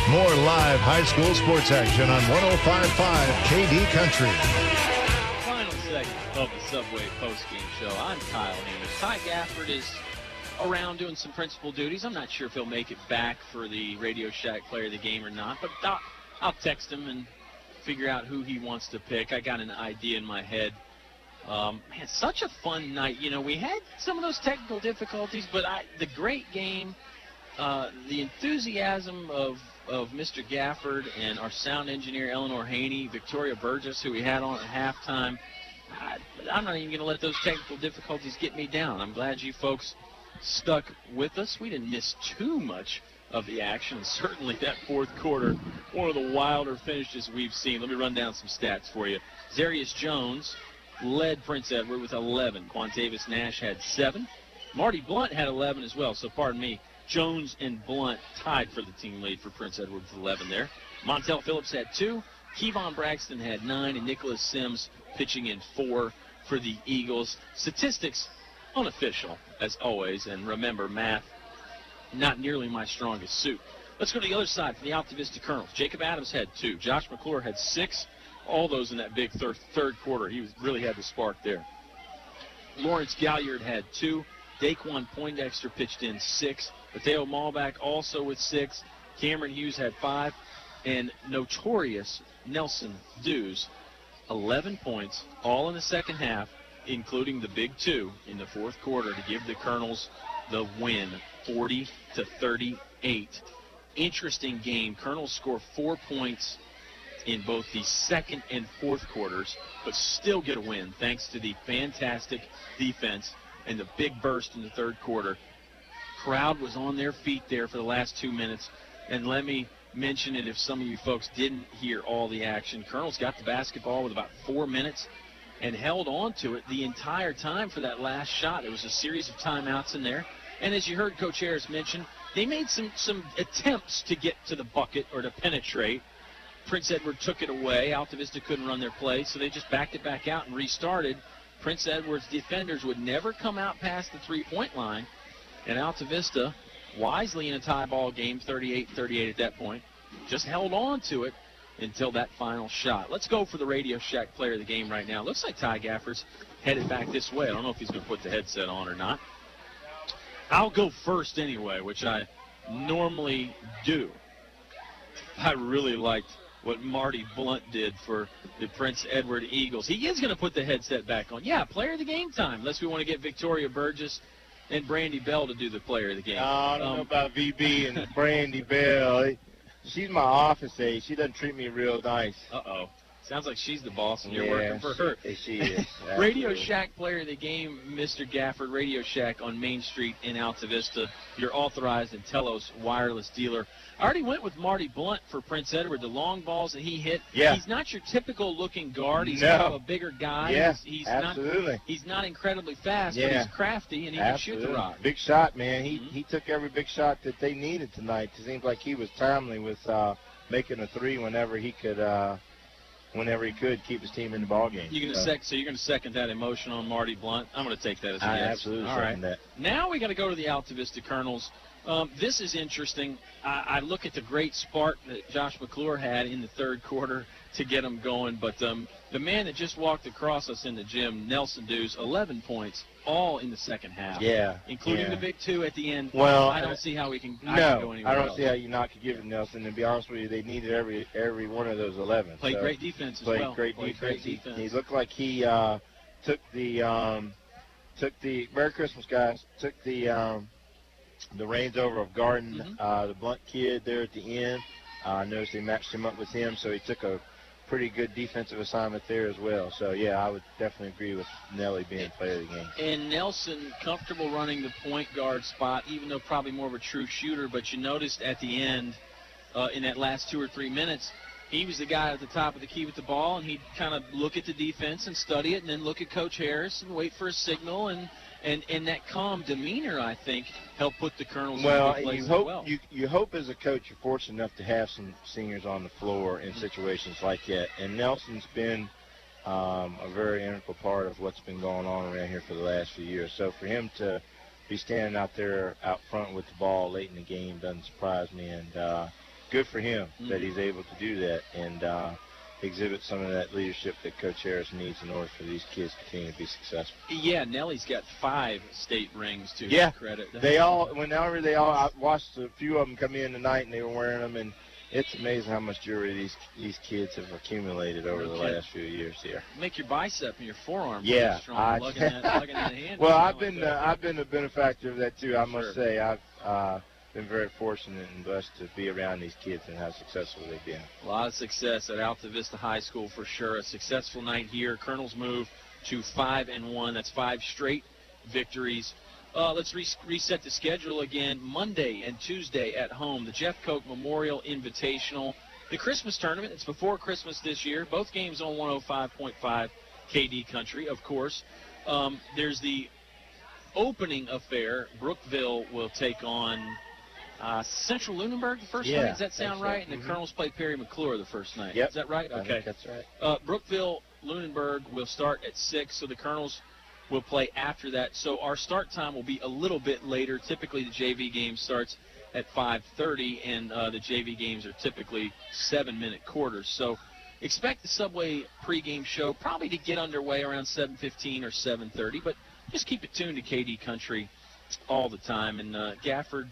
More live high school sports action on 105.5 KD Country. Final segment of the Subway postgame show. I'm Kyle Hammers. Ty Gafford is around doing some principal duties. I'm not sure if he'll make it back for the Radio Shack Player of the Game or not, but I'll text him and figure out who he wants to pick. I got an idea in my head. Man, such a fun night. You know, we had some of those technical difficulties, but the great game, the enthusiasm of Mr. Gafford and our sound engineer, Eleanor Hoehne, Victoria Burgess, who we had on at halftime. I'm not even going to let those technical difficulties get me down. I'm glad you folks stuck with us. We didn't miss too much of the action. Certainly that fourth quarter, one of the wilder finishes we've seen. Let me run down some stats for you. Zarius Jones led Prince Edward with 11. Quantavis Nash had 7. Marty Blunt had 11 as well, so pardon me. Jones and Blunt tied for the team lead for Prince Edward with 11 there. Montel Phillips had 2. Kevon Braxton had 9, and Nicholas Sims pitching in 4 for the Eagles. Statistics unofficial, as always. And remember, math, not nearly my strongest suit. Let's go to the other side for the Altavista Colonels. Jacob Adams had 2. Josh McClure had 6. All those in that big third quarter. He really had the spark there. Lawrence Galliard had 2. Daquan Poindexter pitched in 6. Mateo Malbach also with 6. Cameron Hughes had 5. And notorious Nelson Dews, 11 points, all in the second half, including the big 2 in the fourth quarter to give the Colonels the win, 40-38. Interesting game. Colonels score 4 points in both the second and fourth quarters, but still get a win thanks to the fantastic defense and the big burst in the third quarter. Crowd was on their feet there for the last 2 minutes, and let me mention it if some of you folks didn't hear all the action. Colonels got the basketball with about 4 minutes and held on to it the entire time for that last shot. There was a series of timeouts in there, and as you heard Coach Harris mention, they made some attempts to get to the bucket or to penetrate. Prince Edward took it away. Altavista couldn't run their play, so they just backed it back out and restarted. Prince Edward's defenders would never come out past the three-point line, and Altavista, wisely in a tie ball game, 38-38 at that point, just held on to it until that final shot. Let's go for the Radio Shack player of the game right now. Looks like Ty Gafford's headed back this way. I don't know if he's going to put the headset on or not. I'll go first anyway, which I normally do. I really liked what Marty Blunt did for the Prince Edward Eagles. He is going to put the headset back on. Yeah, player of the game time, unless we want to get Victoria Burgess and Brandy Bell to do the player of the game. I don't know about VB and Brandy Bell. She's my office aide. She doesn't treat me real nice. Uh-oh. Sounds like she's the boss and you're working for her. She is. Radio Shack player of the game, Mr. Gafford. Radio Shack on Main Street in Altavista, your authorized and Telos wireless dealer. I already went with Marty Blunt for Prince Edward. The long balls that he hit. Yeah. He's not your typical looking guard. He's kind of a bigger guy. Yeah, he's absolutely. He's not incredibly fast, but he's crafty and he can shoot the rock. Big shot, man. He took every big shot that they needed tonight. It seems like he was timely with making a three whenever he could keep his team in the ball game. You're going to second that emotion on Marty Blunt? I'm going to take that as a yes. Absolutely All right. second that. Now we got to go to the Altavista Colonels. This is interesting. I look at the great spark that Josh McClure had in the third quarter to get them going, but the man that just walked across us in the gym, Nelson Dews, 11 points, all in the second half. Yeah. Including the big 2 at the end. Well, I don't see how we can go anywhere I don't else. see how you not could give it Nelson. And to be honest with you, they needed every one of those 11. Played great defense as well. Played great defense. He looked like he took the Merry Christmas, guys. Took the reins over of Garden, the Blunt kid there at the end. I noticed they matched him up with him, so he took a pretty good defensive assignment there as well. So, yeah, I would definitely agree with Nelly being player of the game. And Nelson comfortable running the point guard spot, even though probably more of a true shooter. But you noticed at the end, in that last 2 or 3 minutes, he was the guy at the top of the key with the ball, and he'd kind of look at the defense and study it and then look at Coach Harris and wait for a signal. And that calm demeanor, I think, helped put the Colonels in a good place as well. You hope as a coach you're fortunate enough to have some seniors on the floor in situations like that. And Nelson's been a very integral part of what's been going on around here for the last few years. So for him to be standing out there out front with the ball late in the game doesn't surprise me. And good for him that he's able to do that and exhibit some of that leadership that Coach Harris needs in order for these kids to continue to be successful. Yeah, Nelly's got 5 state rings to his credit. I watched a few of them come in tonight and they were wearing them, and it's amazing how much jewelry these kids have accumulated over the last few years here. Make your bicep and your forearm really strong, lugging that hand. Well, I've been a benefactor of that too. I must say I've been very fortunate and blessed to be around these kids and how successful they've been. A lot of success at Altavista High School for sure. A successful night here. Colonels move to 5-1. That's 5 straight victories. Let's reset the schedule again. Monday and Tuesday at home, the Jeff Koch Memorial Invitational. The Christmas tournament, it's before Christmas this year. Both games on 105.5 KD Country, of course. There's the opening affair. Brookville will take on Central Lunenburg the first night. Does that sound right? And the Colonels play Perry McClure the first night. Yep. Is that right? I Okay. think that's right. Brookville Lunenburg will start at 6, so the Colonels will play after that. So our start time will be a little bit later. Typically the JV game starts at 5:30, and the JV games are typically 7-minute quarters. So expect the Subway pregame show probably to get underway around 7:15 or 7:30, but just keep it tuned to KD Country all the time. And Gafford,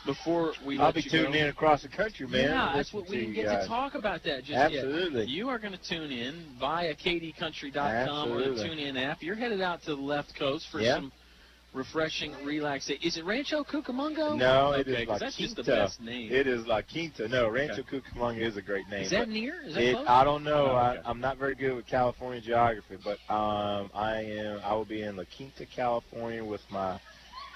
before we I'll let be you tuning go, in across the country, man. yeah, that's Listen what we to didn't you get guys. to talk about that just Absolutely. yet. You are going to tune in via kdcountry.com or the Absolutely. TuneIn app. You're headed out to the left coast for Yeah. some refreshing, relaxation. Is it Rancho Cucamonga? No, okay, it is 'cause La that's Quinta. just the best name. It is La Quinta. No, Rancho Okay. Cucamonga is a great name. Is that but near? Is that close? I don't know. Oh, okay. I'm not very good with California geography, but I will be in La Quinta, California, with my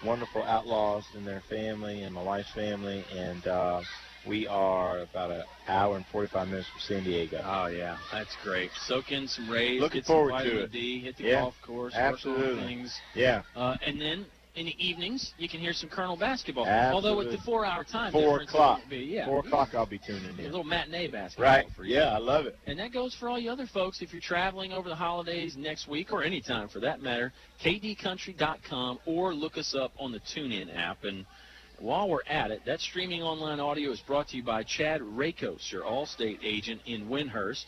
wonderful outlaws and their family and my wife's family, and we are about an hour and 45 minutes from San Diego. Oh, yeah. That's great. Soak in some rays, Looking get some forward to vitamin it. D, hit the Yeah, golf course, absolutely. work on things. Yeah. And then in the evenings, you can hear some Colonel basketball. Absolutely. Although with the 4-hour time 4 difference, it o'clock. won't be. Yeah, 4 o'clock I'll be tuning A in. little matinee basketball Right. for you. Yeah, I love it. And that goes for all you other folks. If you're traveling over the holidays next week or anytime for that matter, kdcountry.com or look us up on the TuneIn app. And while we're at it, that streaming online audio is brought to you by Chad Rakos, your Allstate agent in Windhurst.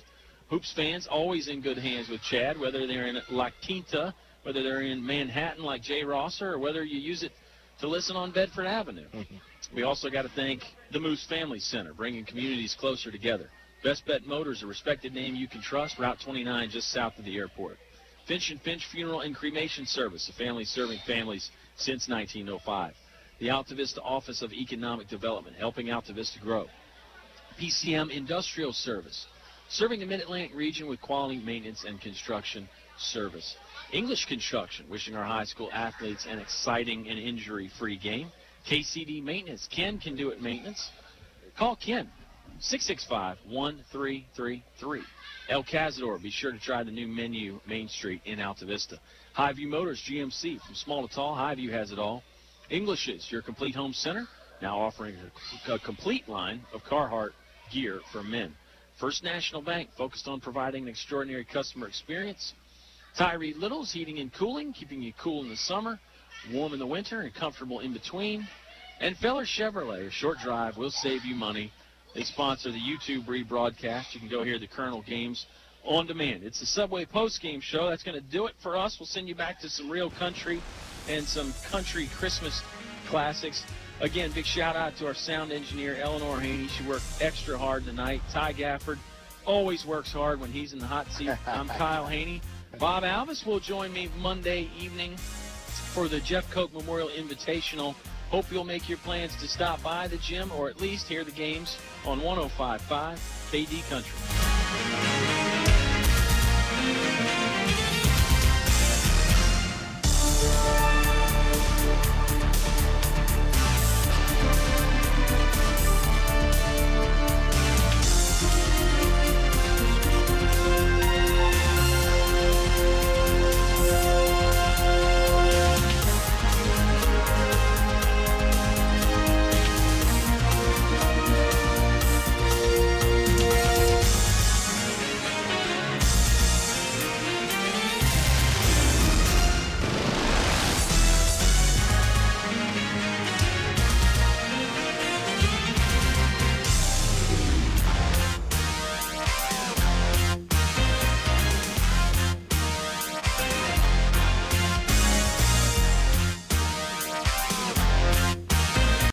Hoops fans always in good hands with Chad, whether they're in La Quinta, whether they're in Manhattan like Jay Rosser, or whether you use it to listen on Bedford Avenue. We also got to thank the Moose Family Center, bringing communities closer together. Best Bet Motors, a respected name you can trust, Route 29 just south of the airport. Finch and Finch Funeral and Cremation Service, a family serving families since 1905. The Altavista Office of Economic Development, helping Altavista grow. PCM Industrial Service, serving the Mid-Atlantic region with quality maintenance and construction service. English Construction, wishing our high school athletes an exciting and injury-free game. KCD Maintenance, Ken can do it maintenance. Call Ken, 665-1333. El Cazador, be sure to try the new menu, Main Street in Altavista. Highview Motors, GMC, from small to tall, Highview has it all. English's, your complete home center, now offering a complete line of Carhartt gear for men. First National Bank, focused on providing an extraordinary customer experience. Tyree Little's, heating and cooling, keeping you cool in the summer, warm in the winter, and comfortable in between. And Feller Chevrolet, a short drive will save you money. They sponsor the YouTube rebroadcast. You can go hear the Colonel games on demand. It's the Subway post-game show. That's going to do it for us. We'll send you back to some real country and some country Christmas classics. Again, big shout-out to our sound engineer, Eleanor Hoehne. She worked extra hard tonight. Ty Gafford always works hard when he's in the hot seat. I'm Kyle Hoehne. Bob Alvis will join me Monday evening for the Jeff Koch Memorial Invitational. Hope you'll make your plans to stop by the gym or at least hear the games on 105.5 KD Country.